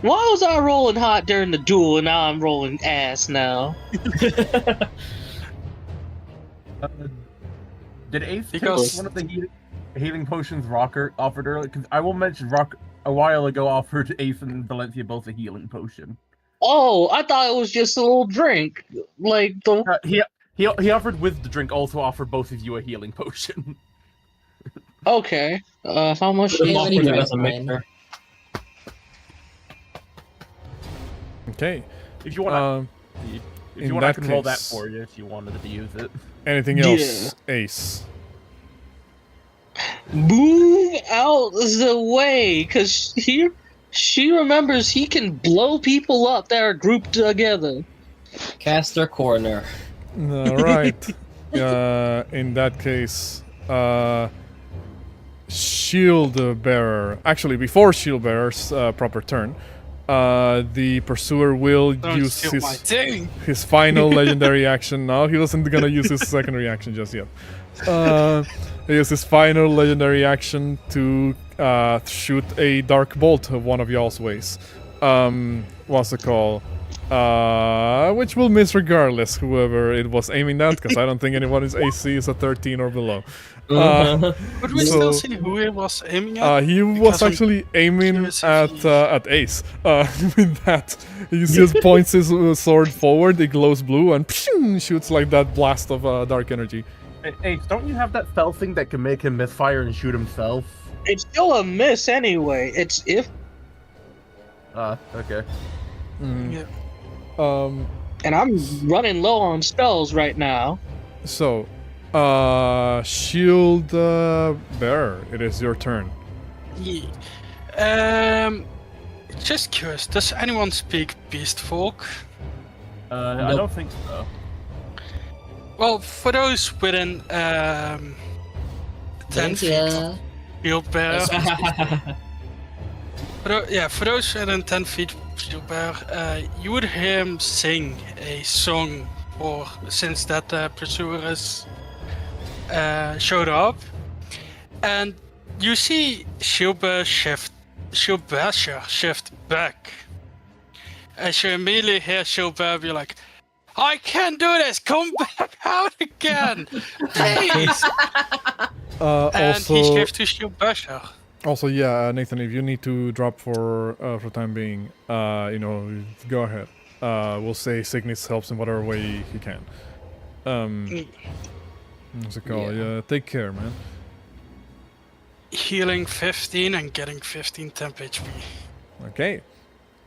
Why was I rolling hot during the duel and now I'm rolling ass now? Did Ace Because- take one of the healing potions Rocker offered earlier? Because I will mention Rock a while ago offered Ace and Valencia both a healing potion. Oh, I thought it was just a little drink. Like the He offered with the drink also offered both of you a healing potion. okay. How much? He already Offered it drank as a mine. mixer. Okay. If you want, In if you want, I that can roll that case- for you if you wanted to use it. Anything else, Ace? Move out the way, cause she remembers he can blow people up that are grouped together. Caster corner. All right. In that case, shield bearer. Actually, before shield bearer's proper turn, the pursuer will Don't use steal my thing. his final legendary action. No, he wasn't gonna use his secondary action just yet. He uses his final legendary action to shoot a dark bolt of one of y'all's ways. What's it called? Which will miss regardless, whoever it was aiming at, because I don't think anybody's AC is a 13 or below. Could we still So- see who he was aiming at? He was Because I'm actually aiming curious if at Ace. With that, he just points his sword forward, it glows blue, and shoots like that blast of dark energy. Hey, don't you have that spell thing that can make him misfire and shoot himself? It's still a miss anyway. It's if Okay. Yeah. and I'm running low on spells right now. So, shield bearer, it is your turn. Yeah. Just curious, does anyone speak Beast Folk? I don't think so. Well, for those within 10 feet of Valencia. Shield Bearer, for those within 10 feet of Shield Bearer, you would hear him sing a song since that pursuer has showed up, and you see Shield Basher shift back. As you immediately hear Shield Bearer be like, I can't do this! Come back out again! Please! And he shifts to Shield Basher. Also, yeah, Nathan, if you need to drop for time being, go ahead. We'll say Signis helps in whatever way he can. What's it called? Yeah, take care, man. Healing 15 and getting 15 temp HP. Okay.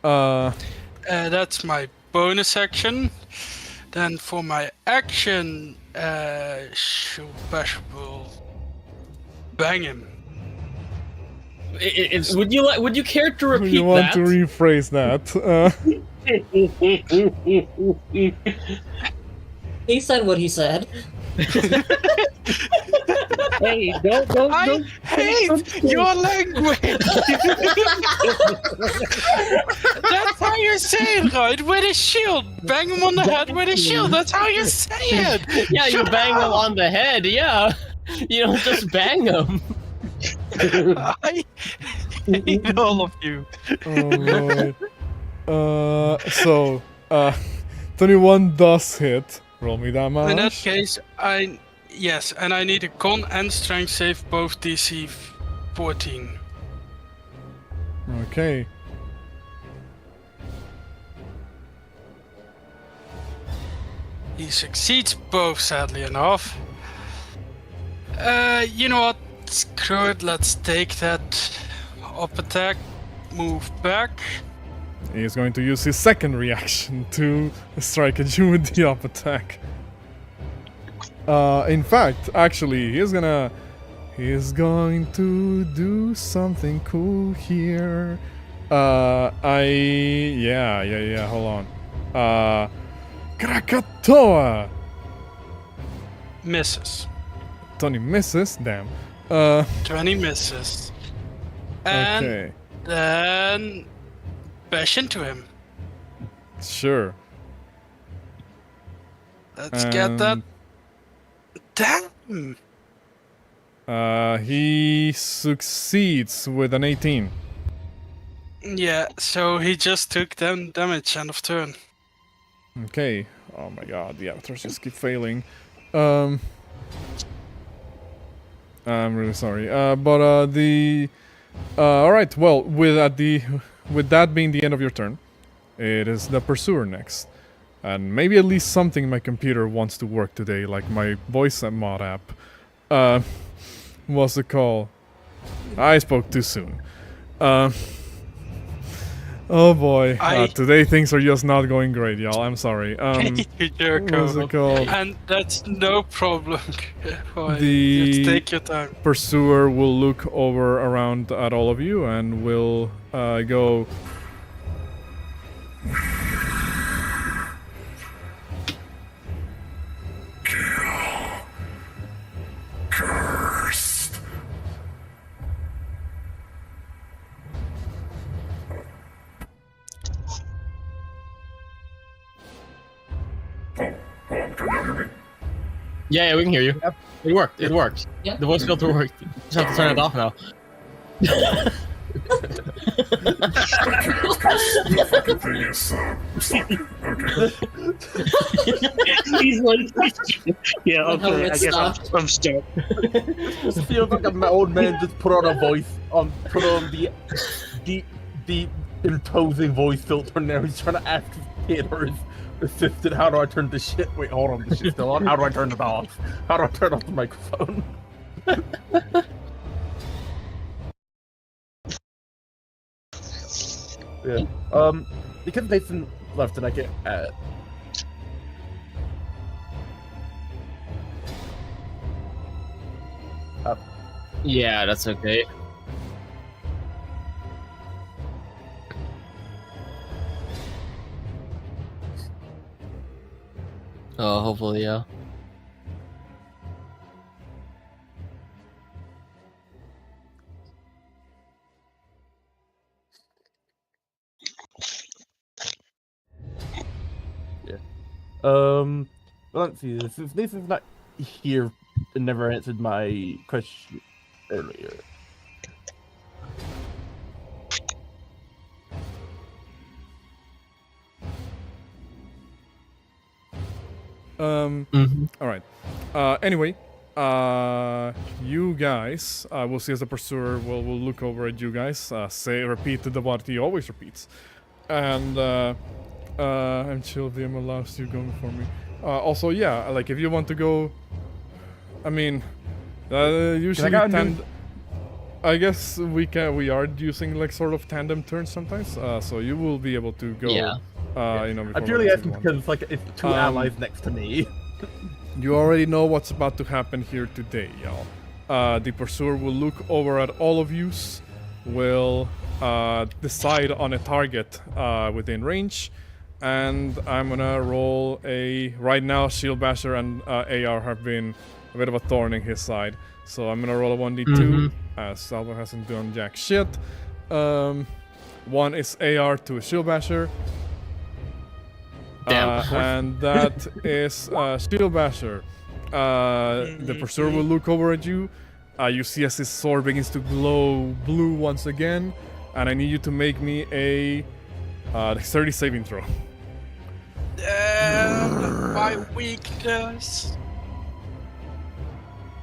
That's my bonus action. Then for my action, Shield Basher will bang him. Would you care to repeat You want that? to rephrase that? He said what he said. Hey, don't. I hate your language! That's how you say it, right? With a shield! Bang him on the head with a shield, that's how you say it! Yeah, you bang them on the head. Yeah, you don't just bang them. I hate all of you. Oh, Lord. 21 does hit. Roll me damage. In that case, yes, and I need a con and strength save, both DC 14. Okay. He succeeds both, sadly enough. You know what? Screw it, let's take that up attack, move back. He is going to use his second reaction to strike at you with the up attack. In fact, actually, he is going to do something cool here. Hold on. Krakatoa! Misses. Tony misses, damn. 20 misses. And Okay, then bash into him. sure. Let's get that. And- Damn! He succeeds with an 18. Yeah, so he just took them damage end of turn. Okay. Oh my god, the avatars just keep failing. I'm really sorry. All right. Well, with that being the end of your turn, it is the pursuer next, and maybe at least something in my computer wants to work today, like my voice mod app. What's the call? I spoke too soon. Oh boy, today things are just not going great, y'all. I'm sorry. What's it called? And that's no problem. The Just take your time. pursuer will look over around at all of you and will go. Cursed. Can you hear me? Yeah, we can hear you. It worked. It worked. Yeah. The voice filter worked. You just have to turn it off now. The fucking thing is stuck. Okay. He's like, yeah, okay, I it's guess stopped. I'm stuck. This feels like an old man just put on a voice, put on the imposing voice filter. Now he's trying to ask his kid or his assistant, how do I turn this shit? Wait, hold on, this shit's still on. How do I turn it off? How do I turn off the microphone? Yeah. Because Nathan left and I get Yeah, that's okay. Oh, hopefully, yeah. Let's see. This is not here and never answered my question earlier. All right. Anyway, you guys, we'll see as the pursuer will look over at you guys. Repeat the what he always repeats, and I'm chill. DM allows you going for me. Also, yeah, like if you want to go, I mean, usually I guess we are using like sort of tandem turns sometimes. So you will be able to go. Yeah. Before I'm purely the asking second one. because it's like it's two allies next to me. You already know what's about to happen here today, y'all. The pursuer will look over at all of you, will decide on a target within range, and I'm gonna roll a. Right now, Shield Basher and AR have been a bit of a thorn in his side, so I'm gonna roll a 1d2 as Salvo hasn't done jack shit. One is AR to a Shield Basher. And that is Shield Basher. The pursuer will look over at you. You see as his sword begins to glow blue once again, and I need you to make me a dexterity saving throw. My weakness.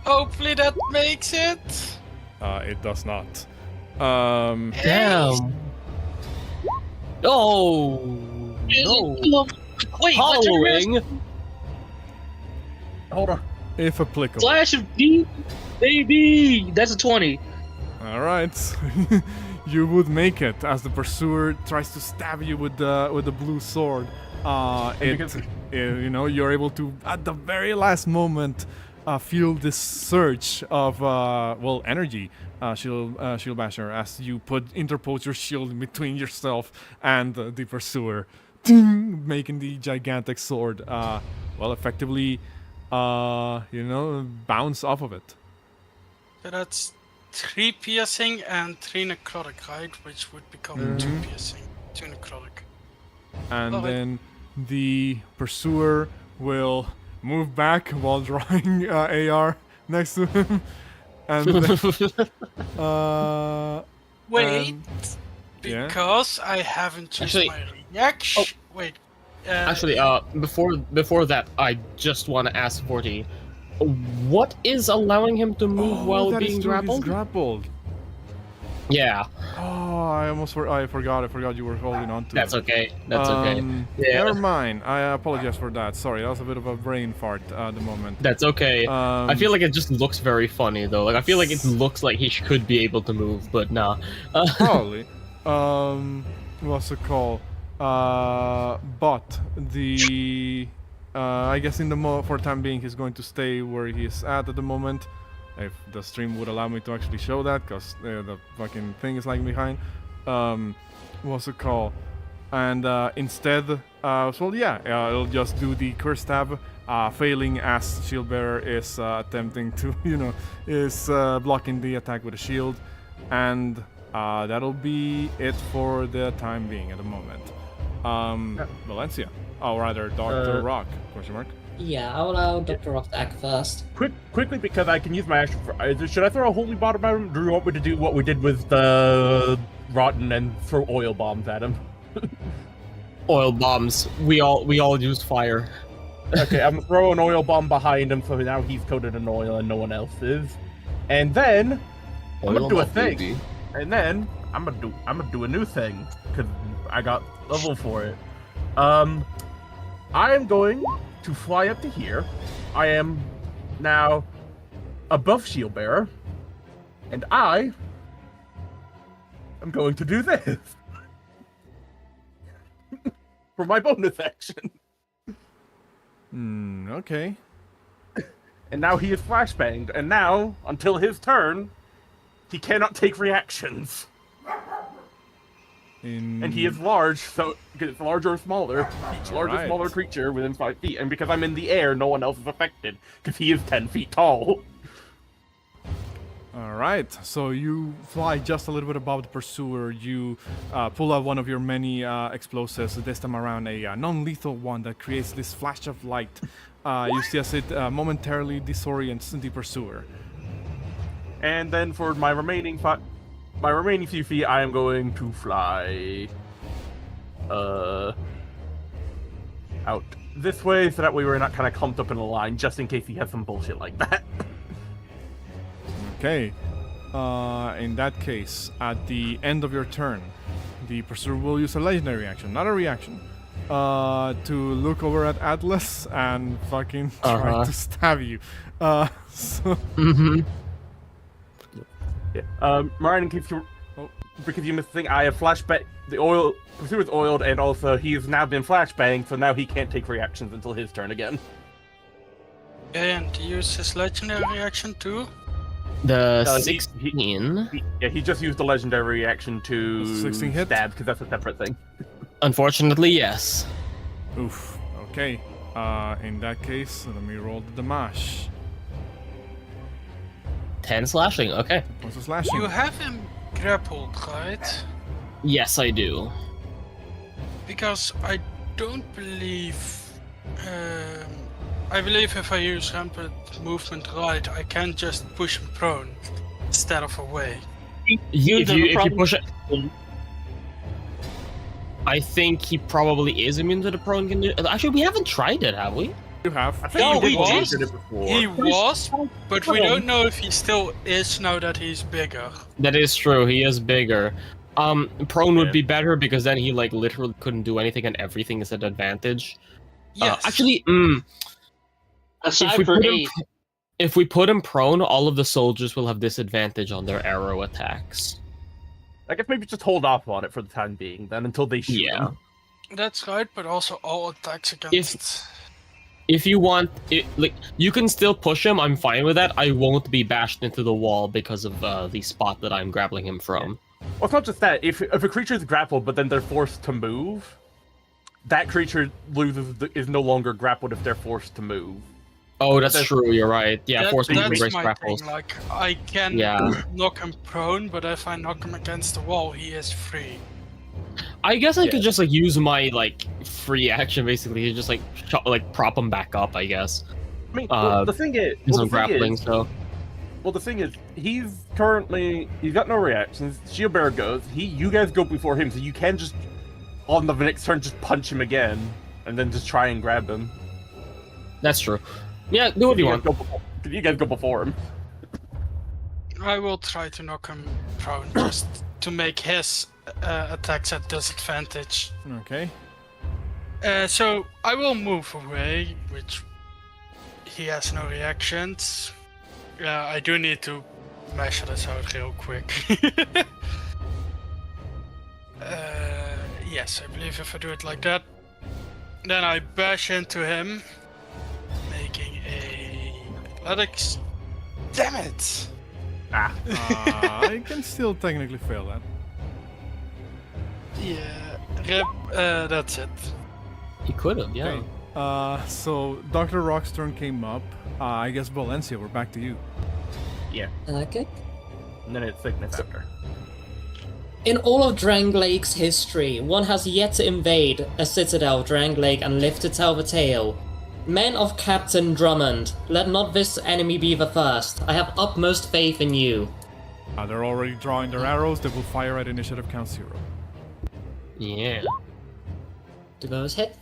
Hopefully that makes it. It does not. Damn. Oh no. Wait, Hollowing. Hold on. If applicable. Flash of D, baby. That's a 20. All right. You would make it as the pursuer tries to stab you with the blue sword. You know, you're able to at the very last moment feel this surge of energy, Shield Basher, as you interpose your shield between yourself and the pursuer, making the gigantic sword effectively bounce off of it. So that's 3 piercing and 3 necrotic, right? Which would become 2 piercing, 2 necrotic. And then the pursuer will move back while drawing AR next to him. And wait, because I haven't used my reaction. Wait. Actually, before that, I just want to ask Vorti, What is allowing him to move while that is being true, he's grappled? grappled. Yeah, Oh, I forgot you were holding on to that's it. okay. That's okay. Yeah. Never mind. I apologize for that. Sorry, that was a bit of a brain fart at the moment. That's okay. I feel like it just looks very funny though. Like I feel like it looks like he could be able to move, but nah. Probably. What's it called? But the I guess for the time being he's going to stay where he is at the moment. If the stream would allow me to actually show that, because the fucking thing is lagging behind. What's it called? And instead, it'll just do the curse stab, failing as Shieldbearer is attempting to, is blocking the attack with a shield, and that'll be it for the time being at the moment. Valencia, rather Dr. Rock? Question mark. Yeah, I'll allow Dr. Rock to act first. Quickly, because I can use my action for... should I throw a holy bottom at him? Or do you want me to do what we did with the Rotten and throw oil bombs at him? Oil bombs. We all use fire. Okay, I'm gonna throw an oil bomb behind him, so now he's coated in oil and no one else is. And then I'm gonna do a thing. Baby. And then I'm gonna do a new thing because I got level for it. I am going to fly up to here. I am now above Shieldbearer, and I am going to do this for my bonus action. Okay. And now he is flashbanged, and now, until his turn, he cannot take reactions. And he is large, so because it's larger or smaller, each larger or smaller creature within 5 feet. And because I'm in the air, no one else is affected, because he is 10 feet tall. Alright, so you fly just a little bit above the pursuer, you pull out one of your many explosives, this time around a non-lethal one that creates this flash of light. You see as it momentarily disorients the pursuer. And then for my remaining few feet, I am going to fly out this way, so that way we're not kind of clumped up in a line, just in case he has some bullshit like that. Okay. In that case, at the end of your turn, the pursuer will use a legendary action, not a reaction, to look over at Atlas and fucking try to stab you. Marion, because you missed the thing, I have flashbang. The pursuer is oiled, and also he has now been flashbanged, so now he can't take reactions until his turn again. And use his legendary action too? The 16. He just used the legendary reaction to 16 hit? stab, because that's a separate thing. Unfortunately, yes. Oof. Okay. In that case, let me roll the damage. 10 slashing, okay. What's the slashing? You have him grappled, right? Yes, I do. Because I don't believe... I believe if I use rampant movement right, I can just push him prone instead of away. If you push it... I think he probably is immune to the prone condition. Actually, we haven't tried it, have we? You have. I think No, we we did it before. He was, but we don't know if he still is now that he's bigger. That is true, he is bigger. Prone would be better because then he like literally couldn't do anything and everything is at advantage. Yes. Actually, Aside for 8. if we put him prone, all of the soldiers will have disadvantage on their arrow attacks. I guess maybe just hold off on it for the time being, then, until they shoot him. That's right, but also all attacks against... If you want, you can still push him. I'm fine with that. I won't be bashed into the wall because of the spot that I'm grappling him from. Well, it's not just that. If a creature is grappled, but then they're forced to move, that creature is no longer grappled if they're forced to move. Oh, that's true. You're right. Yeah, forced to that's embrace my grapples. thing. Like, I can knock him prone, but if I knock him against the wall, he is free. I guess I could just like use my like free action basically to just like prop him back up. I guess. I mean, the thing is, the thing is, he's got no reactions. Shieldbearer goes. You guys go before him, so you can just on the next turn just punch him again, and then just try and grab him. That's true. Yeah, do what you want. You guys go before him. I will try to knock him prone just to make his attacks at disadvantage. Okay. So I will move away, which he has no reactions. I do need to measure this out real quick. Yes, I believe if I do it like that, then I bash into him, making a athletics. Damn it! I can still technically fail that. Yeah, that's it. He could have, yeah. Okay. So Dr. Rock's turn came up. I guess Valencia, we're back to you. Yeah. Okay. And then it's Signis after. In all of Drangleic's history, one has yet to invade a citadel of Drangleic and lift to tell the tale. Men of Captain Drummond, let not this enemy be the first. I have utmost faith in you. They're already drawing their arrows. They will fire at initiative count 0. Yeah. Do those hit?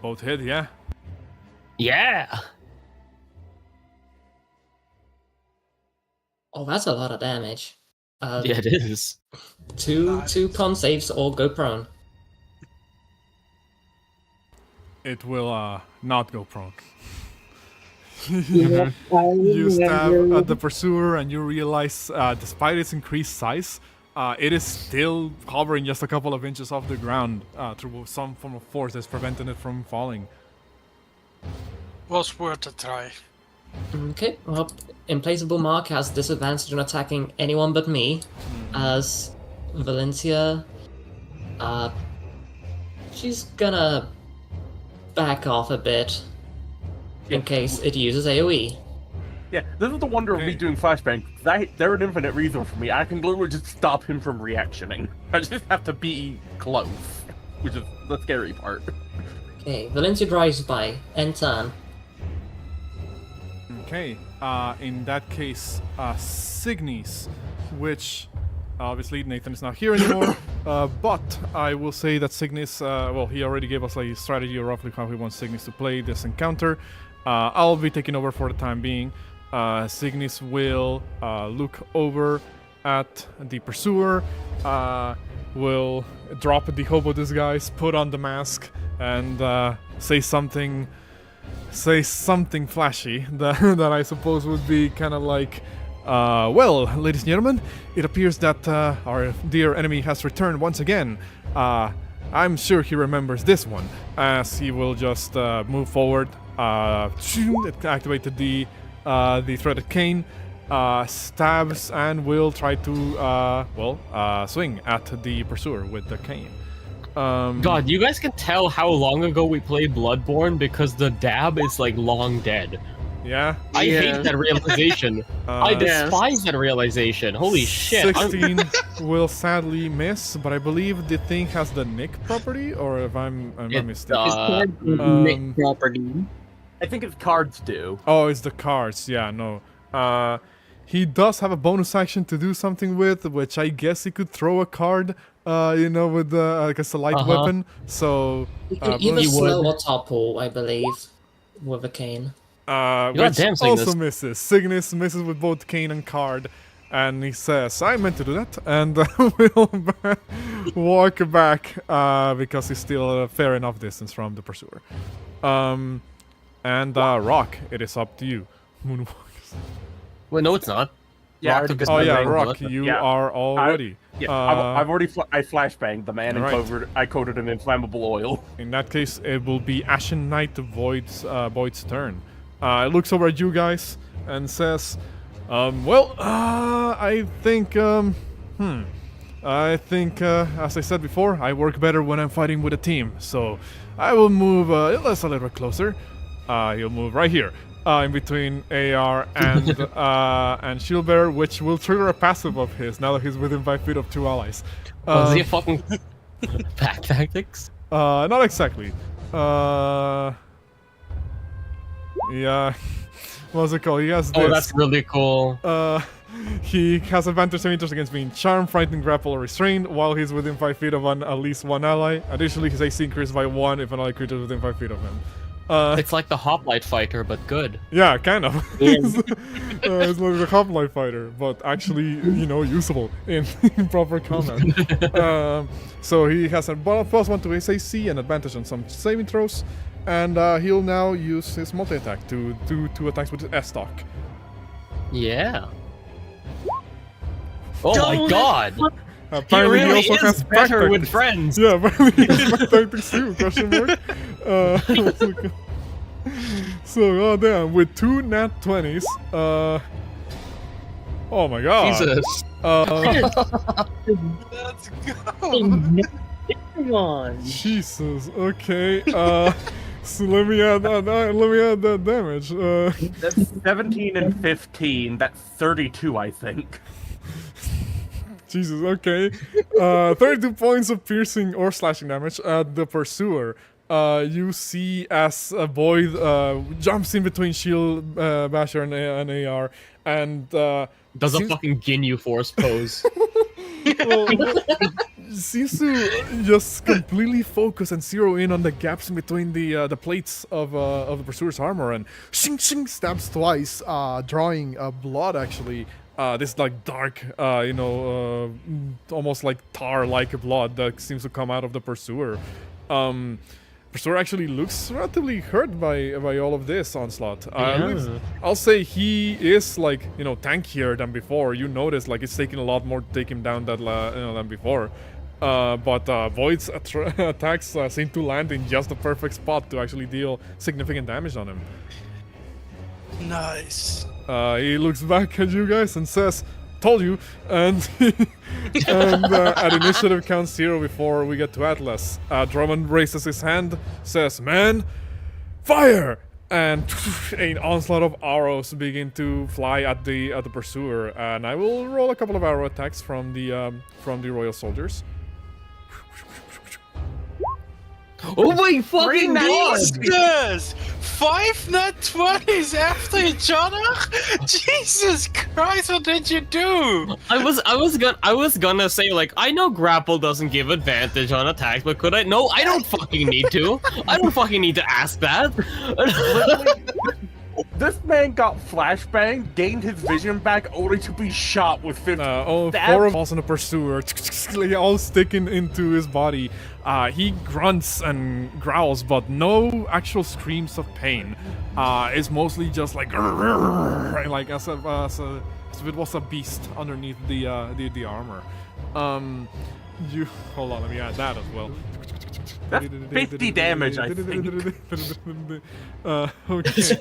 Both hit, yeah. Yeah! Oh, that's a lot of damage. Yeah, it is. Two con saves or go prone. It will not go prone. Yeah, You stab at the pursuer and you realize, despite its increased size, it is still hovering just a couple of inches off the ground through some form of force that's preventing it from falling. Was worth a try. Okay, well, Implacable Mark has disadvantage on attacking anyone but me, as Valencia, she's gonna back off a bit in case it uses AoE. Yeah, this is the wonder of me doing flashbang. They're an infinite resource for me. I can literally just stop him from reactioning. I just have to be close, which is the scary part. Okay, Valencia drives by, end turn. Okay, in that case, Signis, which obviously Nathan is not here anymore, but I will say that Signis, well, he already gave us a strategy of roughly how he wants Signis to play this encounter. I'll be taking over for the time being. Signis will look over at the pursuer, will drop the hobo disguise, put on the mask, and say something flashy that I suppose would be kind of like, well, ladies and gentlemen, it appears that our dear enemy has returned once again. I'm sure he remembers this one, as he will just move forward, activated the threaded cane, stabs, and will try to, swing at the pursuer with the cane. God, you guys can tell how long ago we played Bloodborne because the dab is like long dead. Yeah? I hate that realization. I Yes. despise that realization. Holy shit. 16 will sadly miss, but I believe the thing has the nick property, or if I'm not mistaken. Nick property. I think it's cards do. Oh, it's the cards. Yeah, no. He does have a bonus action to do something with, which I guess he could throw a card, with I guess a light weapon. So You can either slow or topple, I believe, with a cane. which damn, also Signis. misses. Signis misses with both cane and card, and he says, "I meant to do that," and will walk back because he's still a fair enough distance from the pursuer. And Rock, it is up to you. Moonwalk. Well, no, it's not. Yeah, Rock took his Oh yeah, memory. Rock, you Yeah. are all ready. Yeah, I've already I flashbanged the man and Alright. I coated him in flammable oil. In that case, it will be Ashen Knight Void's turn. It looks over at you guys and says, I think, as I said before, I work better when I'm fighting with a team. So I will move let's a little bit closer. He'll move right here, in between AR and Shieldbearer, which will trigger a passive of his now that he's within 5 feet of 2 allies. Was he a fucking pack tactics? Not exactly. Yeah. What's it called? He has this. Oh, that's really cool. He has advantage savings against being charmed, frightened, grapple, or restrained while he's within 5 feet of at least one ally. Additionally, his AC increases by 1 if an ally creature is within 5 feet of him. It's like the Hoplite fighter, but good. Yeah, kind of. It's like a Hoplite fighter, but actually, usable in proper combat. So he has a +1 to his AC and advantage on some saving throws, and he'll now use his multi-attack to do 2 attacks with his S-Stock. Yeah. Oh my god! Apparently he really also is has better back with tactics. friends. Yeah, apparently he has back tactics too, question mark. So, oh damn, with 2 nat 20s, oh my god. Jesus. Let's go. Come on. Jesus, okay, so let me add that damage, That's 17 and 15. That's 32, I think. Jesus, okay. 32 points of piercing or slashing damage at the pursuer. You see as a Void jumps in between Shield Basher and AR, and Does a fucking Ginyu Force pose. seems to just completely focus and zero in on the gaps in between the plates of the pursuer's armor, and shing shing stabs twice, drawing blood actually. This like dark, almost like tar-like blood that seems to come out of the pursuer. Pursuer actually looks relatively hurt by all of this onslaught. I'll say he is like tankier than before. You notice like it's taking a lot more to take him down than before. But Void's attacks seem to land in just the perfect spot to actually deal significant damage on him. Nice. He looks back at you guys and says, "Told you," and at initiative count 0 before we get to Atlas. Drummond raises his hand, says, "Man, fire!" And an onslaught of arrows begin to fly at the pursuer. And I will roll a couple of arrow attacks from the Royal Soldiers. Oh my fucking god! Jesus! 5 nat 20s after each other? Jesus Christ, what did you do? I was gonna say like I know grapple doesn't give advantage on attacks, but could I? No, I don't fucking need to. I don't fucking need to ask that. This man got flashbang, gained his vision back, only to be shot with 50. 4 falls on the pursuer, all sticking into his body. He grunts and growls, but no actual screams of pain. It's mostly just like as if it was a beast underneath the armor. You hold on, let me add that as well. That's 50 damage, I think. Okay.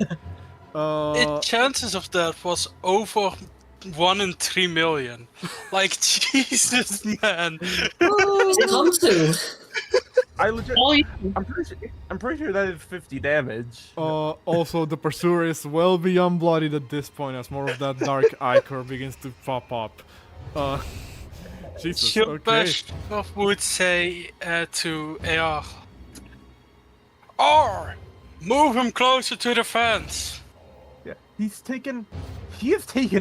The chances of that was over 1 in 3 million. Like, Jesus, man. Come to. I'm pretty sure that is 50 damage. Also, the pursuer is well beyond bloodied at this point, as more of that dark ichor begins to pop up. Jesus, okay. Shilbashov would say to AR, or move him closer to the fence. Yeah, he has taken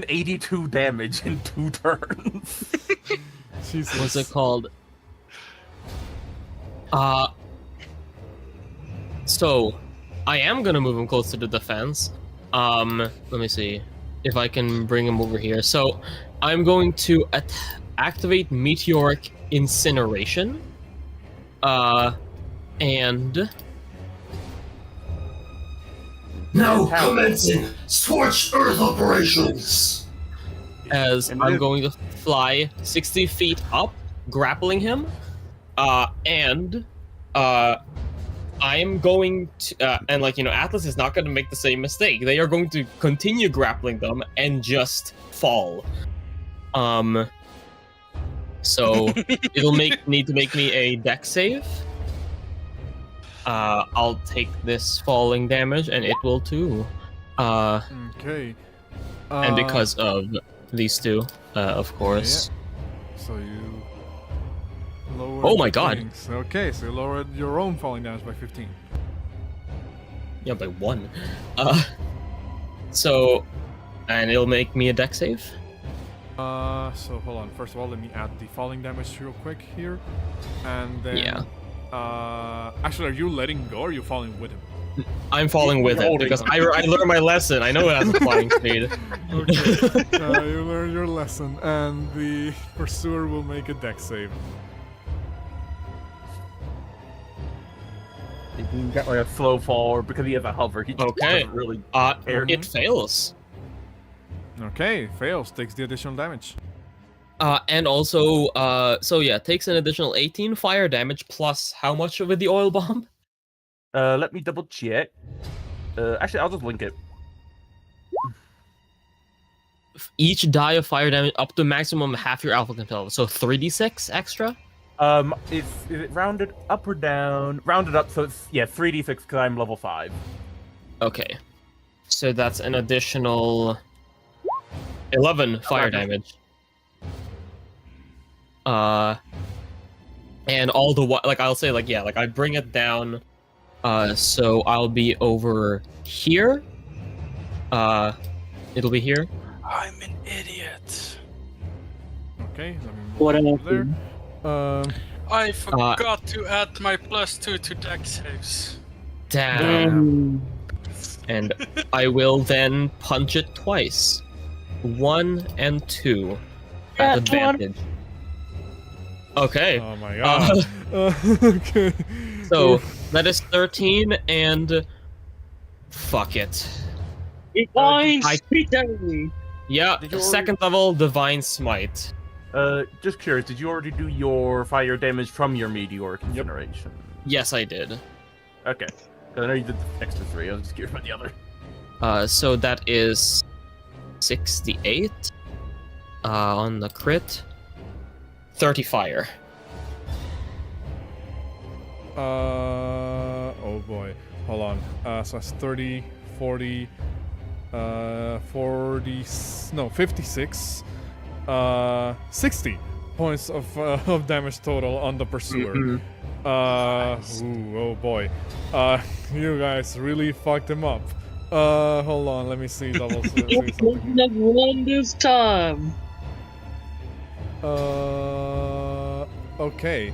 82 damage in 2 turns. Jesus. What's it called? So I am gonna move him close to the defense. Let me see if I can bring him over here. So I'm going to activate Meteoric Incineration. And Now commencing Scorched Earth operations. as I'm going to fly 60 feet up, grappling him, and I'm going to, and Atlas is not going to make the same mistake. They are going to continue grappling them and just fall. So it'll need to make me a dex save. I'll take this falling damage, and it will too. Okay. And because of these two, of course. Yeah. So you lower. Oh my god. Things. Okay, so you lowered your own falling damage by 15. Yeah, by 1. So, and it'll make me a dex save. So hold on. First of all, let me add the falling damage real quick here, and then. Yeah. Actually, are you letting go or are you falling with him? I'm falling with it because I learned my lesson. I know it has a flying speed. Okay, you learned your lesson, and the pursuer will make a dex save. He can get like a slow fall, or because he has a hover, he just Okay. doesn't really. It fails. Okay, fails, takes the additional damage. And also, so yeah, takes an additional 18 fire damage plus how much with the oil bomb? Let me double check. Actually, I'll just link it. Each die of fire damage up to maximum half your alpha control. So 3d6 extra? Is it rounded up or down? Rounded up, so it's 3d6 because I'm level 5. Okay. So that's an additional 11 fire damage. And all the like I'll say like I bring it down. So I'll be over here. It'll be here. I'm an idiot. Okay, let me move What over else? there. I forgot to add my +2 to dex saves. Damn. And I will then punch it twice. 1 and 2 at advantage. Okay. Oh my god. Okay. So that is 13 and fuck it. Divine I- Speed! Yeah, Did you second level divine smite. Just curious, did you already do your fire damage from your meteoric incineration? Yes, I did. Okay. 'Cause I know you did the extra 3. I was just curious about the other. So that is 68 on the crit. 30 fire. Oh boy. Hold on. So that's 30, 40, 40, no, 56, 60 points of damage total on the pursuer. Ooh, oh boy. You guys really fucked him up. Hold on, let me see. Double. You couldn't have won this time! Okay.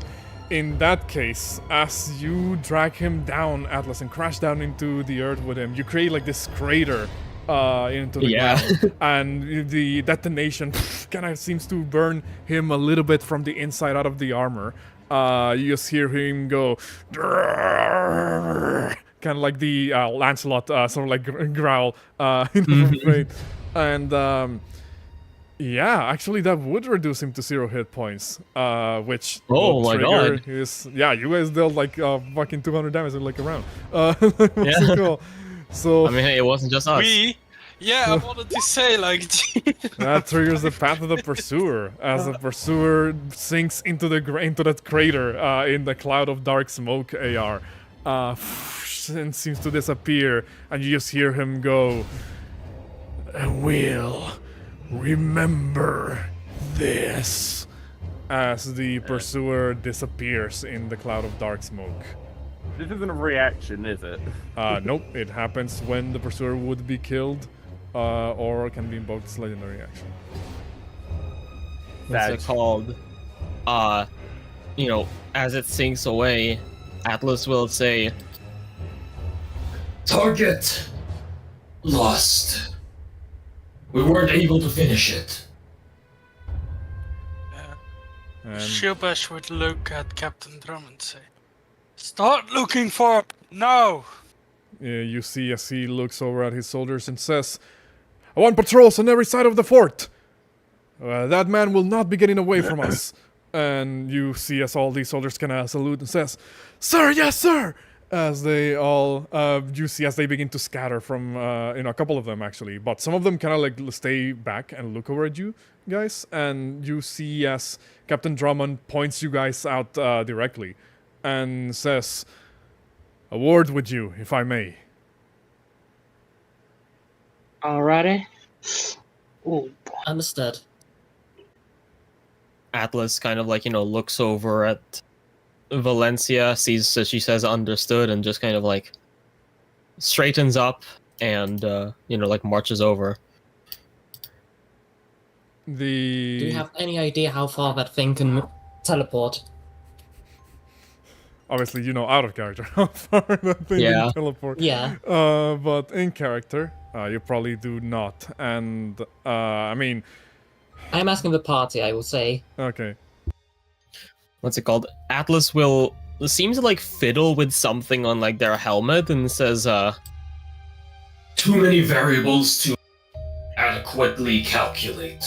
In that case, as you drag him down, Atlas, and crash down into the earth with him, you create like this crater into the ground, and the detonation kind of seems to burn him a little bit from the inside out of the armor. You just hear him go, kind of like the Lancelot, sort of like growl in the frame, and. Yeah, actually, that would reduce him to 0 hit points, which Oh my god! Is, yeah, you guys dealt like fucking 200 damage in like a round. Yeah. Cool. So I mean, hey, it wasn't just us. I wanted to say like that triggers the path of the pursuer as the pursuer sinks into into that crater in the cloud of dark smoke. AR, and seems to disappear, and you just hear him go, "Will remember this," as the pursuer disappears in the cloud of dark smoke. This isn't a reaction, is it? Nope, it happens when the pursuer would be killed, or can be invoked as legendary action. What's it called? You know, as it sinks away, Atlas will say, Target lost. We weren't able to finish it. And Shilbash would look at Captain Drum and say, "Start looking for it now!" you see as he looks over at his soldiers and says, "I want patrols on every side of the fort. That man will not be getting away from us." And you see as all these soldiers kind of salute and says, "Sir, yes, sir!" As they all, you see as they begin to scatter from, a couple of them actually, but some of them kind of like stay back and look over at you guys, and you see as Captain Drummond points you guys out directly and says, "A word with you, if I may." Alrighty. Ooh. Understood. Atlas kind of like, looks over at Valencia, sees that she says understood, and just kind of like straightens up and, like marches over. Do you have any idea how far that thing can teleport? Obviously, you know out of character how far that thing Yeah. can teleport. Yeah. But in character, you probably do not. And, I mean... I'm asking the party, I will say. Okay. What's it called? Atlas will seem to like fiddle with something on like their helmet and says, Too many variables to adequately calculate.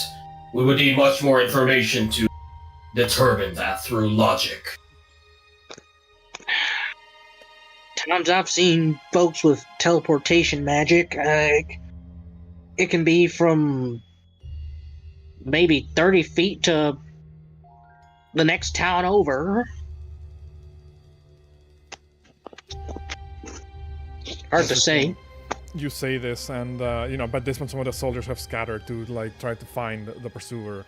We would need much more information to determine that through logic. Times I've seen folks with teleportation magic, it can be from maybe 30 feet to the next town over. Hard to say. You say this, and you know, by this point, some of the soldiers have scattered to like try to find the pursuer.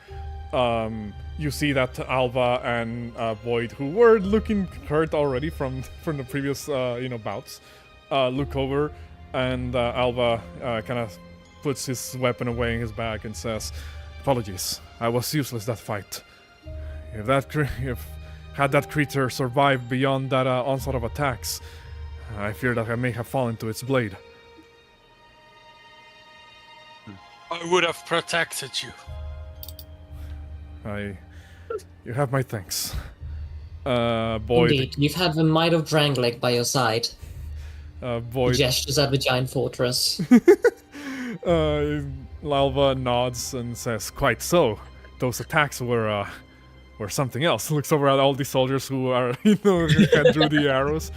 You see that Alva and Boyd, who were looking hurt already from the previous you know, bouts, look over, and Alva kind of puts his weapon away in his bag and says, "Apologies, I was useless that fight. If had that creature survived beyond that onslaught of attacks, I fear that I may have fallen to its blade." I would have protected you. You have my thanks. Boyd. Indeed, you've had the might of Drangleic by your side. He Boyd. gestures at the giant fortress. Alva nods and says, "Quite so. Those attacks were something else." Looks over at all the soldiers who are, you know, who drew the arrows.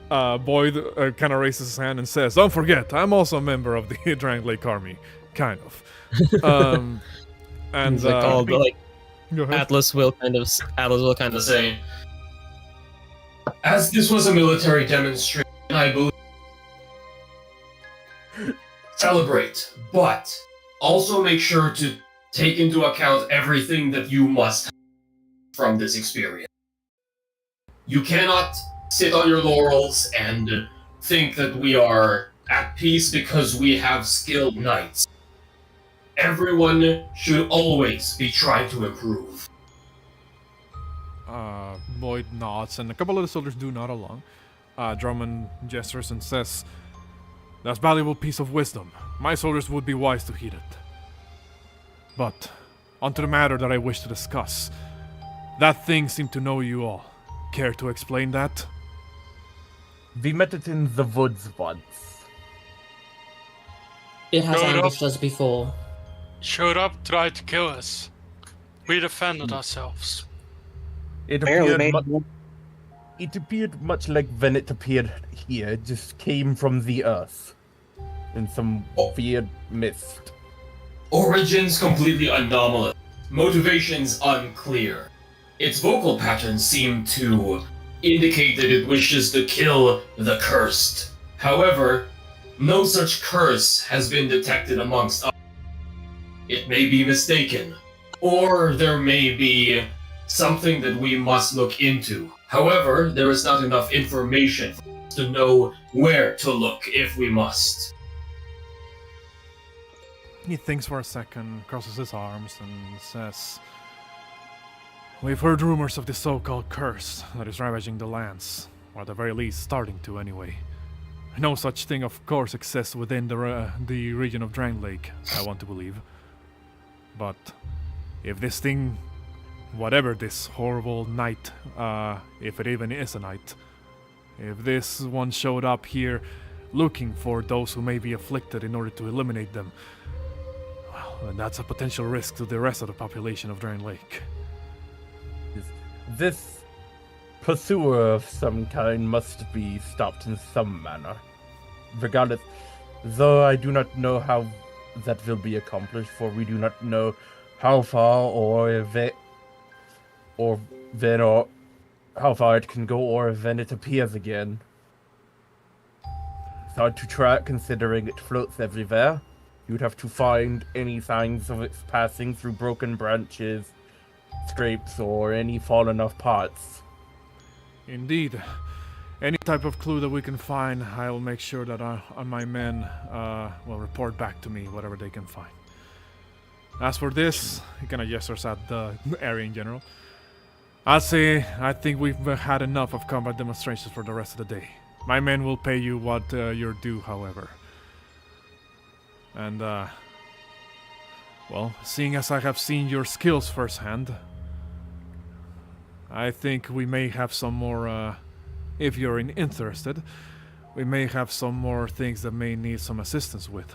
Boyd kind of raises his hand and says, "Don't forget, I'm also a member of the Drangleic army, kind of." And he's like, oh, but, like go ahead. Atlas will kind of Say, as this was a military demonstration, I believe celebrate, but also make sure to take into account everything that you must have from this experience. You cannot sit on your laurels and think that we are at peace because we have skilled knights. Everyone should always be trying to improve. Boyd nods, and a couple of the soldiers do nod along. Drummond gestures and says, "That's a valuable piece of wisdom. My soldiers would be wise to heed it. But, onto the matter that I wish to discuss. That thing seemed to know you all. Care to explain that?" We met it in the woods once. It has Showed up. ambushed us before. Showed up, tried to kill us. We defended ourselves. It Barely appeared, made it appeared much like when it appeared here. It just came from the earth. In some weird mist. Origins completely anomalous. Motivations unclear. Its vocal patterns seem to indicate that it wishes to kill the cursed. However, no such curse has been detected amongst us. It may be mistaken, or there may be something that we must look into. However, there is not enough information for us to know where to look if we must. He thinks for a second, crosses his arms, and says, "We've heard rumors of the so-called curse that is ravaging the lands, or at the very least starting to anyway. No such thing, of course, exists within the region of Drangleic, I want to believe. But if this thing, whatever this horrible knight, if it even is a knight, if this one showed up here looking for those who may be afflicted in order to eliminate them, well, then that's a potential risk to the rest of the population of Drangleic. This pursuer of some kind must be stopped in some manner. Regardless, though I do not know how that will be accomplished, for we do not know how far or how far it can go or when it appears again. It's hard to track considering it floats everywhere. You'd have to find any signs of its passing through broken branches, scrapes, or any fallen off parts. Indeed. Any type of clue that we can find, I will make sure that my men will report back to me whatever they can find. As for this, he kind of gestures at the area in general. I think we've had enough of combat demonstrations for the rest of the day. My men will pay you what you're due, however. And, well, seeing as I have seen your skills firsthand, I think we may have some more, if you're interested, we may have some more things that may need some assistance with,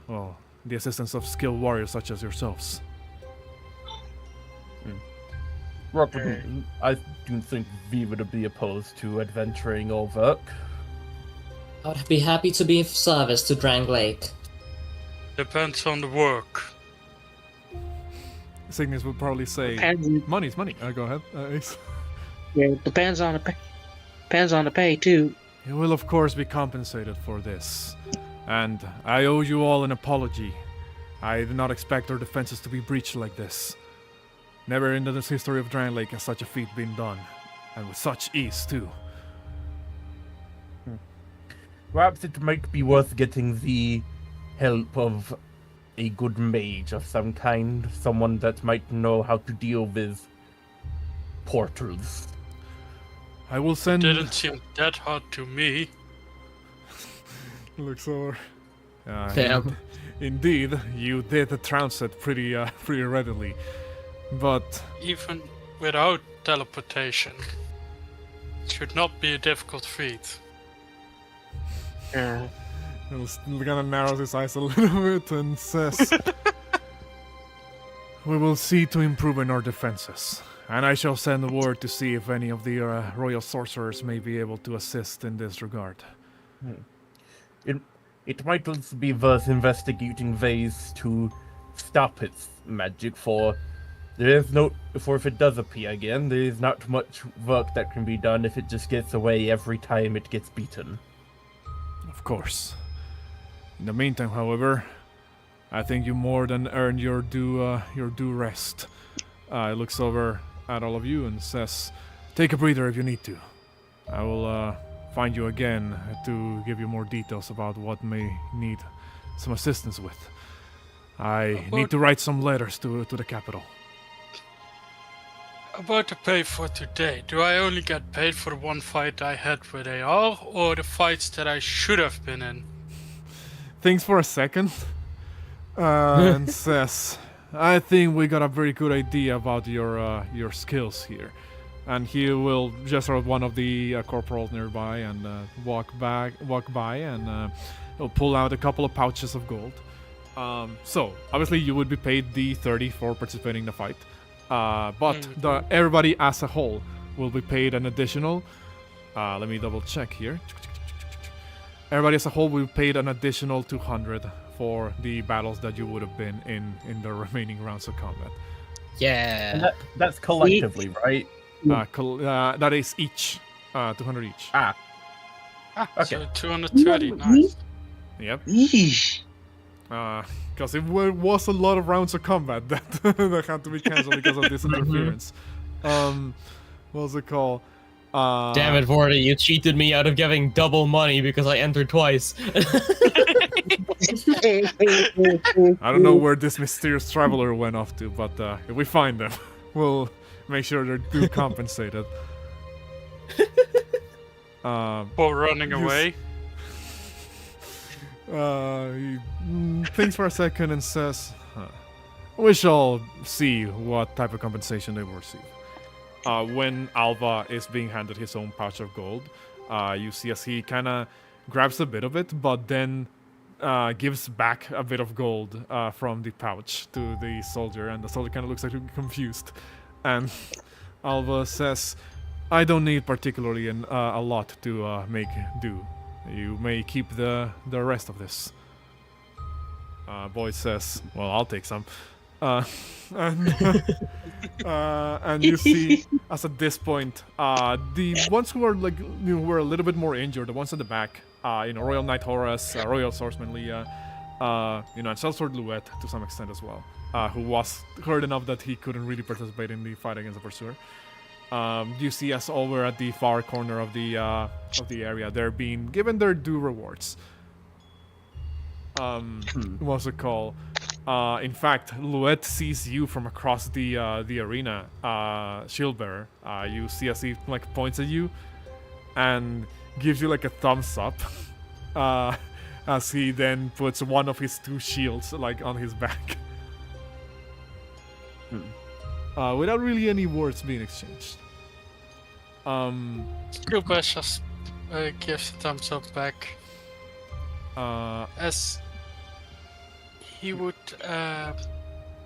well, the assistance of skilled warriors such as yourselves. I don't think we would be opposed to adventuring or work. I would be happy to be of service to Drangleic. Depends on the work. Signis would probably say, money's money. Go ahead, Ace. Yeah, it depends on the pay too. You will of course be compensated for this. And I owe you all an apology. I did not expect our defenses to be breached like this. Never in the history of Drangleic has such a feat been done. And with such ease too. Perhaps it might be worth getting the help of a good mage of some kind. Someone that might know how to deal with portals. I will send... Didn't seem that hard to me. Looks over. Damn. Indeed, you did trounce it pretty readily. But... Even without teleportation, it should not be a difficult feat. He kind of narrows his eyes a little bit and says, we will see to improve in our defenses. And I shall send word to see if any of the royal sorcerers may be able to assist in this regard. It might also be worth investigating ways to stop its magic, for if it does appear again, there is not much work that can be done if it just gets away every time it gets beaten. Of course. In the meantime, however, I think you more than earned your due rest. He looks over at all of you and says, take a breather if you need to. I will find you again to give you more details about what may need some assistance with. I need to write some letters to the capital. About the pay for today, do I only get paid for the one fight I had with AR, or the fights that I should have been in? Thinks for a second, and says, I think we got a very good idea about your skills here. And he will gesture at one of the corporals nearby and walk by, and he'll pull out a couple of pouches of gold. So, obviously you would be paid the 30 for participating in the fight. But everybody as a whole will be paid an additional. Let me double check here. Everybody as a whole will be paid an additional 200 for the battles that you would have been in the remaining rounds of combat. Yeah. And that's collectively, right? That is each. 200 each. Okay. So 230, nice. Yep. Yeesh. Because it was a lot of rounds of combat that that had to be cancelled because of this interference. What's it called? Damn it, Vorti, you cheated me out of giving double money because I entered twice. I don't know where this mysterious traveler went off to, but if we find them, we'll make sure they're due compensated. For running away. He thinks for a second and says, we shall see what type of compensation they will receive. When Alva is being handed his own pouch of gold, you see as he kind of grabs a bit of it, but then gives back a bit of gold from the pouch to the soldier, and the soldier kind of looks like confused. And Alva says, I don't need particularly a lot to make do. You may keep the rest of this. Boyd says, well, I'll take some. And you see, as at this point, the ones who are who are a little bit more injured, the ones at the back, Royal Knight Horus, Royal Swordsman Leah, and Sellsword Luet to some extent as well, who was hurt enough that he couldn't really participate in the fight against the Pursuer. You see us over at the far corner of the area. They're being given their due rewards. What's it called? In fact, Luet sees you from across the arena, Shieldbearer. You see as he like points at you, and gives you like a thumbs up. As he then puts one of his 2 shields like on his back. Without really any words being exchanged. Skillbearer just gives a thumbs up back. As he would,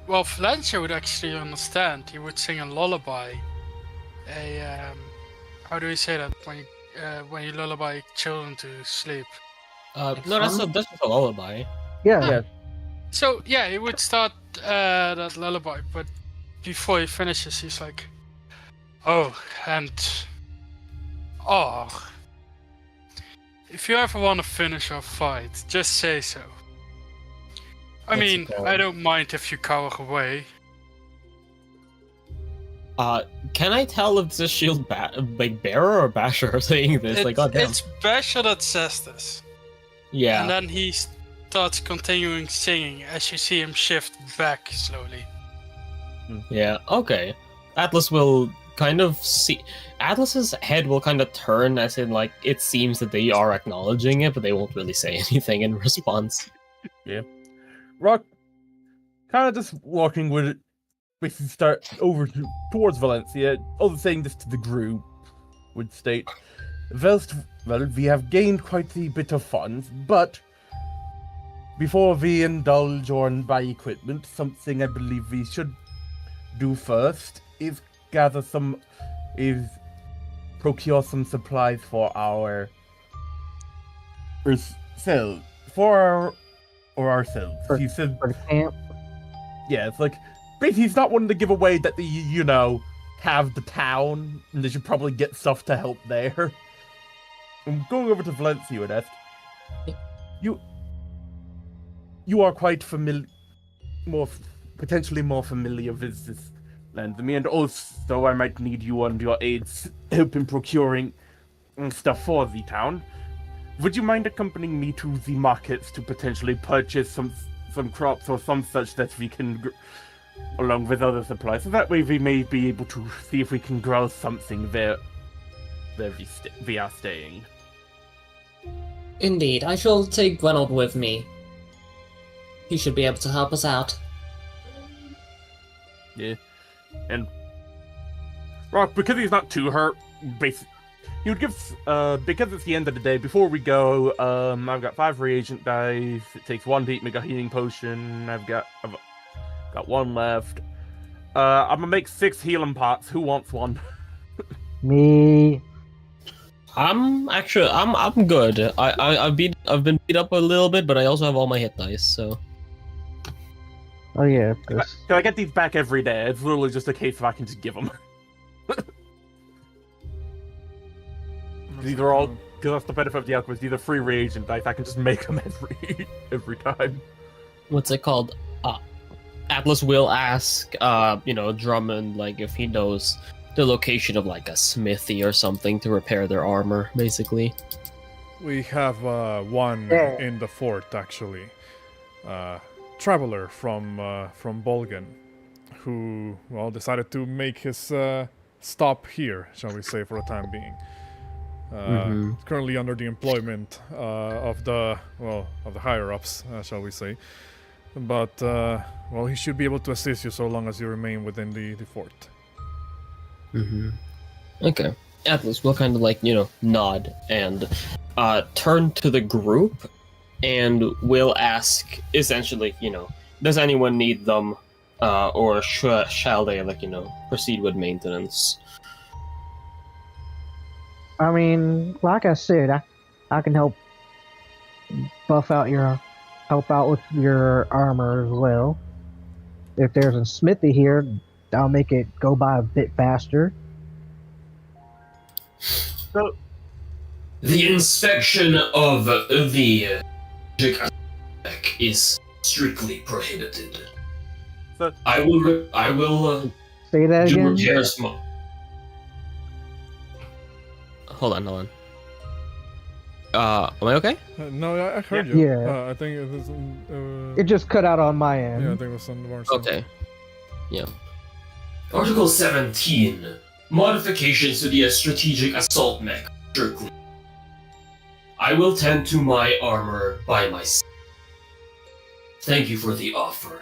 well, Valencia would actually understand. He would sing a lullaby. How do you say that when you lullaby children to sleep? No, that's just a lullaby. Yeah. So yeah, he would start that lullaby, but before he finishes, he's like, "Oh, and if you ever want to finish our fight, just say so. I mean, I don't mind if you cower away." Can I tell if this is Shield Bearer or Basher saying this? It's Basher that says this. Yeah. And then he starts continuing singing as you see him shift back slowly. Yeah, okay. Atlas will kind of see... Atlas's head will kind of turn as in, like, it seems that they are acknowledging it, but they won't really say anything in response. Yeah. Rock, kind of just walking with it, basically start over towards Valencia, also saying this to the group, would state, well, we have gained quite a bit of funds, but before we indulge or buy equipment, something I believe we should do first is procure some supplies for ourselves. He said, For the camp. yeah, it's like, basically he's not wanting to give away that have the town, and they should probably get stuff to help there. I'm going over to Valencia and ask, you are quite potentially more familiar with this land than me, and also I might need you and your aides help in procuring stuff for the town. Would you mind accompanying me to the markets to potentially purchase some crops or some such that we can, along with other supplies, so that way we may be able to see if we can grow something there we are staying. Indeed, I shall take Gwenold with me. He should be able to help us out. Yeah. And Rock, because he's not too hurt, he would give, because it's the end of the day, before we go, I've got 5 reagent dice, it takes 1 to make a healing potion, I've got 1 left. I'm gonna make 6 healing pots. Who wants one? Me. I'm good. I've been beat up a little bit, but I also have all my hit dice, so. Oh yeah. Can I get these back every day? It's literally just a case of I can just give them. These are all, because that's the benefit of the Alchemist. These are free reagent dice. I can just make them every time. What's it called? Atlas will ask, Drummond, like, if he knows the location of, like, a smithy or something to repair their armor, basically. We have one in the fort, actually. Traveler from Bolgan, who, well, decided to make his stop here, shall we say, for the time being. Currently under the employment of the higher-ups, shall we say. But, well, he should be able to assist you so long as you remain within the fort. Okay. Atlas will kind of, like, nod and turn to the group and will ask, essentially, does anyone need them, or shall they, like, proceed with maintenance? I mean, like I said, I can help out with your armor as well. If there's a smithy here, I'll make it go by a bit faster. So, The inspection of the is strictly prohibited. So, I will Say that do again. repairs. Hold on. Am I okay? No, I heard you. Yeah. I think it was. It just cut out on my end. Yeah, I think it was on the side. Okay. Yeah. Article 17. Modifications to the strategic assault mech. Strictly. I will tend to my armor by myself. Thank you for the offer.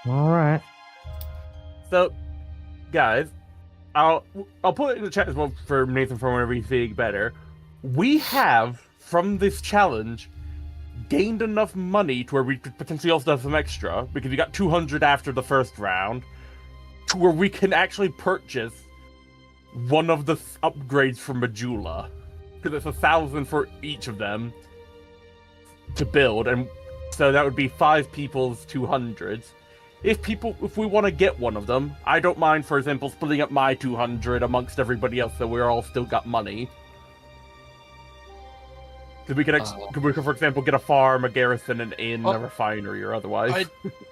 All right. So, guys, I'll put it in the chat as well for Nathan for whenever you think better. We have, from this challenge, gained enough money to where we could potentially also have some extra, because we got 200 after the first round, to where we can actually purchase one of the upgrades from Majula. Because it's 1,000 for each of them to build, and so that would be 5 people's 200s. If we want to get one of them, I don't mind, for example, splitting up my 200 amongst everybody else so we're all still got money. Because we could, for example, get a farm, a garrison, an inn, a refinery, or otherwise. I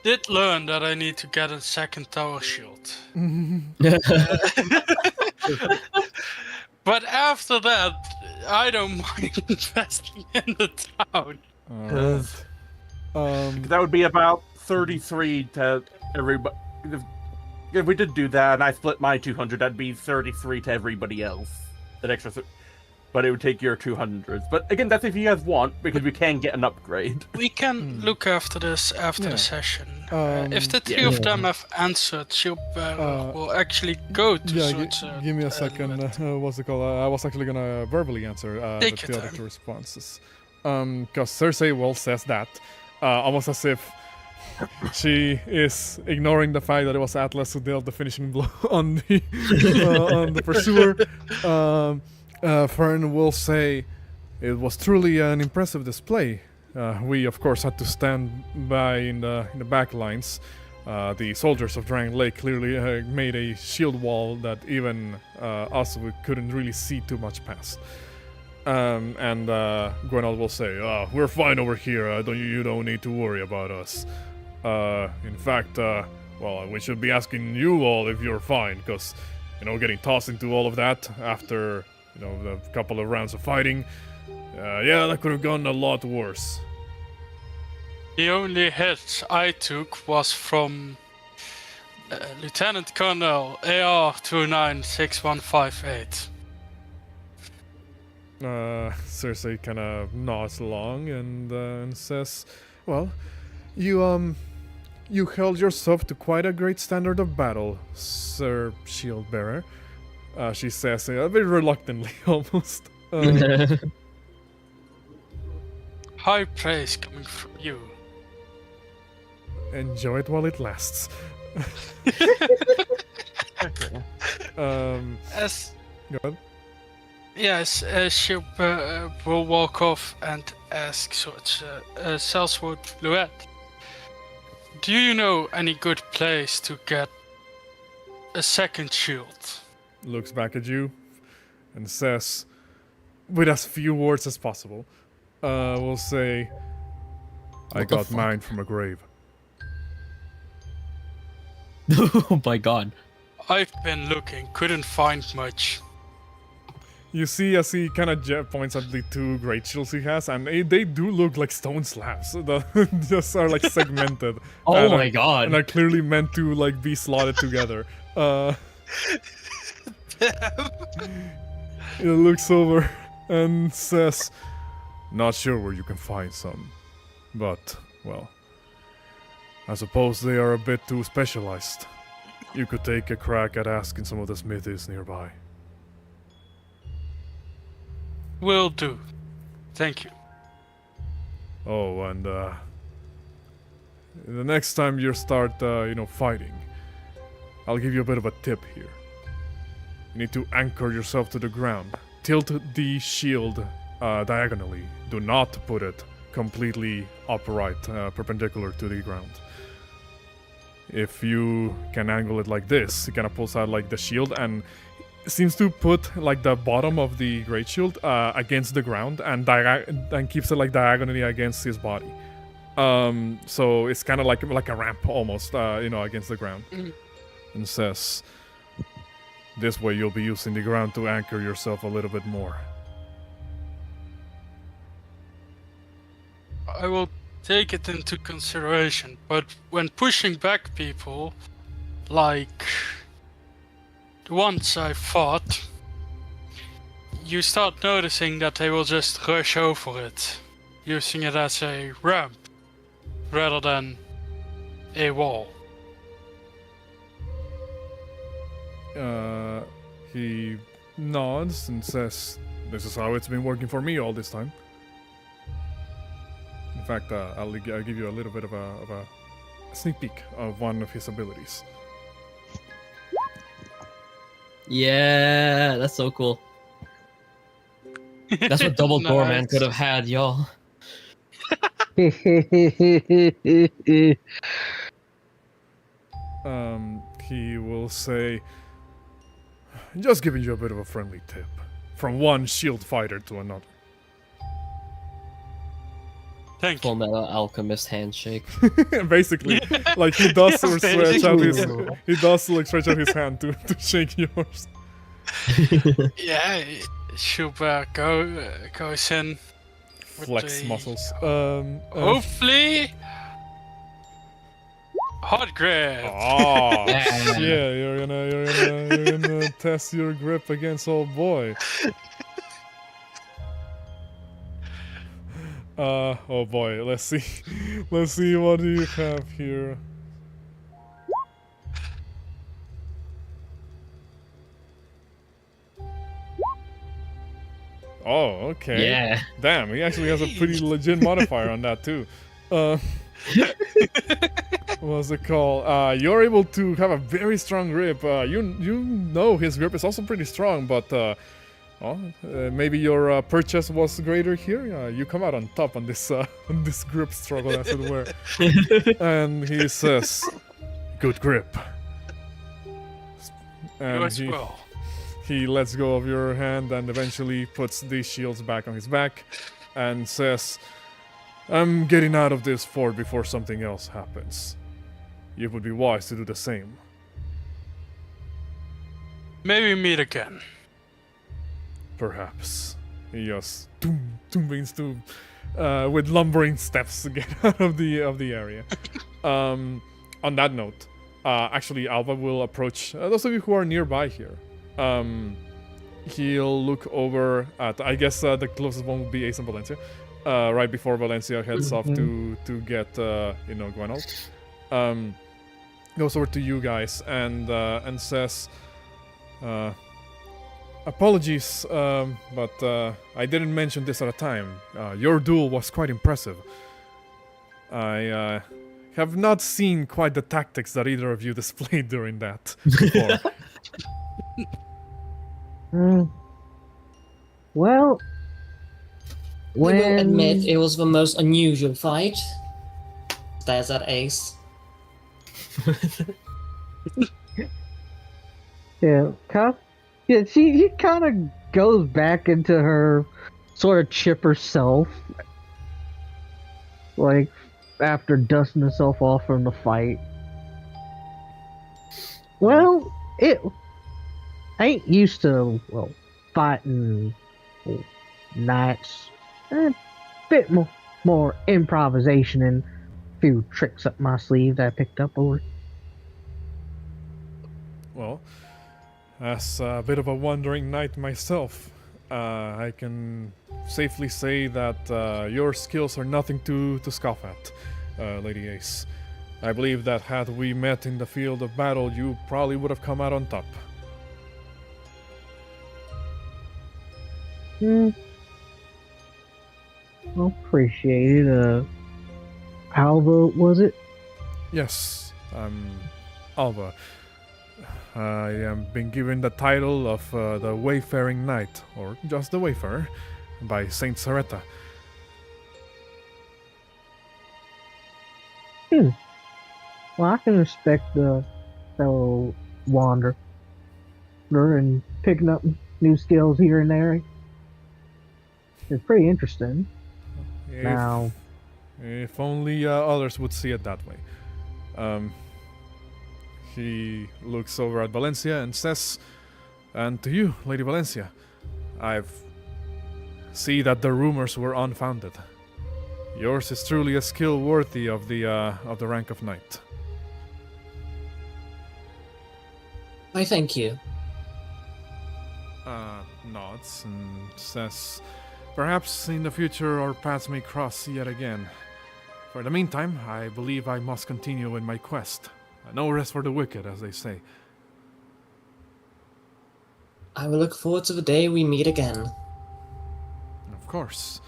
did learn that I need to get a second tower shield. But after that, I don't mind investing in the town. Because that would be about 33 to everybody. If we did do that and I split my 200, that'd be 33 to everybody else. That extra, but it would take your 200s. But again, that's if you guys want, because we can get an upgrade. We can look after this after the session. If the three of them have answered, Shieldbearer will actually go to give me a second. What's it called? I was actually gonna verbally answer the other two responses. Because Cersei well says that, almost as if she is ignoring the fact that it was Atlas who dealt the finishing blow on the pursuer. Fern will say it was truly an impressive display. We of course had to stand by in the back lines. The soldiers of Drangleic clearly made a shield wall that even us we couldn't really see too much past. And Gwenald will say, we're fine over here, you don't need to worry about us. In fact, well, we should be asking you all if you're fine, because, getting tossed into all of that after, the couple of rounds of fighting, that could have gone a lot worse. The only hit I took was from Lieutenant Colonel AR 296158. Cersei kind of nods along and says, well, you held yourself to quite a great standard of battle, Sir Shieldbearer. She says, very reluctantly, almost. High praise coming from you. Enjoy it while it lasts. Go ahead. Yes, she will walk off and ask Salswood Fluette, do you know any good place to get a second shield? Looks back at you and says, with as few words as possible, we'll say, I got mine from a grave. Oh my god. I've been looking, couldn't find much. You see as he kind of points at the 2 great shields he has, and they do look like stone slabs. They just are like segmented. Oh my god. And are clearly meant to like be slotted together. He looks over and says, not sure where you can find some, but, well, I suppose they are a bit too specialized. You could take a crack at asking some of the smithies nearby. Will do. Thank you. Oh, and the next time you start, fighting, I'll give you a bit of a tip here. You need to anchor yourself to the ground. Tilt the shield diagonally. Do not put it completely upright, perpendicular to the ground. If you can angle it like this, it kind of pulls out like the shield and seems to put like the bottom of the great shield against the ground and keeps it like diagonally against his body. So it's kind of like a ramp almost, against the ground. And says, this way you'll be using the ground to anchor yourself a little bit more. I will take it into consideration. But when pushing back people, like the ones I fought, you start noticing that they will just rush over it, using it as a ramp rather than a wall. He nods and says, "This is how it's been working for me all this time." In fact, I'll give you a little bit of a sneak peek of one of his abilities. Yeah, that's so cool. That's what Double Doorman Nice. could have had, y'all. He will say, "Just giving you a bit of a friendly tip, from one shield fighter to another." Thank you. Full Metal Alchemist handshake. Basically, like he does Yeah, stretch out his, basically. he does like stretch out his hand to shake yours. Yeah, Schubert goes in. With Flex the- muscles. Hopefully, hot grip. Oh, Yeah. yeah, you're gonna test your grip against old boy. Oh boy, let's see what do you have here. Oh, okay. Yeah. Damn, he actually has a pretty legit modifier on that too. What's it called? You're able to have a very strong grip. You know his grip is also pretty strong, but maybe your purchase was greater here. You come out on top on this on this grip struggle, as it were. And he says, "Good grip." You And as well. he lets go of your hand and eventually puts these shields back on his back and says, "I'm getting out of this fort before something else happens. It would be wise to do the same." Maybe meet again. Perhaps. He just begins to with lumbering steps to get out of the area. On that note, actually Alva will approach those of you who are nearby here. He'll look over at, I guess the closest one would be Ace and Valencia, right before Valencia heads off to get Guano. Goes over to you guys and says, "Apologies, but I didn't mention this at a time. Your duel was quite impressive. I have not seen quite the tactics that either of you displayed during that before." Well, I will when admit it was the most unusual fight. Stares at Ace. yeah, she kind of goes back into her sort of chipper self, like after dusting herself off from the fight. Well, I ain't used to fighting knights. A bit more improvisation and a few tricks up my sleeve that I picked up over. Well, as a bit of a wandering knight myself, I can safely say that your skills are nothing to scoff at, Lady Ace. I believe that had we met in the field of battle, you probably would have come out on top. Appreciate it. Alva, was it? Yes, Alva. I am been given the title of the Wayfaring Knight, or just the Wayfarer, by Saint Saretta. Well, I can respect the fellow wanderer and picking up new skills here and there. It's pretty interesting. Now, If only others would see it that way. He looks over at Valencia and says, "And to you, Lady Valencia, I've see that the rumors were unfounded. yours is truly a skill worthy of the rank of knight. I thank you. Nods and says, "Perhaps in the future our paths may cross yet again. For the meantime, I believe I must continue in my quest. No rest for the wicked, as they say." I will look forward to the day we meet again. Of course.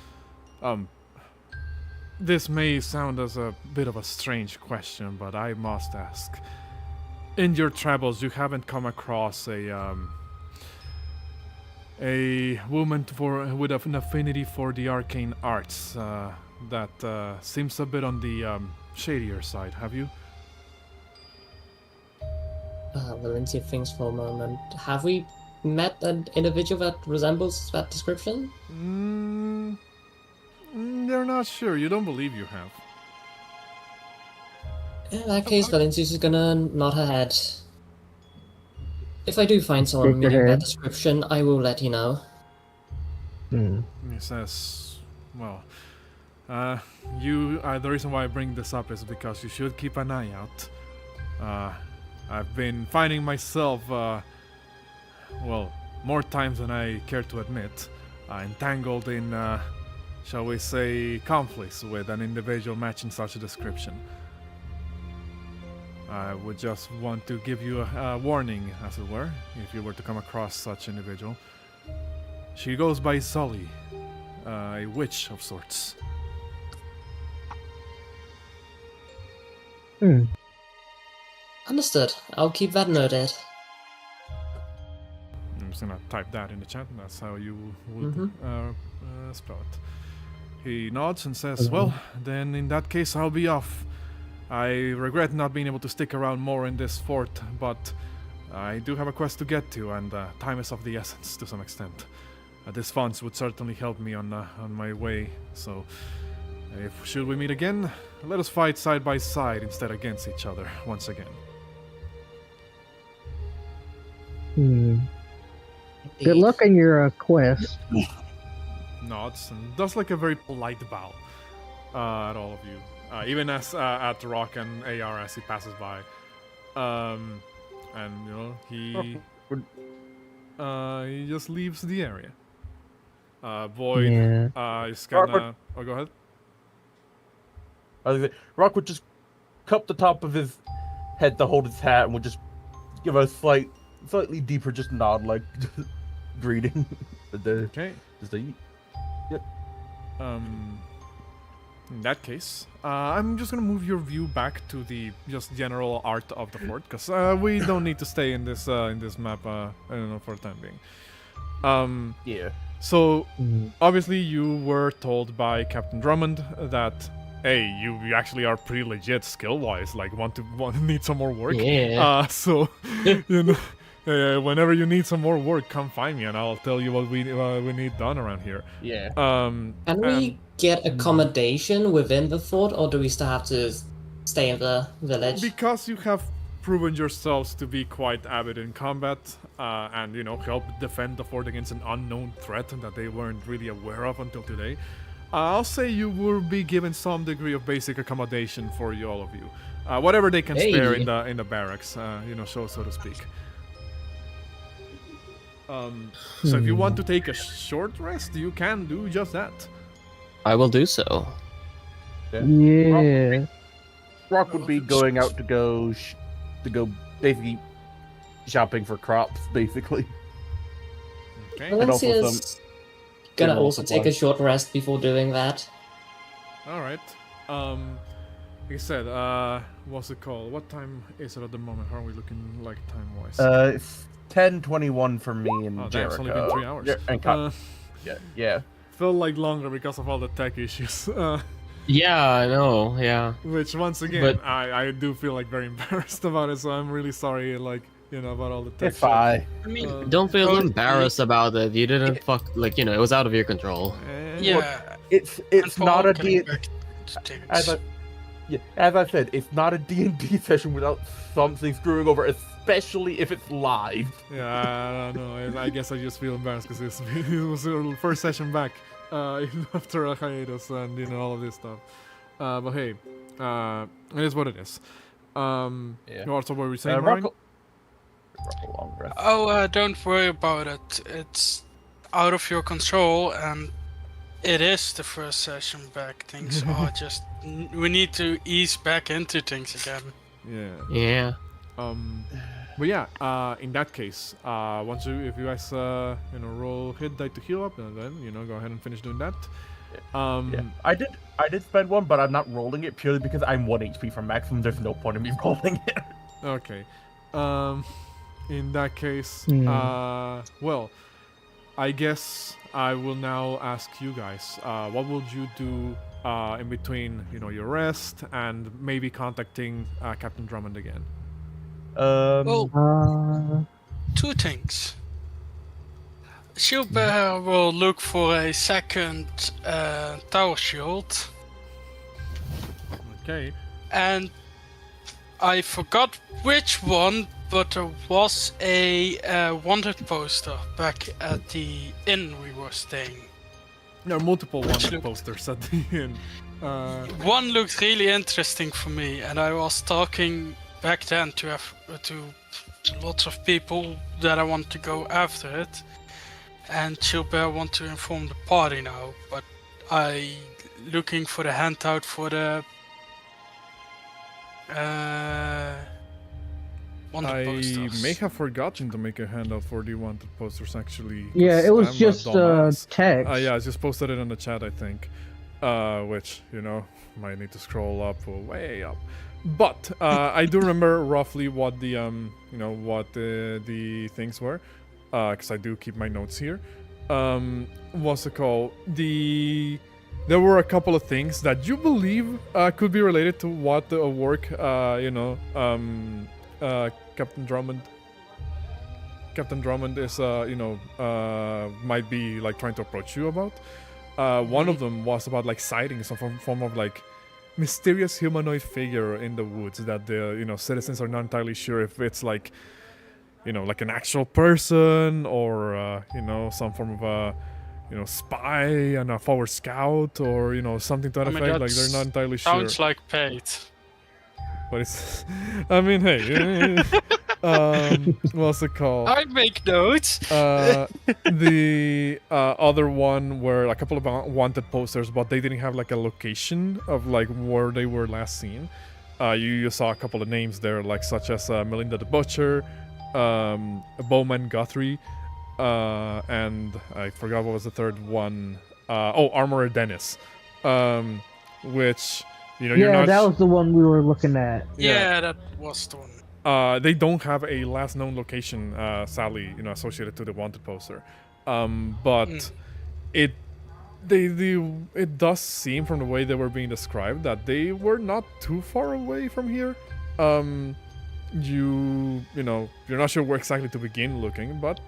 This may sound as a bit of a strange question, but I must ask. In your travels, you haven't come across a woman with an affinity for the arcane arts that seems a bit on the shadier side, have you? Valencia thinks for a moment. Have we met an individual that resembles that description? They're not sure. You don't believe you have. In that case, Valencia's is gonna nod her head. If I do find someone Shake your meeting that head. description, I will let you know. He says, "Well, the reason why I bring this up is because you should keep an eye out. I've been finding myself, more times than I care to admit, entangled in, shall we say, conflicts with an individual matching such a description. I would just want to give you a warning, as it were, if you were to come across such an individual. She goes by Sully, a witch of sorts." Understood. I'll keep that noted. I'm just gonna type that in the chat, and that's how you would spell it. He nods and says, "Well, then in that case I'll be off. I regret not being able to stick around more in this fort, but I do have a quest to get to, and time is of the essence to some extent. These funds would certainly help me on my way, so should we meet again, let us fight side by side instead against each other once again." Good luck on your quest. Nods and does like a very polite bow at all of you, even as at Rock and AR as he passes by, and he just leaves the area. Void is gonna. Oh, go ahead. Rock would just cup the top of his head to hold his hat and would just give a slightly deeper just nod, like greeting. Okay. Yep. In that case, I'm just gonna move your view back to the just general art of the fort, because we don't need to stay in this map. I don't know, for the time being. Yeah. So obviously you were told by Captain Drummond that, hey, you actually are pretty legit skill-wise. Like, need some more work. Yeah. So whenever you need some more work, come find me, and I'll tell you what we need done around here. Yeah. Can we get accommodation within the fort, or do we still have to stay in the village? Because you have proven yourselves to be quite avid in combat, and help defend the fort against an unknown threat that they weren't really aware of until today, I'll say you will be given some degree of basic accommodation for all of you, whatever they can spare in the barracks, so to speak. So if you want to take a short rest, you can do just that. I will do so. Yeah. Rock would be going out to go basically shopping for crops, basically. Okay. Valencia's gonna general also take a supplies. short rest before doing that. All right. Like I said, what's it called? What time is it at the moment? How are we looking like time-wise? It's 10:21 for me and damn, Jericho. it's only been 3 hours. Yeah, and yeah. Felt like longer because of all the tech issues. Yeah, I know. Yeah. Which once again, But- I do feel like very embarrassed about it. So I'm really sorry, about all the tech. It's fine. I mean, don't feel embarrassed about it. You didn't it was out of your control. Yeah. It's not a D. As As I said, it's not a D&D session without something screwing over, especially if it's live. Yeah, I don't know. I guess I just feel embarrassed because it was our first session back, after a hiatus and all of this stuff. But hey, it is what it is. Yeah. Also, what were we saying, Rock Ryan? a long rest. Oh, don't worry about it. It's out of your control, and it is the first session back. Things are just... We need to ease back into things again. Yeah. Yeah. But yeah, in that case, if you guys roll hit die to heal up, and then go ahead and finish doing that. Yeah. I did spend one, but I'm not rolling it purely because I'm 1 HP from maximum. There's no point in me rolling it. Okay. In that case, Hmm. well, I guess I will now ask you guys, what would you do in between, your rest and maybe contacting Captain Drummond again? Well, Uh, two things. Gilbert will look for a second tower shield, Okay. and I forgot which one, but there was a wanted poster back at the inn we were staying. There are multiple wanted look- posters at the inn. One looked really interesting for me, and I was talking back then to lots of people that I want to go after it. And Gilbert want to inform the party now, but I looking for the handout for the wanted I posters. may have forgotten to make a handout for the wanted posters actually. 'cause yeah, it was I'm a just dumbass. text. Yeah, I just posted it in the chat, I think. Which, might need to scroll up or way up. But I do remember roughly what the what the things were, because I do keep my notes here. What's it called? There were a couple of things that you believe could be related to what the work Captain Drummond is might be like trying to approach you about. One of them was about like sighting some form of like mysterious humanoid figure in the woods that the citizens are not entirely sure if it's like like an actual person or some form of a spy and a forward scout or something to that I mean, effect. Like that's- they're not entirely sure. Sounds like paid. But it's I mean, hey, what's it called? I make notes. The other one were a couple of wanted posters, but they didn't have like a location of like where they were last seen. You saw a couple of names there, like such as Melinda the Butcher, Bowman Guthrie, and I forgot what was the third one. Armorer Dennis, which you're yeah, not. that was the one we were looking at. Yeah, that was the one. They don't have a last known location, sadly, associated to the wanted poster. But it does seem from the way they were being described that they were not too far away from here. You're not sure where exactly to begin looking, but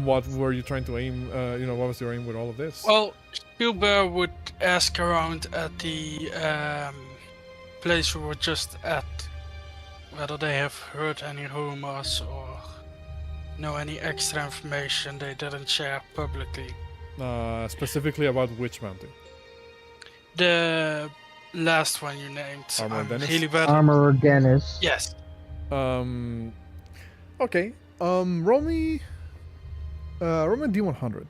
what were you trying to aim? What was your aim with all of this? Well, Gilbert would ask around at the place we were just at, whether they have heard any rumors or know any extra information they didn't share publicly. Specifically about which mountain? The last one you named. Armor I'm Dennis? really bad. Armorer Dennis. Yes. Okay. Roll me D100.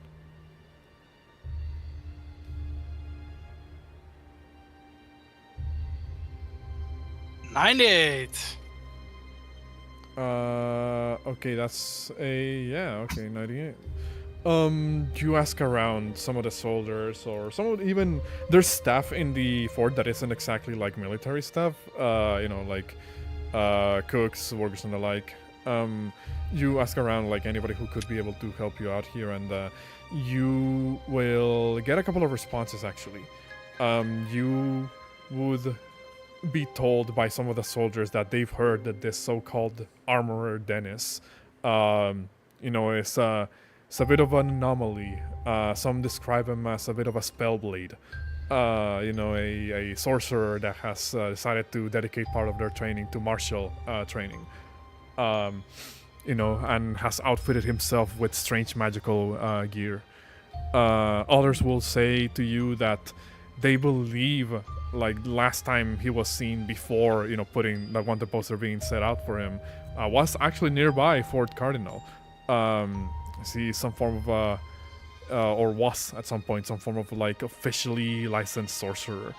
$98. Okay, that's okay, 98. You ask around some of the soldiers or some of even there's staff in the fort that isn't exactly like military staff, like cooks, workers and the like. You ask around like anybody who could be able to help you out here, and you will get a couple of responses actually. You would be told by some of the soldiers that they've heard that this so-called Armorer Dennis, is it's a bit of an anomaly. Some describe him as a bit of a spellblade. A sorcerer that has decided to dedicate part of their training to martial training. and has outfitted himself with strange magical gear. Others will say to you that they believe, like last time he was seen before, putting that wanted poster being set out for him, was actually nearby Fort Cardinal. See some form of or was at some point some form of like officially licensed sorcerer.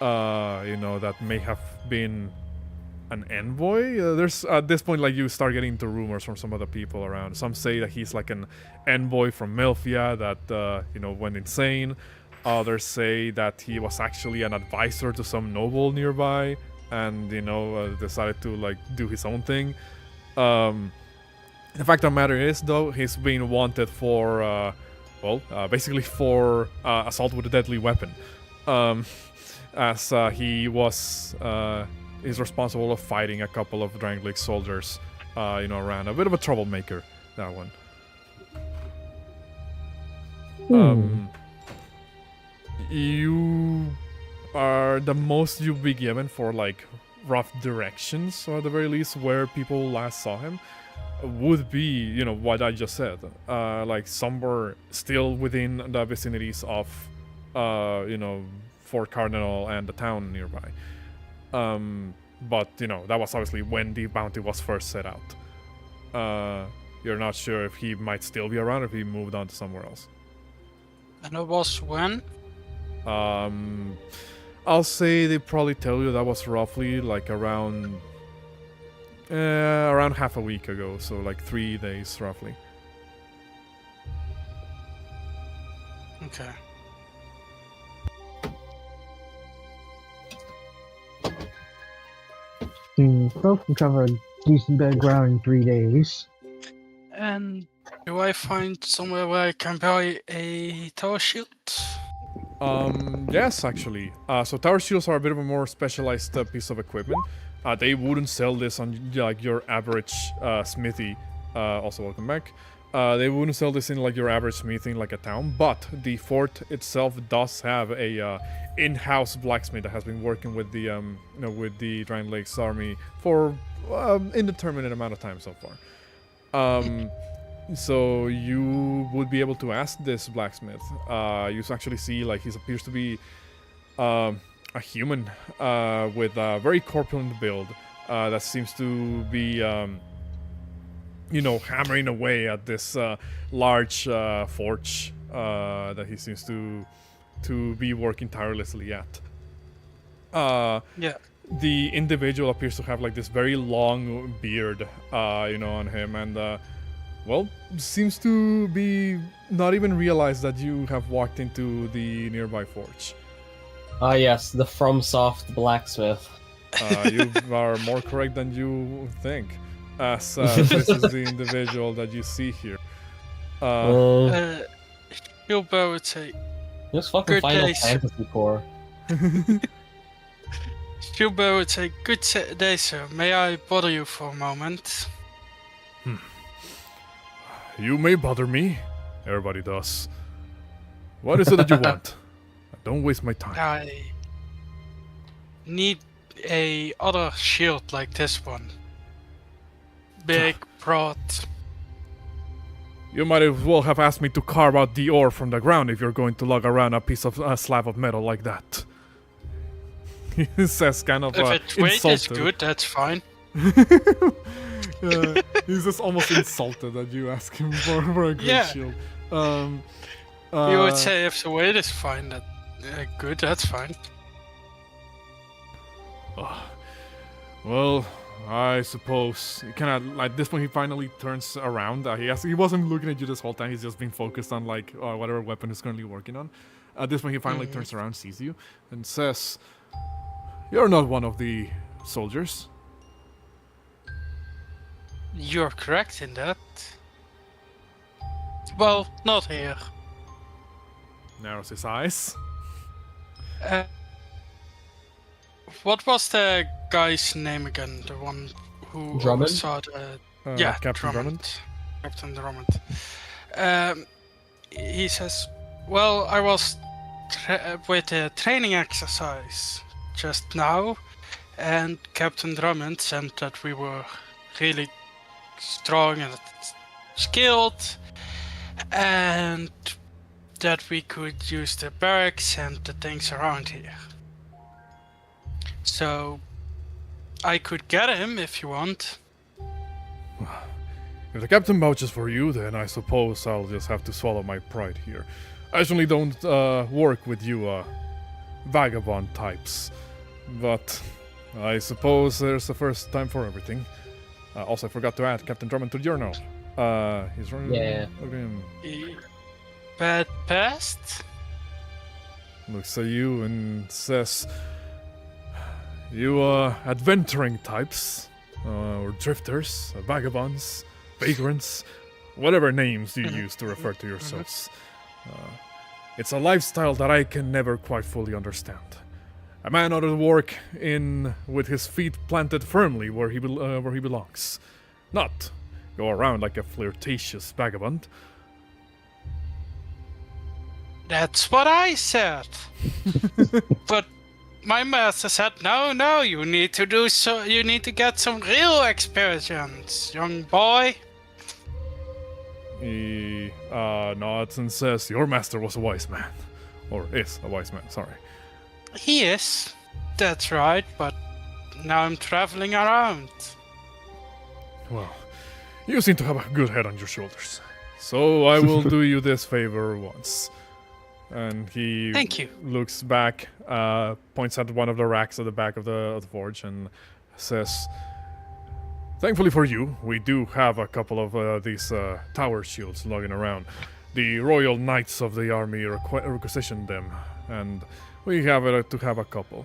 That may have been an envoy. There's at this point, like, you start getting into rumors from some other people around. Some say that he's like an envoy from Melfia that went insane. Others say that he was actually an advisor to some noble nearby and decided to like do his own thing. The fact of the matter is, though, he's being wanted for basically for assault with a deadly weapon, as he was is responsible of fighting a couple of Drangleic soldiers, around. A bit of a troublemaker, that one. You are the most you'll be given for like rough directions, or at the very least where people last saw him, would be, what I just said, like somewhere still within the vicinities of, Fort Cardinal and the town nearby. But that was obviously when the bounty was first set out. You're not sure if he might still be around or if he moved on to somewhere else. And it was when? I'll say they probably tell you that was roughly like around half a week ago, so like 3 days roughly. Okay. Both can cover a decent bit of ground in 3 days. And do I find somewhere where I can buy a tower shield? Yes, actually. So tower shields are a bit of a more specialized piece of equipment. They wouldn't sell this on like your average smithy. Also, welcome back. They wouldn't sell this in like your average smithy in like a town, but the fort itself does have a in-house blacksmith that has been working with the with the Drangleic's army for indeterminate amount of time so far. So you would be able to ask this blacksmith. You actually see like he appears to be a human with a very corpulent build that seems to be hammering away at this large forge that he seems to be working tirelessly at. Yeah. The individual appears to have like this very long beard, on him, and seems to be not even realize that you have walked into the nearby forge. Ah, yes, the FromSoft blacksmith. You are more correct than you think, as this is the individual that you see here. Gilbert would say, This fucking Good Final days. Fantasy core. Gilbert would say, good day, sir. May I bother you for a moment? You may bother me. Everybody does. What is it that you want? Don't waste my time. I need a other shield like this one. Big, broad. You might as well have asked me to carve out the ore from the ground if you're going to lug around a piece of slab of metal like that. He says kind of If its weight is insulted. good, that's fine. He's just almost insulted that you ask him for a great shield. You would say if the weight is fine, that good, that's fine. Well, I suppose. Kind of like this point, he finally turns around. He wasn't looking at you this whole time. He's just been focused on like whatever weapon he's currently working on. At this point, he finally turns around, sees you, and says, "You're not one of the soldiers." You're correct in that. Well, not here. Narrows his eyes. What was the guy's name again? The one who Drummond? saw the... Captain Drummond. Captain Drummond. He says, well, I was with a training exercise just now, and Captain Drummond said that we were really strong and skilled, and that we could use the barracks and the things around here. So I could get him if you want. If the captain vouches for you, then I suppose I'll just have to swallow my pride here. I usually don't work with you vagabond types, but I suppose there's a first time for everything. Also, I forgot to add Captain Drummond to the journal. He's running. Yeah. Look at him. Bad past? Looks at you and says, "You adventuring types, or drifters, vagabonds, vagrants, whatever names you use to refer to yourselves. It's a lifestyle that I can never quite fully understand. A man ought to work in with his feet planted firmly where he belongs, not go around like a flirtatious vagabond." That's what I said. But my master said, no, you need to do so. You need to get some real experience, young boy. He nods and says, "Your master was a wise man. Or is a wise man, sorry." He is. That's right, but now I'm traveling around. Well, you seem to have a good head on your shoulders. So I will do you this favor once. And he Thank you. looks back, points at one of the racks at the back of the forge and says, "Thankfully for you, we do have a couple of these tower shields lugging around. The Royal Knights of the Army requisitioned them, and we have to have a couple."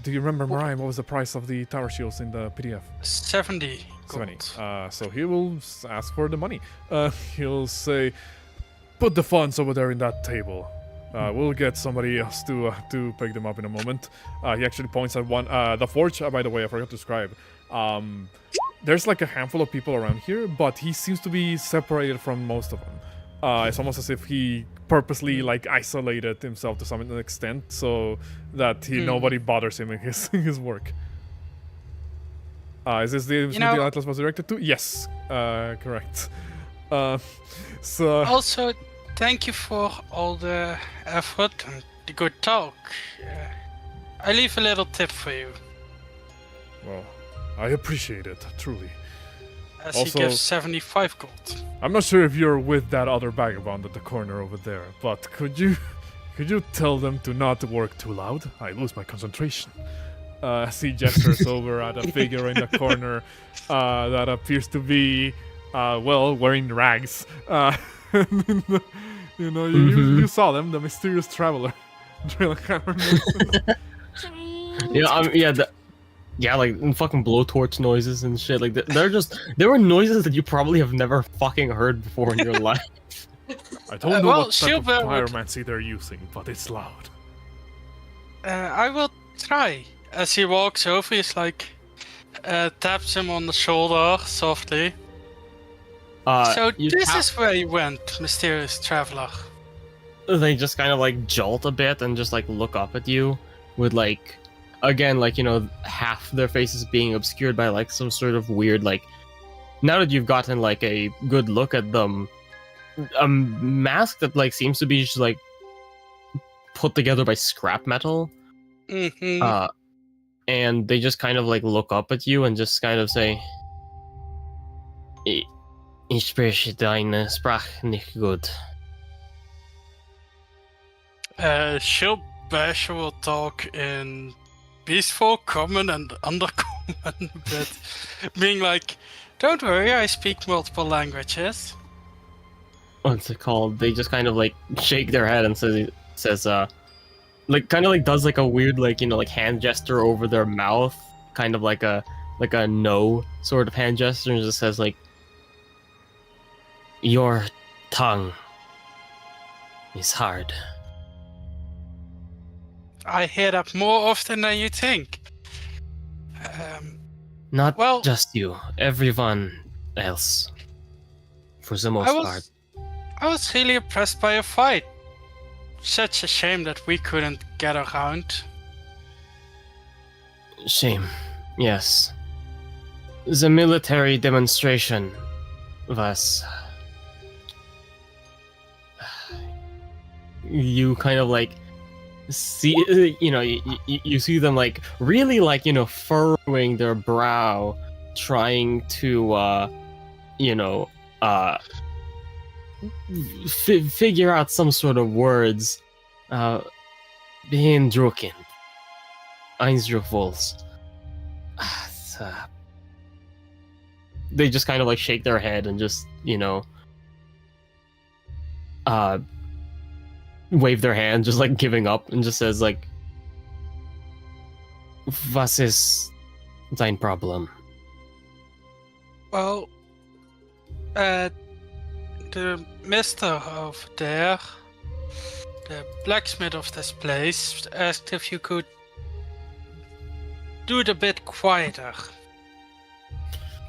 Do you remember, Mariah, what was the price of the tower shields in the PDF? 70 gold. 70. So he will ask for the money. He'll say, "Put the funds over there in that table. We'll get somebody else to pick them up in a moment." He actually points at one. The forge, by the way, I forgot to describe. There's like a handful of people around here, but he seems to be separated from most of them. It's almost as if he purposely like isolated himself to some extent so that nobody bothers him in his work. Is this the Atlas was directed to? Yes, correct. So Also, thank you for all the effort and the good talk. I leave a little tip for you. well, I appreciate it, truly. As Also- he gives 75 gold. I'm not sure if you're with that other vagabond at the corner over there, but could you tell them to not work too loud? I lose my concentration. As he gestures over at a figure in the corner that appears to be, wearing rags. You saw them, the mysterious traveler. Like fucking blowtorch noises and shit. Like there were noises that you probably have never fucking heard before in your life. I don't know well, what type of Silver would- pyromancy they're using, but it's loud. I will try. As he walks over, he's like, taps him on the shoulder softly. So this is where you went, mysterious traveler. They just kind of like jolt a bit and just like look up at you with like, again, like, half their faces being obscured by like some sort of weird, like, now that you've gotten like a good look at them, a mask that like seems to be just like put together by scrap metal. Mm-hmm. And they just kind of like look up at you and just kind of say, "Ich spreche deine Sprache nicht gut." Basher will talk in peaceful, common, and undercommon, but being like, "Don't worry, I speak multiple languages." What's it called? They just kind of like shake their head and says, like kind of like does like a weird like like hand gesture over their mouth, kind of like a no sort of hand gesture, and just says like, "Your tongue is hard." I hear that more often than you think. Not Well- just you, everyone else, for the most part. I was really impressed by your fight. Such a shame that we couldn't get around. Shame, yes. The military demonstration was... You kind of like see, you see them like really like, furrowing their brow, trying to, figure out some sort of words. Beeindruckend. Eindruckvols. They just kind of like shake their head and just, wave their hand, just like giving up, and just says like, "Was ist dein Problem?" Well, the mister over there, the blacksmith of this place, asked if you could do it a bit quieter.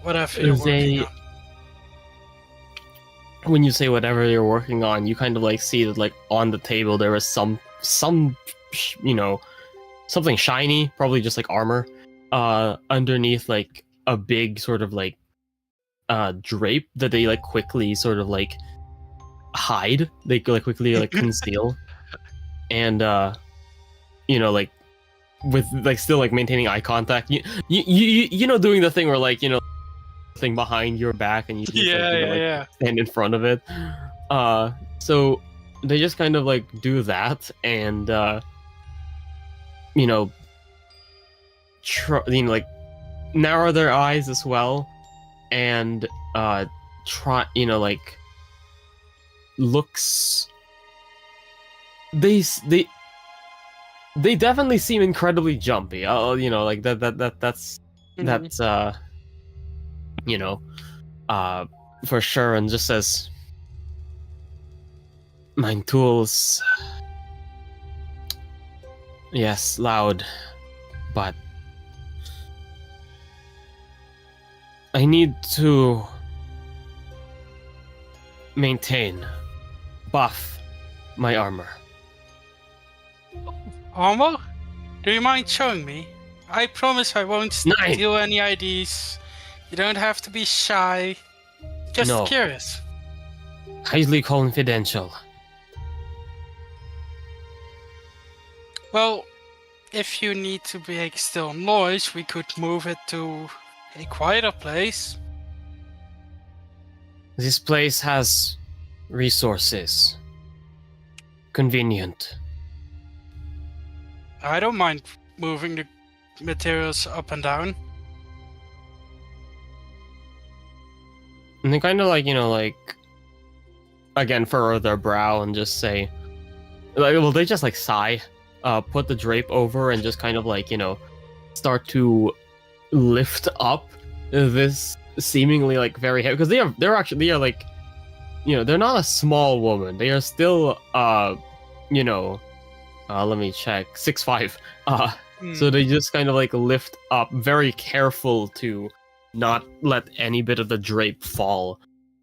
Whatever you're working on. When you say whatever you're working on, you kind of like see that like on the table there is some something shiny, probably just like armor, underneath like a big sort of like drape that they like quickly sort of like hide. They like quickly like conceal, and like with like still like maintaining eye contact. You doing the thing where like thing behind your back and you just, stand in front of it. So they just kind of like do that and like narrow their eyes as well and try like looks. They definitely seem incredibly jumpy. Like that's for sure, and just says, "Mine tools, yes, loud, but I need to maintain, buff my armor." Armor? Do you mind showing me? I promise I won't steal any IDs. You don't have to be shy. Just curious. Highly confidential. Well, if you need to make still noise, we could move it to a quieter place. This place has resources. Convenient. I don't mind moving the materials up and down. And they kind of like, again, furrow their brow and just say, they just like sigh, put the drape over and just kind of like, start to lift up this seemingly like very heavy, because they are like, they're not a small woman. They are still, let me check, 6'5". So they just kind of like lift up, very careful to not let any bit of the drape fall,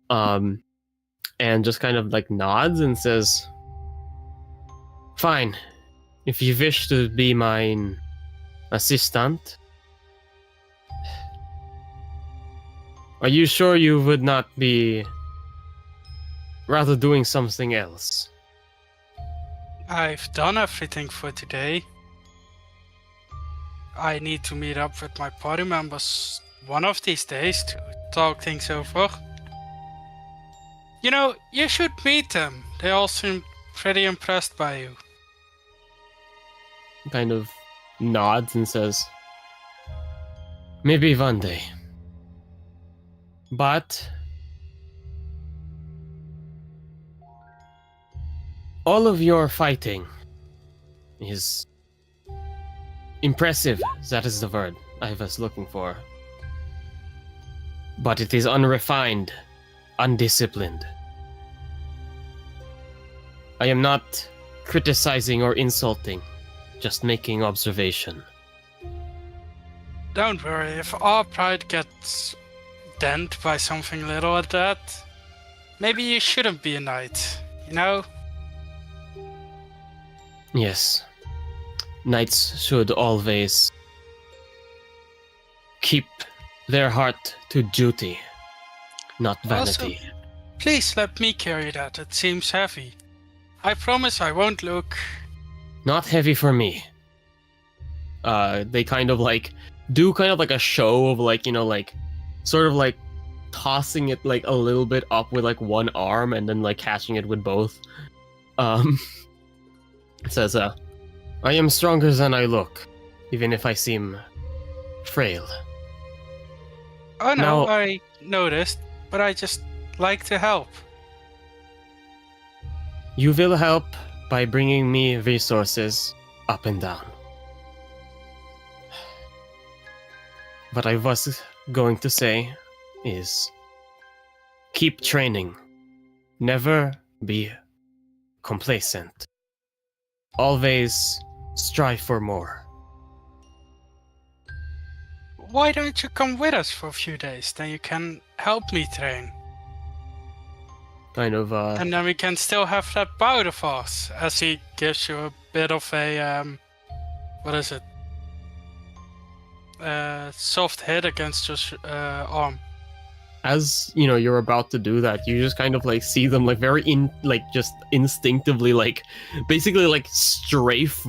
and just kind of like nods and says, "Fine, if you wish to be my assistant. Are you sure you would not be rather doing something else?" I've done everything for today. I need to meet up with my party members one of these days to talk things over. You should meet them. They all seem pretty impressed by you. Kind of nods and says, "Maybe one day. But all of your fighting is impressive. That is the word I was looking for. But it is unrefined, undisciplined. I am not criticizing or insulting, just making observation." Don't worry, if our pride gets dent by something little at that, maybe you shouldn't be a knight, Yes. Knights should always keep their heart to duty, not Also, vanity. please let me carry that. It seems heavy. I promise I won't look. Not heavy for me. They kind of like do kind of like a show of like, like sort of like tossing it like a little bit up with like one arm and then like catching it with both. It says, I am stronger than I look, even if I seem frail. Oh no, Now- I noticed, but I just like to help. You will help by bringing me resources up and down. What I was going to say is keep training. Never be complacent. Always strive for more. Why don't you come with us for a few days? Then you can help me train. Kind of, And then we can still have that bout of ours, as he gives you a bit of a, what is it? Soft hit against your arm. as you're about to do that, you just kind of like see them like just instinctively like basically like strafe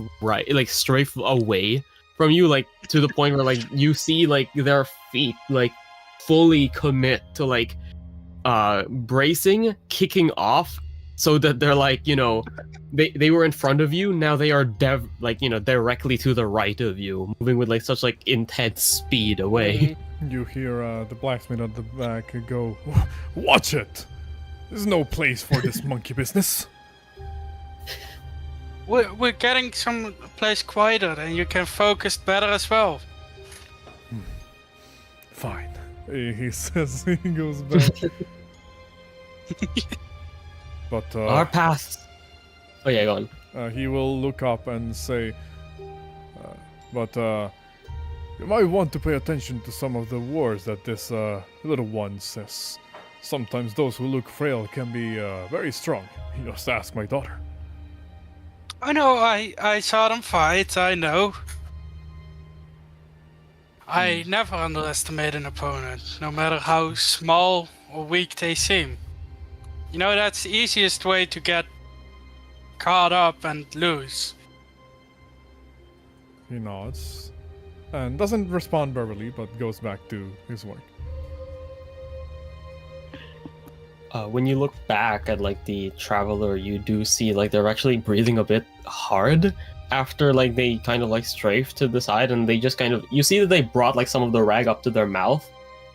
away from you, like to the point where like you see like their feet like fully commit to like bracing, kicking off, so that they're like they were in front of you, now they are directly to the right of you, moving with like such like intense speed away. You hear the blacksmith at the back go, "Watch it! There's no place for this monkey business." We're getting some place quieter, and you can focus better as well. Fine, he says. He goes back. But Our paths. Oh yeah, go on. he will look up and say, "But you might want to pay attention to some of the words that this little one says. Sometimes those who look frail can be very strong. You just ask my daughter." I know, I saw them fight, I know. I never underestimate an opponent, no matter how small or weak they seem. That's the easiest way to get caught up and lose. He nods and doesn't respond verbally, but goes back to his work. When you look back at like the traveler, you do see like they're actually breathing a bit hard after like they kind of like strafe to the side, and they just kind of, you see that they brought like some of the rag up to their mouth.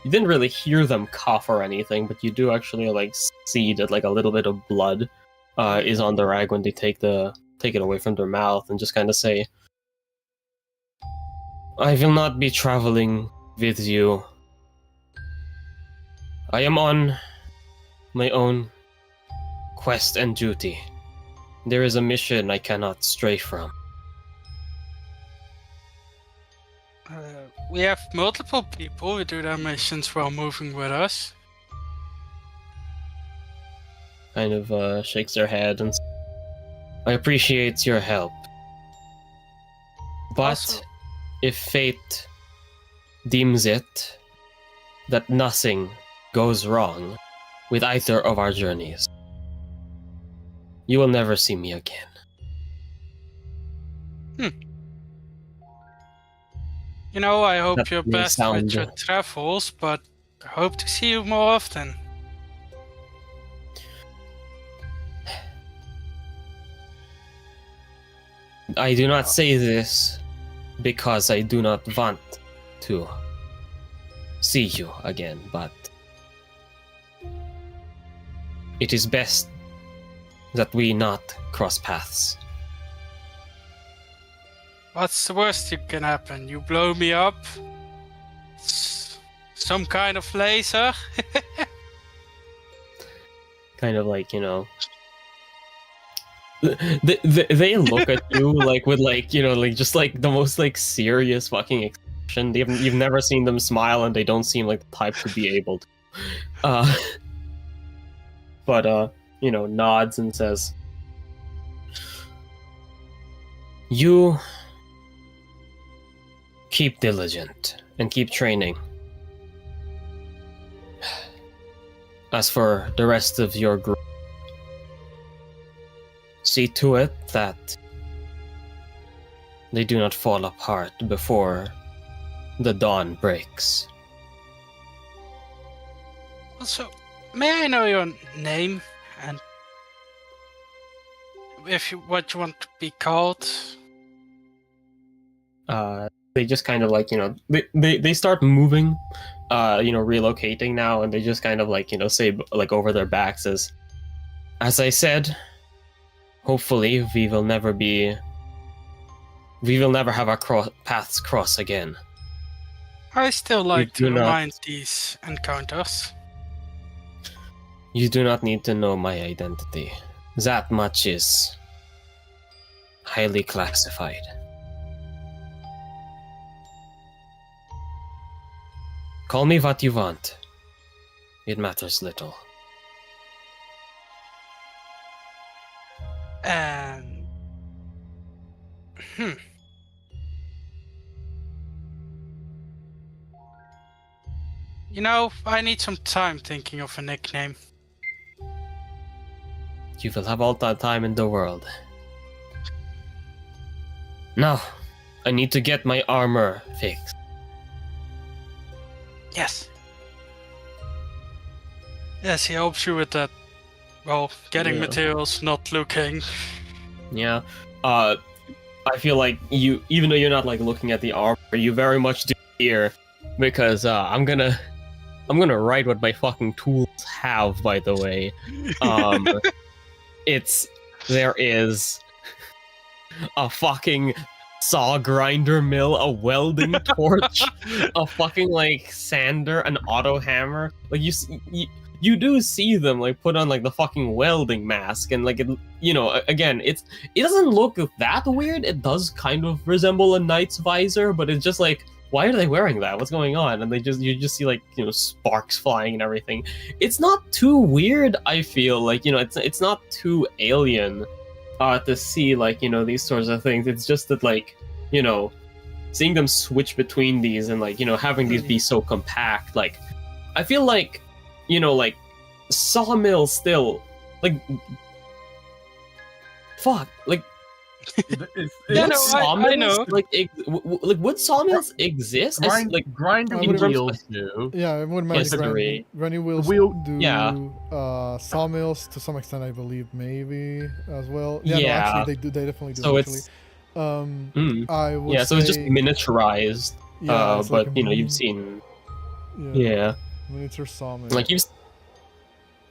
You didn't really hear them cough or anything, but you do actually like see that like a little bit of blood is on the rag when they take it away from their mouth, and just kind of say, "I will not be traveling with you. I am on my own quest and duty. There is a mission I cannot stray from." We have multiple people who do their missions while moving with us. Kind of shakes their head and "I appreciate your help. But Also- if fate deems it that nothing goes wrong with either of our journeys, you will never see me again." I hope That you're may best sound- with your travels, but I hope to see you more often. I do not say this because I do not want to see you again, but it is best that we not cross paths. What's the worst that can happen? You blow me up? Some kind of laser? Kind of like, they look at you like with like, like just like the most like serious fucking expression. You've never seen them smile, and they don't seem like the type to be able to. But nods and says, "You keep diligent and keep training. As for the rest of your group, see to it that they do not fall apart before the dawn breaks. Also, may I know your name and what you want to be called? They just kind of like, they start moving, relocating now, and they just kind of like, say like over their backs as I said, hopefully we will never have our paths cross again. I still like to do not- remind these encounters. You do not need to know my identity. That much is highly classified. Call me what you want. It matters little. And I need some time thinking of a nickname. You will have all the time in the world. Now, I need to get my armor fixed. Yes. Yes, he helps you with that. Well, getting Yeah. materials, not looking. Yeah. I feel like you, even though you're not like looking at the armor, you very much do here, because I'm gonna write what my fucking tools have. By the way, there is a fucking saw grinder mill, a welding torch, a fucking like sander, an auto hammer. Like you do see them like put on like the fucking welding mask, and like again, it doesn't look that weird. It does kind of resemble a knight's visor, but it's just like, why are they wearing that? What's going on? And you just see like sparks flying and everything. It's not too weird. I feel like it's not too alien to see like these sorts of things. It's just that like seeing them switch between these and like having these be so compact. Like I feel like like sawmills still like fuck like. Yeah, Would no, I know. Would sawmills exist? Grinding I would- wheels do. Yeah, I wouldn't mind History. grinding wheels. Wheel- do Yeah. sawmills to some extent, I believe, maybe as well. Yeah. No, actually, they definitely do. So actually. it's I would yeah, so it's just say- miniaturized. Yeah, it's like but a you've seen yeah, miniature sawmill. like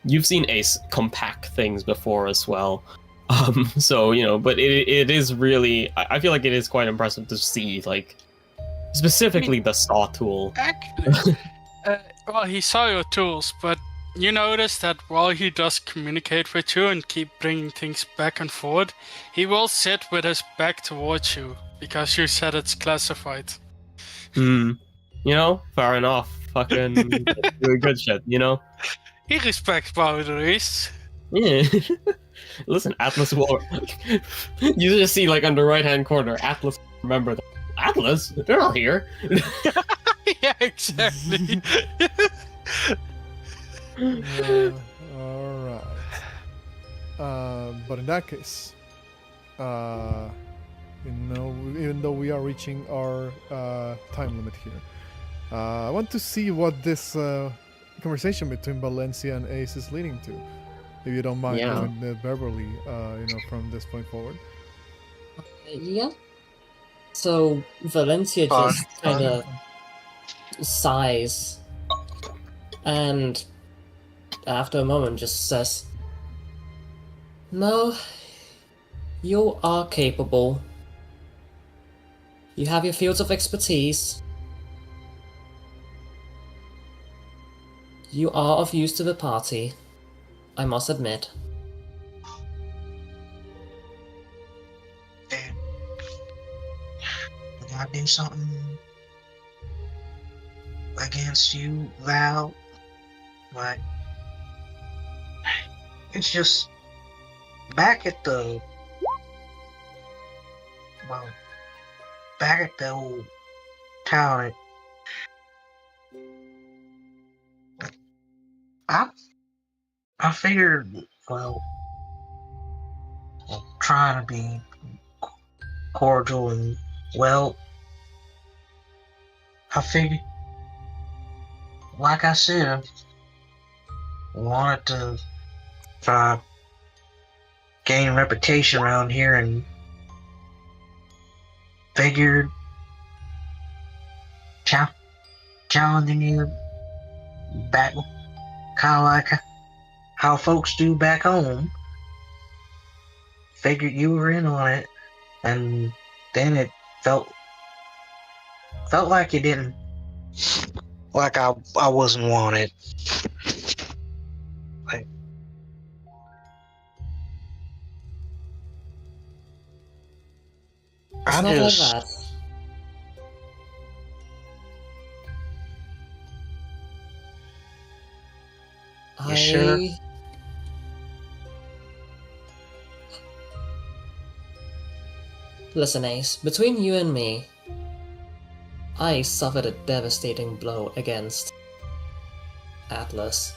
you've seen Ace compact things before as well. So but it is really, I feel like it is quite impressive to see like specifically the saw tool. Actually, well, he saw your tools, but you notice that while he does communicate with you and keep bringing things back and forth, he will sit with his back towards you because you said it's classified. Fair enough. Fucking doing good shit. He respects boundaries. Yeah. Listen, Atlas will. You just see like on the right hand corner, Atlas. Remember that. Atlas? They're not here. Yeah, exactly. All right. But in that case, even though we are reaching our time limit here, I want to see what this conversation between Valencia and Ace is leading to. If you don't mind Yeah. doing it verbally, from this point forward. Yeah. So Valencia just kind of sighs, and after a moment just says, "No, you are capable. You have your fields of expertise. You are of use to the party, I must admit." Damn. Did I do something against you, Val? Like, it's just back at the old town. I figured, well, trying to be cordial and, well, I figured, like I said, I wanted to try to gain reputation around here and figured challenging you back, kind of like how folks do back home. Figured you were in on it, and then it felt like you didn't, like I wasn't wanted. Like, It's I not just, like that. You sure? Listen, Ace, between you and me, I suffered a devastating blow against Atlas.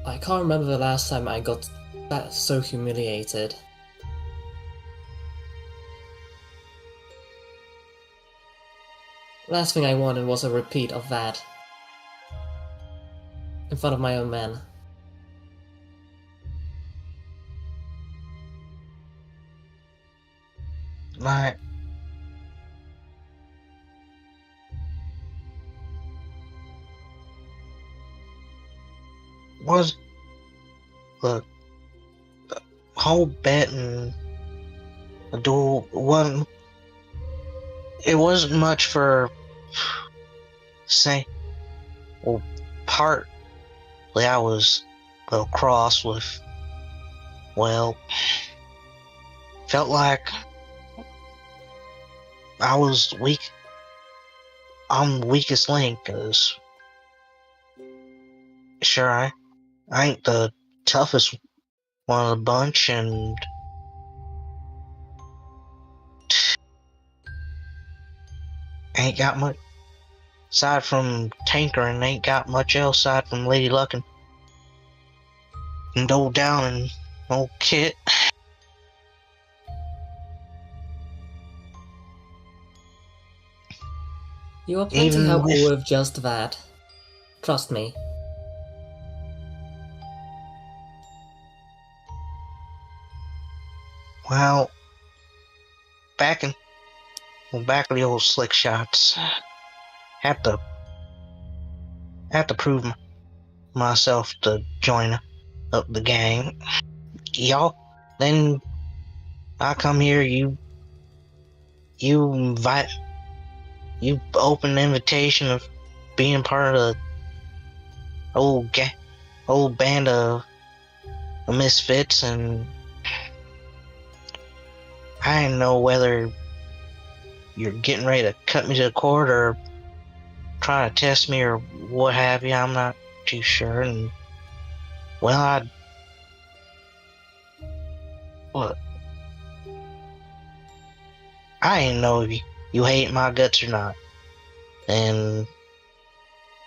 I can't remember the last time I got that so humiliated. Last thing I wanted was a repeat of that. In front of my own men. like, was the whole bet and the duel wasn't. It wasn't much for, say, well, partly I was a little cross with, well, felt like I was weak. I'm the weakest link, cause sure I ain't the toughest one of the bunch, and ain't got much aside from tinkering. Ain't got much else aside from Lady Luck and old Down and old Kit. You are plenty Even helpful with- with just that. Trust me. Well, back in the old slick shots, have to prove myself to join up the gang. Y'all, then I come here. You invite. You open the invitation of being part of the old band of misfits, and I didn't know whether you're getting ready to cut me to the cord or try to test me or what have you. I'm not too sure. And well, I didn't know if you hate my guts or not. And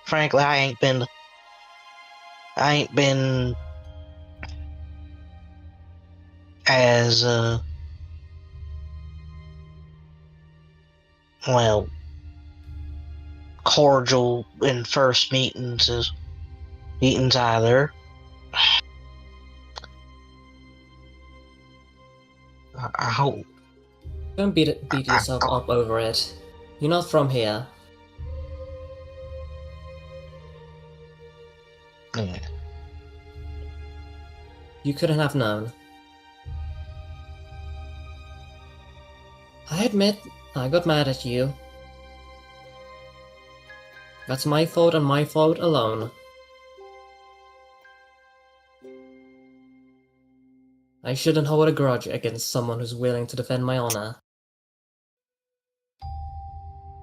frankly, I ain't been as well, cordial in first meetings either. I hope. Don't beat yourself up over it. You're not from here. Yeah. You couldn't have known. I admit, I got mad at you. That's my fault and my fault alone. I shouldn't hold a grudge against someone who's willing to defend my honor.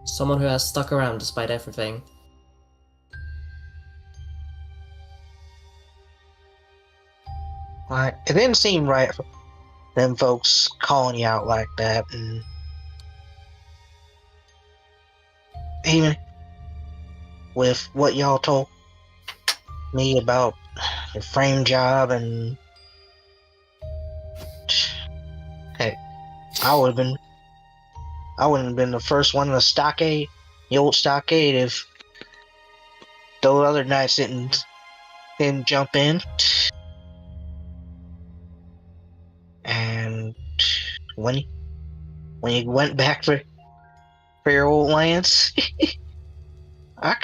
Someone who has stuck around despite everything. Like, it didn't seem right for them folks calling you out like that, and even with what y'all me about your frame job, and hey, I wouldn't have been the first one in the old stockade, if those other knights didn't jump in. And when you went back for your old lands, I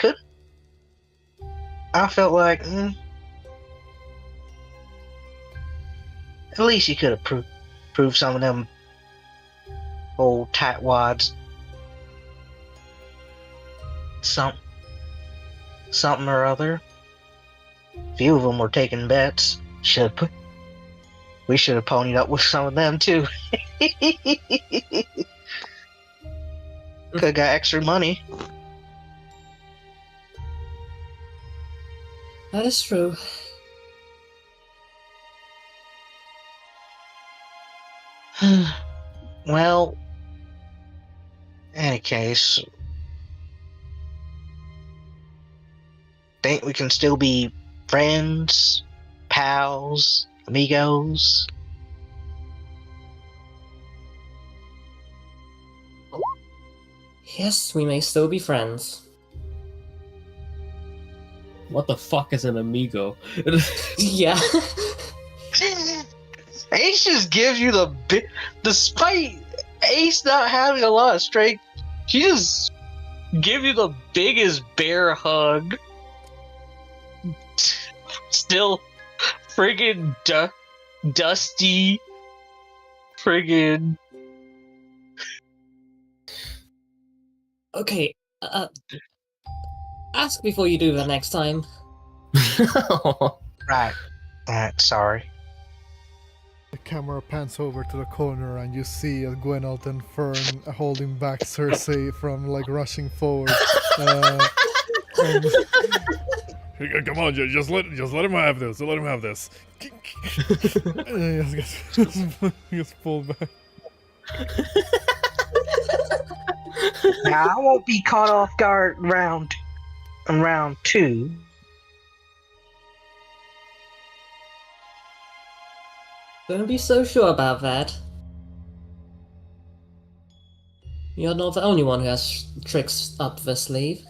felt like at least you could have proved some of them old tightwads something or other. A few of them were taking bets. We should have ponied up with some of them too. Could have got extra money. That is true. Well, in any case, think we can still be friends, pals, amigos. Yes, we may still be friends. What the fuck is an amigo? Yeah. Ace just gives you despite Ace not having a lot of strength, she just give you the biggest bear hug. Still friggin' dusty. Friggin'. Okay, ask before you do that next time. Right. Sorry. The camera pans over to the corner and you see Gwyneth and Fern holding back Cersei from like rushing forward. And Come on, just let him have this. Let him have this. and he gets pulled back. Now I won't be caught off guard round 2. Don't be so sure about that. You're not the only one who has tricks up the sleeve.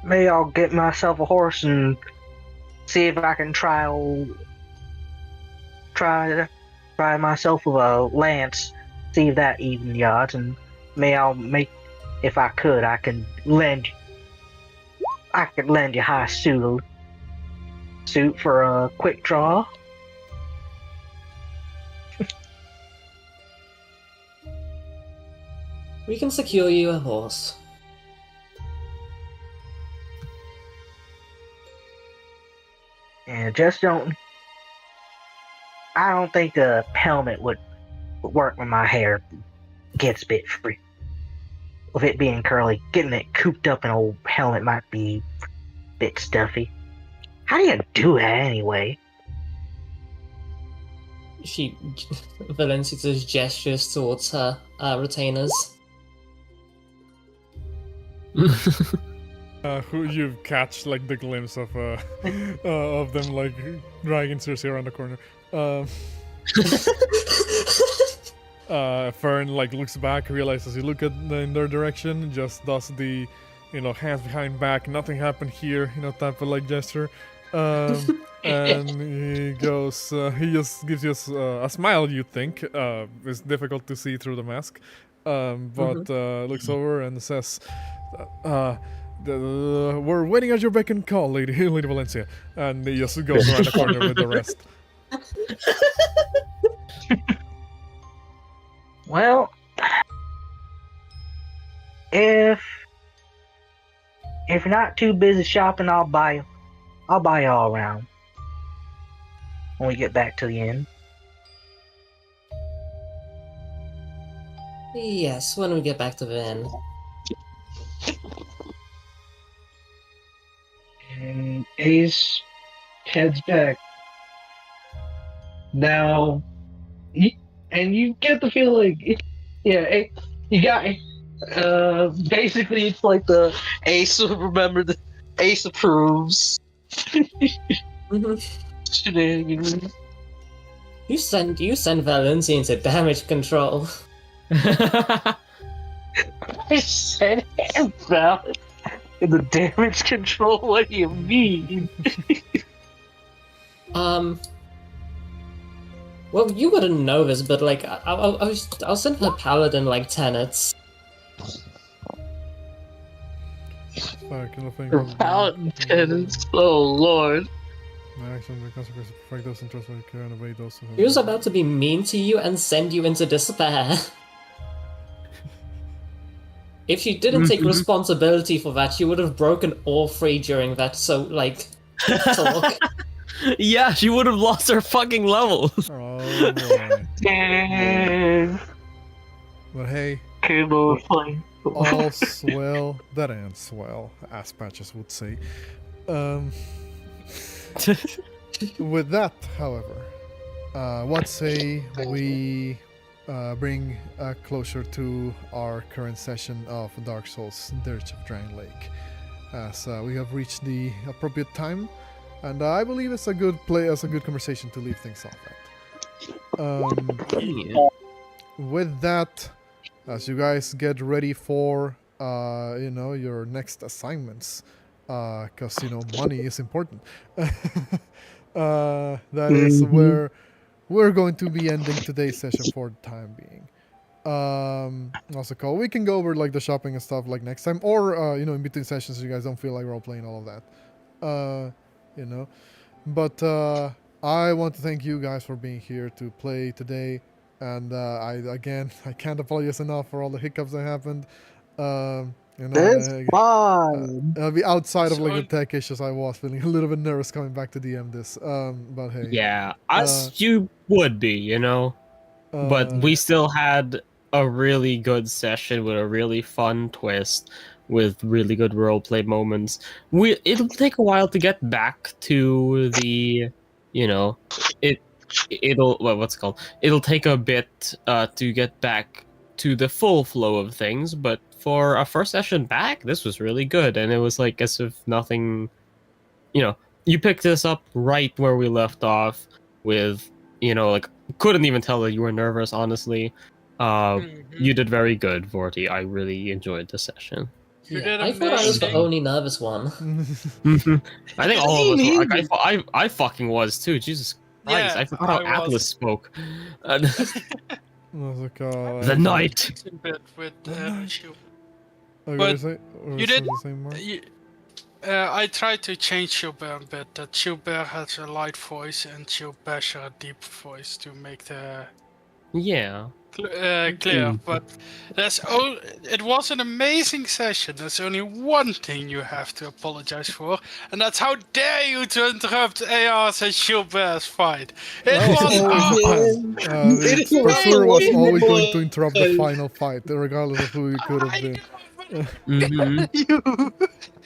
Maybe I'll get myself a horse and see if I can try myself with a lance, see if that even the odds, and if I could, I could lend you high suit for a quick draw. We can secure you a horse. And I don't think the helmet would work when my hair gets a bit free. With it being curly, getting it cooped up in an old helmet might be a bit stuffy. How do you do that anyway? Valencia just gestures towards her retainers. Who you catch like the glimpse of them like dragging Cersei around the corner. Fern like looks back, realizes you look in their direction, just does the hands behind back, nothing happened here, type of like gesture. And he goes, he just gives you a smile, you think. It's difficult to see through the mask. But looks over and says, we're waiting at your beck and call, Lady Valencia. And he just goes around the corner with the rest. Well, if you're not too busy shopping, I'll buy you all around when we get back to the inn. Yes, when we get back to the inn. And Ace heads back. Now, you get the feeling, you Basically, it's like the Ace. Remember the Ace approves. Shenanigans. You send Valencia into damage control. I said him out in the damage control. What do you mean? Well, you wouldn't know this, but like, I'll send her paladin like tenets. Paladin tenants. Oh lord. He was about to be mean to you and send you into despair. If she didn't take responsibility for that, she would have broken all three during that, so, like, talk. Yeah, she would have lost her fucking level. Oh boy. But hey, all's well that ends well, as Patches would say. With that, however, what say we bring closure to our current session of Dark Souls Dirge of Drangleic, as we have reached the appropriate time, and I believe it's a good conversation to leave things off at. With that, as you guys get ready for your next assignments, because money is important. That is where we're going to be ending today's session for the time being. Also cool. We can go over like the shopping and stuff like next time, or in between sessions, so you guys don't feel like role playing all of that. But I want to thank you guys for being here to play today, and I can't apologize enough for all the hiccups that happened. That's fine. I'll be outside of like the tech issues. I was feeling a little bit nervous coming back to DM this. But hey. Yeah, as you would be, but we still had a really good session with a really fun twist, with really good roleplay moments. It'll take a while to get back to the, it'll what's it called? It'll take a bit to get back to the full flow of things, but for a first session back, this was really good, and it was like as if nothing, you picked this up right where we left off with, couldn't even tell that you were nervous, honestly. You did very good, Vorti. I really enjoyed the session. Yeah, I thought I was the only nervous one. I think all of us were. Like, I fucking was too. Jesus Christ! I forgot how Atlas spoke. The night. But you did. I tried to change Gilbert a bit. That Gilbert has a light voice and Gilbert a deep voice to make the clear. But it was an amazing session. There's only one thing you have to apologize for, and that's how dare you to interrupt AR's and Gilbert's fight. For sure was always going to interrupt the final fight, regardless of who it could have been.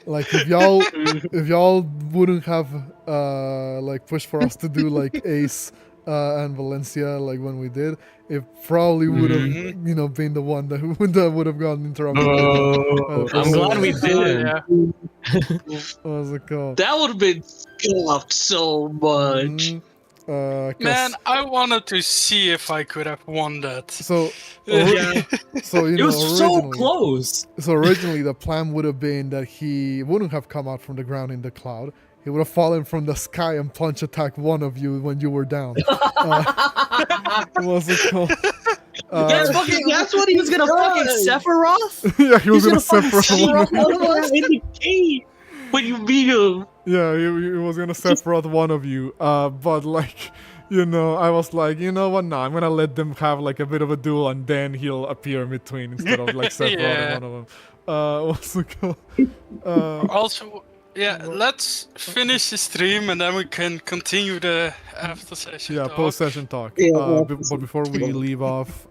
Like if y'all wouldn't have pushed for us to do like Ace and Valencia like when we did, it probably would have been the one that would have gotten interrupted. I'm glad we did. What was it called? That would have been scuffed so much. Man, I wanted to see if I could have won that. So it was so close. So originally the plan would have been that he wouldn't have come out from the ground in the cloud. He would have fallen from the sky and punch attack one of you when you were down. What was it called? That's what he was gonna fucking Sephiroth? Yeah, he was gonna Sephiroth in the cave when you beat him. Yeah, he was gonna Sephiroth one of you. But like, I was like, you know what? Nah, I'm gonna let them have like a bit of a duel, and then he'll appear in between instead of like Sephiroth one of them. What's it called? Also. Yeah, let's finish the stream and then we can continue the after session. Yeah, post session talk. But before we leave off,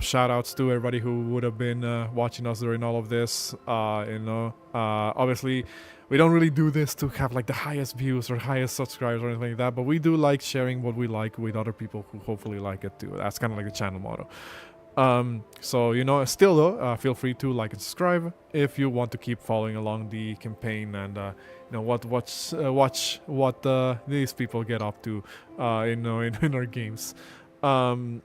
shout outs to everybody who would have been watching us during all of this. Obviously, we don't really do this to have like the highest views or highest subscribers or anything like that, but we do like sharing what we like with other people who hopefully like it too. That's kind of like the channel motto. So still though, feel free to like and subscribe if you want to keep following along the campaign and watch what these people get up to, in our games. And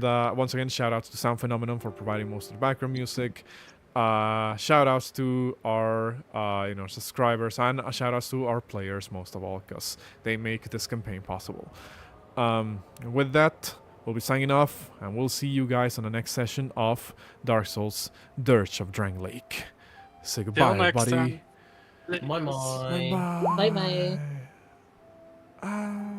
once again, shout outs to Sound Phenomenon for providing most of the background music. Shout outs to our subscribers, and shout outs to our players most of all, because they make this campaign possible. With that, we'll be signing off, and we'll see you guys on the next session of Dark Souls Dirge of Drangleic. Say goodbye, next buddy. time. Bye bye. Bye Bye bye. bye.